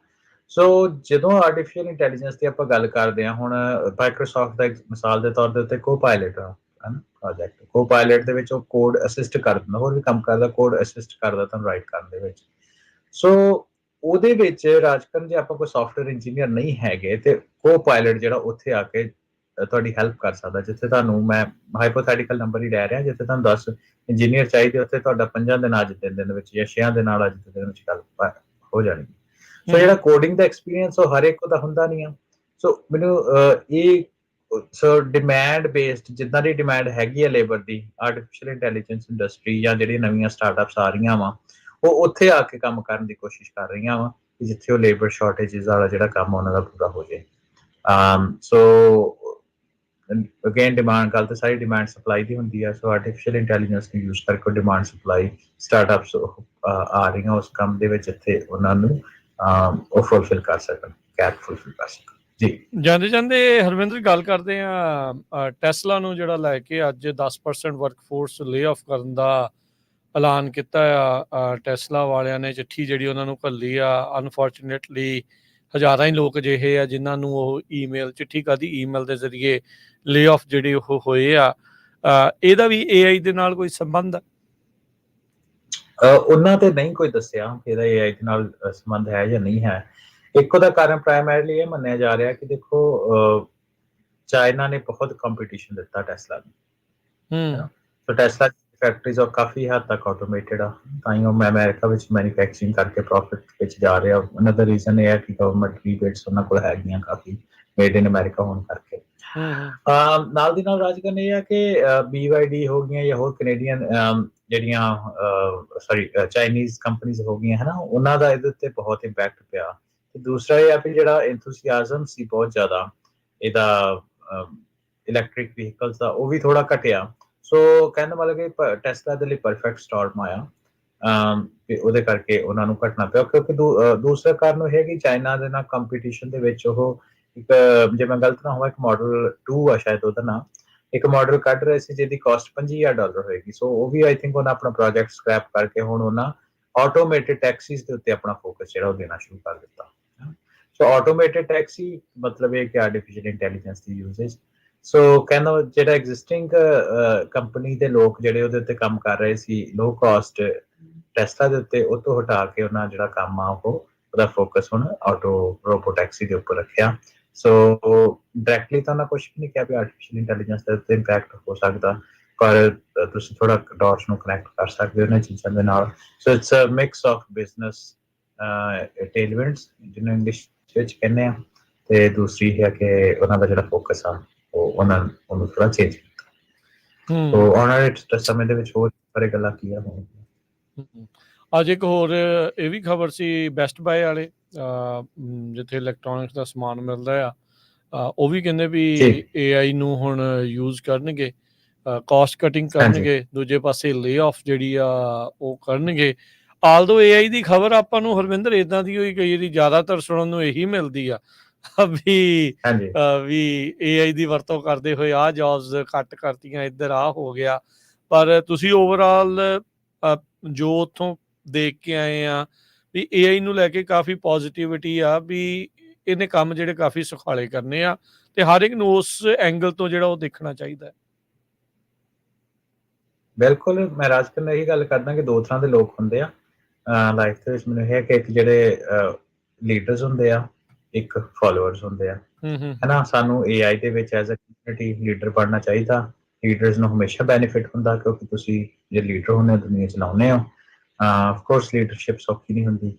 ਸੋ ਜਦੋਂ ਆਰਟੀਫਿਸ਼ੀਅਲ ਇੰਟੈਲੀਜੈਂਸ ਦੀ ਆਪਾਂ ਗੱਲ ਕਰਦੇ ਹਾਂ, ਹੁਣ ਮਾਈਕਰੋਸਾਫਟ ਦਾ ਮਿਸਾਲ ਦੇ ਤੌਰ ਦੇ ਉੱਤੇ ਕੋਪਾਇਲਟ ਆ, ਹੈ ਨਾ, ਪ੍ਰੋਜੈਕਟ ਕੋਪਾਇਲਟ ਦੇ ਵਿੱਚ ਉਹ ਕੋਡ ਅਸਿਸਟ ਕਰ ਦਿੰਦਾ, ਹੋਰ ਵੀ ਕੰਮ ਕਰਦਾ, ਕੋਡ ਅਸਿਸਟ ਕਰਦਾ ਤੁਹਾਨੂੰ ਰਾਈਟ ਕਰਨ ਦੇ ਵਿੱਚ। ਸੋ ਉਹਦੇ ਵਿੱਚ ਰਾਜਕਰਨ ਜੇ ਆਪਾਂ ਕੋਈ ਸੌਫਟਵੇਅਰ ਇੰਜੀਨੀਅਰ ਨਹੀਂ ਹੈਗੇ, ਤੇ ਕੋਪਾਇਲਟ ਜਿਹੜਾ ਉੱਥੇ ਆ ਕੇ ਤੁਹਾਡੀ ਹੈਲਪ ਕਰ ਸਕਦਾ। ਜਿੱਥੇ ਤੁਹਾਨੂੰ, ਮੈਂ ਹਾਈਪੋਥੈਟੀਕਲ ਨੰਬਰ ਹੀ ਲੈ ਰਿਹਾ, ਜਿੱਥੇ ਤੁਹਾਨੂੰ 10 ਇੰਜੀਨੀਅਰ ਚਾਹੀਦੇ, ਉੱਥੇ ਤੁਹਾਡਾ 5 ਦਿਨ ਅੱਜ ਦੇ ਦਿਨ ਵਿੱਚ ਜਾਂ 6 ਦੇ ਨਾਲ ਅੱਜ ਦੇ ਦਿਨ ਵਿੱਚ ਗੱਲ ਹੋ ਜਾਣੀ। ਸੋ ਜਿਹੜਾ ਕੋਡਿੰਗ ਦਾ ਐਕਸਪੀਰੀਅੰਸ ਉਹ ਹਰ ਇੱਕ ਦਾ ਹੁੰਦਾ ਨਹੀਂ ਆ। ਸੋ ਮੈਨੂੰ ਸੋ ਡਿਮਾਂਡ ਬੇਸਡ, ਜਿੱਦਾਂ ਦੀ ਡਿਮਾਂਡ ਹੈਗੀ ਹੈ ਲੇਬਰ ਦੀ, ਆਰਟੀਫਿਸ਼ੀਅਲ ਇੰਟੈਲੀਜੈਂਸ ਇੰਡਸਟਰੀ ਜਾਂ ਜਿਹੜੀਆਂ ਨਵੀਆਂ ਸਟਾਰਟਅਪਸ ਆ ਰਹੀਆਂ ਵਾ, ਉਹ ਉੱਥੇ ਆ ਕੇ ਕੰਮ ਕਰਨ ਦੀ ਕੋਸ਼ਿਸ਼ ਕਰ ਰਹੀਆਂ ਵਾ। ਕਿ ਜਿੱਥੇ ਉਹ ਲੇਬਰ ਸ਼ਾਰਟੇਜਸ ਵਾਲਾ ਜਿਹੜਾ ਕੰਮ ਉਹਨਾਂ ਦਾ ਪੂਰਾ ਹੋ ਜਾਏ। ਸੋ ਅਗੇਨ ਡਿਮਾਂਡ ਗੱਲ ਤਾਂ ਸਾਰੀ ਡਿਮਾਂਡ ਸਪਲਾਈ ਦੀ ਹੁੰਦੀ ਆ। ਸੋ ਆਰਟੀਫਿਸ਼ੀਅਲ ਇੰਟੈਲੀਜੈਂਸ ਨੂੰ ਯੂਜ਼ ਕਰਕੇ ਡਿਮਾਂਡ ਸਪਲਾਈ ਸਟਾਰਟਅਪਸ ਆ ਰਹੀਆਂ ਉਸ ਕੰਮ ਦੇ ਵਿੱਚ, ਜਿੱਥੇ ਉਹਨਾਂ ਨੂੰ ਉਹ ਫੁਲਫਿਲ ਕਰ ਸਕਣ, ਗੈਪ ਫੁਲਫਿਲ ਕਰ ਸਕਣ। ਜੀ ਜਾਂਦੇ ਜਾਂਦੇ ਹਰਵਿੰਦਰ ਗੱਲ ਕਰਦੇ ਆ ਟੈਸਲਾ ਨੂੰ ਜਿਹੜਾ ਲੈ ਕੇ ਅੱਜ 10% ਵਰਕਫੋਰਸ ਲੇ ਆਫ ਕਰਨ ਦਾ ਐਲਾਨ ਕੀਤਾ ਆ। ਟੈਸਲਾ ਵਾਲਿਆਂ ਨੇ ਚਿੱਠੀ ਜਿਹੜੀ ਉਹਨਾਂ ਨੂੰ ਘੱਲੀ ਆ। ਅਨਫੋਰਚੂਨੇਟਲੀ ਹਜ਼ਾਰਾਂ ਹੀ ਲੋਕ ਅਜਿਹੇ ਆ ਜਿਨ੍ਹਾਂ ਨੂੰ ਉਹ ਚਿੱਠੀ ਕਾਹਦੀ ਈਮੇਲ ਦੇ ਜ਼ਰੀਏ ਲੇ ਆਫ ਜਿਹੜੇ ਉਹ ਹੋਏ ਆ। ਇਹਦਾ ਵੀ AI ਦੇ ਨਾਲ ਕੋਈ ਸੰਬੰਧ ਆ? ਉਹਨਾਂ ਤੇ ਨਹੀਂ ਕੋਈ ਦੱਸਿਆ ਕਿ ਇਹਦਾ AI ਦੇ ਨਾਲ ਸੰਬੰਧ ਹੈ ਜਾਂ ਨਹੀਂ ਹੈ। ਇੱਕ ਉਹਦਾ ਕਾਰਨ ਪ੍ਰਾਇਮਰੀਲੀ ਇਹ ਮੰਨਿਆ ਜਾ ਰਿਹਾ ਕਿ ਦੇਖੋ ਚਾਈਨਾ ਨੇ ਬਹੁਤ ਕੰਪੀਟੀਸ਼ਨ ਦਿੱਤਾ ਟੈਸਲਾ ਨੂੰ। ਸੋ ਟੈਸਲਾ ਫੈਕਟਰੀਜ਼ ਉਹ ਕਾਫੀ ਹੱਦ ਤੱਕ ਆਟੋਮੇਟਡ ਆ, ਤਾਂ ਹੀ ਉਹ ਅਮਰੀਕਾ ਵਿੱਚ ਮੈਨੂਫੈਕਚਰਿੰਗ ਕਰਕੇ ਪ੍ਰੋਫਿਟ ਵਿੱਚ ਜਾ ਰਿਹਾ। ਉਹਨਾਂ ਦਾ ਰੀਜ਼ਨ ਇਹ ਹੈ ਕਿ ਗਵਰਨਮੈਂਟ ਰੀਬੇਟਸ ਉਹਨਾਂ ਕੋਲ ਹੈਗੀਆਂ ਕਾਫੀ, ਮੇਡ ਇਨ ਅਮਰੀਕਾ ਹੋਣ ਕਰਕੇ। ਨਾਲ ਦੀ ਨਾਲ ਰਾਜਗਨ ਇਹ ਹੈ ਕਿ BYD ਹੋ ਗਈਆਂ ਜਾਂ ਹੋਰ ਕੈਨੇਡੀਅਨ ਜਿਹੜੀਆਂ ਚਾਈਨੀਜ਼ ਕੰਪਨੀਜ਼ ਹੋ ਗਈਆਂ ਹਨਾ, ਉਹਨਾਂ ਦਾ ਇਹਦੇ ਉੱਤੇ ਬਹੁਤ ਇੰਪੈਕਟ ਪਿਆ। ਤੇ ਦੂਸਰਾ ਇਹ ਆ ਵੀ ਜਿਹੜਾ ਐਂਥੂਸੀਆਜ਼ਮ ਸੀ ਬਹੁਤ ਜ਼ਿਆਦਾ ਇਹਦਾ ਇਲੈਕਟ੍ਰਿਕ ਵਹੀਕਲਸ ਦਾ, ਉਹ ਵੀ ਥੋੜਾ ਘਟਿਆ। ਸੋ ਕਹਿਣ ਦਾ ਮਤਲਬ ਕਿ ਟੈਸਲਾ ਦੇ ਲਈ ਪਰਫੈਕਟ ਸਟਾਰਮ ਆਇਆ ਤੇ ਉਹਦੇ ਕਰਕੇ ਉਹਨਾਂ ਨੂੰ ਘਟਣਾ ਪਿਆ। ਕਿਉਂਕਿ ਦੂਸਰਾ ਕਾਰਨ ਇਹ ਹੈ ਕਿ ਚਾਈਨਾ ਦੇ ਨਾਲ ਕੰਪੀਟੀਸ਼ਨ ਦੇ ਵਿੱਚ ਉਹ ਇੱਕ, ਜੇ ਮੈਂ ਗਲਤ ਨਾ ਹੋਵਾਂ, ਇੱਕ ਮਾਡਲ 2 ਆ ਸ਼ਾਇਦ ਉਹਦਾ ਨਾਮ, ਇੱਕ ਮਾਡਲ ਕੱਢ ਰਹੇ ਸੀ ਜਿਹਦੀ ਕਾਸਟ $50,000 ਹੋਏਗੀ। ਸੋ ਉਹ ਵੀ ਆਈ ਥਿੰਕ ਉਹਨਾਂ ਆਪਣਾ ਪ੍ਰੋਜੈਕਟ ਸਕ੍ਰੈਪ ਕਰਕੇ ਹੁਣ ਉਹਨਾਂ ਆਟੋਮੇਟਿਡ ਟੈਕਸੀਜ਼ ਦੇ ਉੱਤੇ ਆਪਣਾ ਫੋਕਸ ਜਿਹੜਾ ਉਹ ਦੇਣਾ ਸ਼ੁਰੂ ਕਰ ਦਿੱਤਾ। ਸੋ ਆਟੋਮੇਟਿਡ ਟੈਕਸੀ ਮਤਲਬ ਇਹ ਕਿ ਆਰਟੀਫਿਸ਼ੀਅਲ ਇੰਟੈਲੀਜੈਂਸ ਦੀ ਯੂਜ਼ੇਜ। ਸੋ ਕਹਿੰਦਾ ਜਿਹੜਾ ਐਗਜ਼ਿਸਟਿੰਗ ਕੰਪਨੀ ਦੇ ਲੋਕ ਜਿਹੜੇ ਉਹਦੇ ਉੱਤੇ ਕੰਮ ਕਰ ਰਹੇ ਸੀ ਲੋ ਕਾਸਟ ਟੈਸਲਾ ਦੇ ਉੱਤੇ, ਉਹ ਤੋਂ ਹਟਾ ਕੇ ਉਹਨਾਂ ਜਿਹੜਾ ਕੰਮ ਆ ਉਹਦਾ ਫੋਕਸ ਹੁਣ ਆਟੋ ਰੋਬੋ ਟੈਕਸੀ ਦੇ ਉੱਪਰ ਰੱਖਿਆ। ਸੋ ਡਾਇਰੈਕਟਲੀ ਤਾਂ ਉਹਨਾਂ ਕੁਝ ਵੀ ਨਹੀਂ ਕਿਹਾ ਵੀ ਆਰਟੀਫਿਸ਼ੀਅਲ ਇੰਟੈਲੀਜੈਂਸ ਦੇ ਉੱਤੇ ਇੰਪੈਕਟ ਹੋ ਸਕਦਾ, ਪਰ ਤੁਸੀਂ ਥੋੜਾ ਡਾਟਸ ਨੂੰ ਕਨੈਕਟ ਕਰ ਸਕਦੇ ਹੋ ਇਹਨਾਂ ਚੀਜ਼ਾਂ ਦੇ ਨਾਲ। So it's a mix of business tailwinds ਜਿਹਨੂੰ ਇੰਗਲਿਸ਼ ਵਿੱਚ ਕਹਿੰਦੇ ਆ, ਤੇ ਦੂਸਰੀ ਹੈ ਕਿ ਉਹਨਾਂ ਦਾ ਜਿਹੜਾ ਫੋਕਸ ਆ ਉਹਨੂੰ ਥੋੜਾ ਚੇਂਜ ਕੀਤਾ। ਸੋ ਆਉਣ ਵਾਲੇ ਸਮੇਂ ਦੇ ਵਿੱਚ ਹੋਰ ਬਾਰੇ ਗੱਲਾਂ ਕਲੀਅਰ ਹੋਣਗੀਆਂ। ਅੱਜ ਇੱਕ ਹੋਰ ਇਹ ਵੀ ਖਬਰ ਸੀ, ਬੈਸਟ ਬਾਏ ਵਾਲੇ ਜਿੱਥੇ ਇਲੈਕਟ੍ਰੋਨਿਕਸ ਦਾ ਸਮਾਨ ਮਿਲਦਾ ਆ, ਉਹ ਵੀ ਕਹਿੰਦੇ ਵੀ AI ਨੂੰ ਹੁਣ ਯੂਜ਼ ਕਰਨਗੇ, ਕਾਸਟ ਕਟਿੰਗ ਕਰਨਗੇ, ਦੂਜੇ ਪਾਸੇ ਲੇ ਆਫ ਜਿਹੜੀ ਆ ਉਹ ਕਰਨਗੇ। ਆਲਦੋ AI ਦੀ ਖਬਰ ਆਪਾਂ ਨੂੰ ਹਰਵਿੰਦਰ ਇਦਾਂ ਦੀ ਹੋਈ ਕਈ ਵਾਰੀ ਜ਼ਿਆਦਾਤਰ ਸੁਣਨ ਨੂੰ ਇਹੀ ਮਿਲਦੀ ਆ ਵੀ AI ਦੀ ਵਰਤੋਂ ਕਰਦੇ ਹੋਏ ਆਹ ਜੌਬਸ ਕੱਟ ਕਰਤੀਆਂ, ਇੱਧਰ ਆਹ ਹੋ ਗਿਆ। ਪਰ ਤੁਸੀਂ ਓਵਰਆਲ ਜੋ ਉੱਥੋਂ ਦੇਖ ਕੇ ਆਏ ਆ ਵੀ AI ਨੂੰ ਲੈ ਕੇ ਕਾਫੀ ਪੋਜ਼ਿਟਿਵਿਟੀ ਆ ਵੀ ਇਹਨੇ ਕੰਮ ਜਿਹੜੇ ਕਾਫੀ ਸੁਖਾਲੇ ਕਰਨੇ ਆ, ਤੇ ਹਰ ਇੱਕ ਨੂੰ ਉਸ ਐਂਗਲ ਤੋਂ ਜਿਹੜਾ ਉਹ ਦੇਖਣਾ ਚਾਹੀਦਾ। ਬਿਲਕੁਲ, ਮੈਂ ਰਾਜਕਰ ਨਾਲ ਇਹੀ ਗੱਲ ਕਰਦਾ ਕਿ ਦੋ ਤਰ੍ਹਾਂ ਦੇ ਲੋਕ ਹੁੰਦੇ ਆ ਲਾਈਫ ਦੇ ਵਿੱਚ। ਮੈਨੂੰ ਇਹ ਹੈ ਕਿ ਇੱਕ ਜਿਹੜੇ ਲੀਡਰਸ ਹੁੰਦੇ ਆ, ਇੱਕ ਫਾਲੋਅਰਸ ਹੁੰਦੇ ਆ, ਹਨਾ। ਸਾਨੂੰ AI ਦੇ ਵਿੱਚ ਐਜ਼ ਅ ਕਮਿਊਨਿਟੀ ਲੀਡਰ ਬਣਨਾ ਚਾਹੀਦਾ। ਲੀਡਰਸ ਨੂੰ ਹਮੇਸ਼ਾ ਬੈਨੀਫਿਟ ਹੁੰਦਾ ਕਿਉਂਕਿ ਤੁਸੀਂ ਜੇ ਲੀਡਰ ਹੁੰਦੇ ਹੋ ਦੁਨੀਆ ਚਲਾਉਂਦੇ ਹੋ। ਆਫ ਕੋਰਸ ਲੀਡਰਸ਼ਿਪ ਸੌਖੀ ਨਹੀਂ ਹੁੰਦੀ,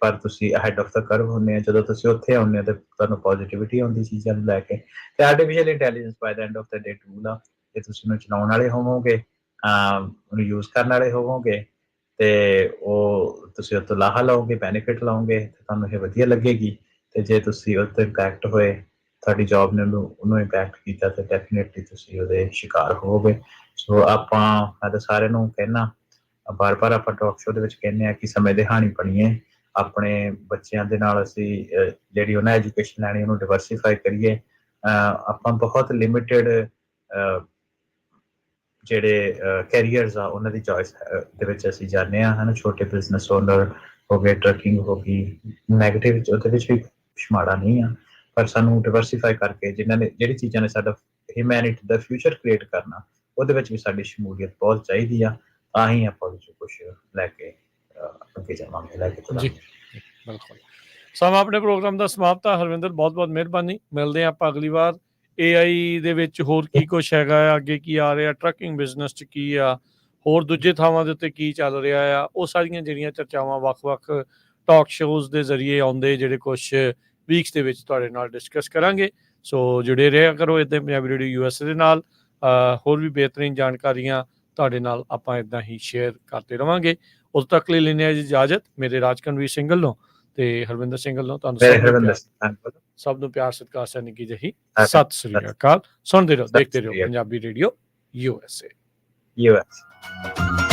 ਪਰ ਤੁਸੀਂ ਹੈਡ ਆਫ ਦਾ ਕਰਵ ਹੁੰਦੇ ਆ। ਜਦੋਂ ਤੁਸੀਂ ਉੱਥੇ ਆਉਂਦੇ ਹੋ ਤਾਂ ਤੁਹਾਨੂੰ ਪੋਜ਼ਿਟਿਵਿਟੀ ਆਉਂਦੀ ਚੀਜ਼ਾਂ ਨੂੰ ਲੈ ਕੇ। ਤੇ artificial intelligence by the end of ਦਾ ਡੇ ਟੂਲ ਆ, ਤੇ ਤੁਸੀਂ ਉਹਨੂੰ ਚਲਾਉਣ ਵਾਲੇ ਹੋਵੋਗੇ, ਉਹਨੂੰ ਯੂਜ਼ ਕਰਨ ਵਾਲੇ ਹੋਵੋਗੇ, ਤੇ ਉਹ ਤੁਸੀਂ ਉਹ ਤੋਂ ਲਾਹਾ ਲਓਗੇ, ਬੈਨੀਫਿਟ ਲਓਗੇ, ਤੇ ਤੁਹਾਨੂੰ ਇਹ ਵਧੀਆ ਲੱਗੇਗੀ। ਤੇ ਜੇ ਤੁਸੀਂ ਉਹ 'ਤੇ ਇੰਪੈਕਟ ਹੋਏ, ਤੁਹਾਡੀ ਜੋਬ ਨੇ ਉਹਨੂੰ ਇੰਪੈਕਟ ਕੀਤਾ, ਤੇ ਡੈਫੀਨੇਟਲੀ ਤੁਸੀਂ ਉਹਦੇ ਸ਼ਿਕਾਰ ਹੋਵੋਗੇ। ਸੋ ਮੈਂ ਤਾਂ ਸਾਰਿਆਂ ਨੂੰ ਕਹਿਣਾ, ਬਾਰ-ਬਾਰ ਆਪਾਂ ਟਾਕ ਸ਼ੋ ਦੇ ਵਿੱਚ ਕਹਿੰਦੇ ਆ ਕਿ ਸਮੇਂ ਦੇ ਹਾਣੀ ਬਣੀਏ। ਆਪਣੇ ਬੱਚਿਆਂ ਦੇ ਨਾਲ ਅਸੀਂ ਜਿਹੜੀ ਉਹਨਾਂ ਐਜੂਕੇਸ਼ਨ ਲੈਣੀ ਉਹਨੂੰ ਡਿਵਰਸੀਫਾਈ ਕਰੀਏ। ਆਪਾਂ ਬਹੁਤ ਲਿਮਿਟਿਡ ਜਿਹੜੇ ਕੈਰੀਅਰਸ ਆ ਉਹਨਾਂ ਦੀ ਚੋਇਸ ਦੇ ਵਿੱਚ ਅਸੀਂ ਜਾਂਦੇ ਹਾਂ, ਹੈ ਨਾ। ਛੋਟੇ ਬਿਜ਼ਨਸ ਓਨਰ ਹੋ ਗਏ, ਟਰੱਕਿੰਗ ਹੋ ਗਈ, ਨੈਗੇਟਿਵ ਉਹਦੇ ਵਿੱਚ ਵੀ ਕੁਛ ਮਾੜਾ ਨਹੀਂ ਆ, ਪਰ ਸਾਨੂੰ ਡਿਵਰਸੀਫਾਈ ਕਰਕੇ ਜਿਹੜੀ ਚੀਜ਼ਾਂ ਨੇ ਸਾਡਾ ਹਿਊਮੈਨਿਟੀ ਦਾ ਫਿਊਚਰ ਕ੍ਰੀਏਟ ਕਰਨਾ, ਉਹਦੇ ਵਿੱਚ ਵੀ ਸਾਡੀ ਸ਼ਮੂਲੀਅਤ ਬਹੁਤ ਚਾਹੀਦੀ ਆ। ਤਾਂ ਹੀ ਆਪਾਂ ਉਹਦੇ 'ਚ ਕੁਛ ਲੈ ਕੇ ਅੱਗੇ ਜਾਵਾਂਗੇ, ਲੈ ਕੇ ਚੱਲਾਂਗੇ। ਬਿਲਕੁਲ। ਸਮਾਂ ਆਪਣੇ ਪ੍ਰੋਗਰਾਮ ਦਾ ਸਮਾਪਤ ਆ। ਹਰਵਿੰਦਰ, ਬਹੁਤ-ਬਹੁਤ ਮਿਹਰਬਾਨੀ। ਮਿਲਦੇ ਹਾਂ ਆਪਾਂ ਅਗਲੀ ਵਾਰ। AI ਦੇ ਵਿੱਚ ਹੋਰ ਕੀ ਕੁਛ ਹੈਗਾ ਆ, ਅੱਗੇ ਕੀ ਆ ਰਿਹਾ, ਟਰੱਕਿੰਗ ਬਿਜ਼ਨਸ 'ਚ ਕੀ ਆ, ਹੋਰ ਦੂਜੇ ਥਾਵਾਂ ਦੇ ਉੱਤੇ ਕੀ ਚੱਲ ਰਿਹਾ ਆ, ਉਹ ਸਾਰੀਆਂ ਜਿਹੜੀਆਂ ਚਰਚਾਵਾਂ ਵੱਖ-ਵੱਖ ਟਾਕ ਸ਼ੋਜ਼ ਦੇ ਜ਼ਰੀਏ ਆਉਂਦੇ ਜਿਹੜੇ ਕੁਛ ਵੀਕਸ ਦੇ ਵਿੱਚ ਤੁਹਾਡੇ ਨਾਲ ਡਿਸਕਸ ਕਰਾਂਗੇ। ਸੋ ਜੁੜੇ ਰਿਹਾ ਕਰੋ ਇੱਦਾਂ ਪੰਜਾਬੀ ਰੇਡੀਓ USA ਦੇ ਨਾਲ। ਹੋਰ ਵੀ ਬਿਹਤਰੀਨ ਜਾਣਕਾਰੀਆਂ ਤੁਹਾਡੇ ਨਾਲ ਆਪਾਂ ਇੱਦਾਂ ਹੀ ਸ਼ੇਅਰ ਕਰਦੇ ਰਹਾਂਗੇ। ਉਦੋਂ ਤੱਕ ਲਈ ਲੈਂਦੇ ਹਾਂ ਜੀ ਇਜਾਜ਼ਤ। ਮੇਰੇ ਰਾਜਕਨਵੀਰ ਸਿੰਘ ਵੱਲੋਂ ਤੇ ਹਰਵਿੰਦਰ ਸਿੰਘ ਵੱਲੋਂ ਤੁਹਾਨੂੰ ਮੇਰੇ ਸਭ ਨੂੰ ਹਰਵਿੰਦਰ ਪਿਆਰ ਸਿੰਘ ਧੰਨਵਾਦ। ਸਭ ਨੂੰ ਪਿਆਰ ਸਤਿਕਾਰ ਸੈਨਿਕ ਨਿੱਘੀ ਜਿਹੀ Okay, ਸਤਿ ਸ੍ਰੀ ਅਕਾਲ। ਸੁਣਦੇ ਰਹੋ, ਸਤਿ ਦੇਖਦੇ ਸ੍ਰੀ ਰਹੋ ਅਕਾਲ। Punjabi radio USA। US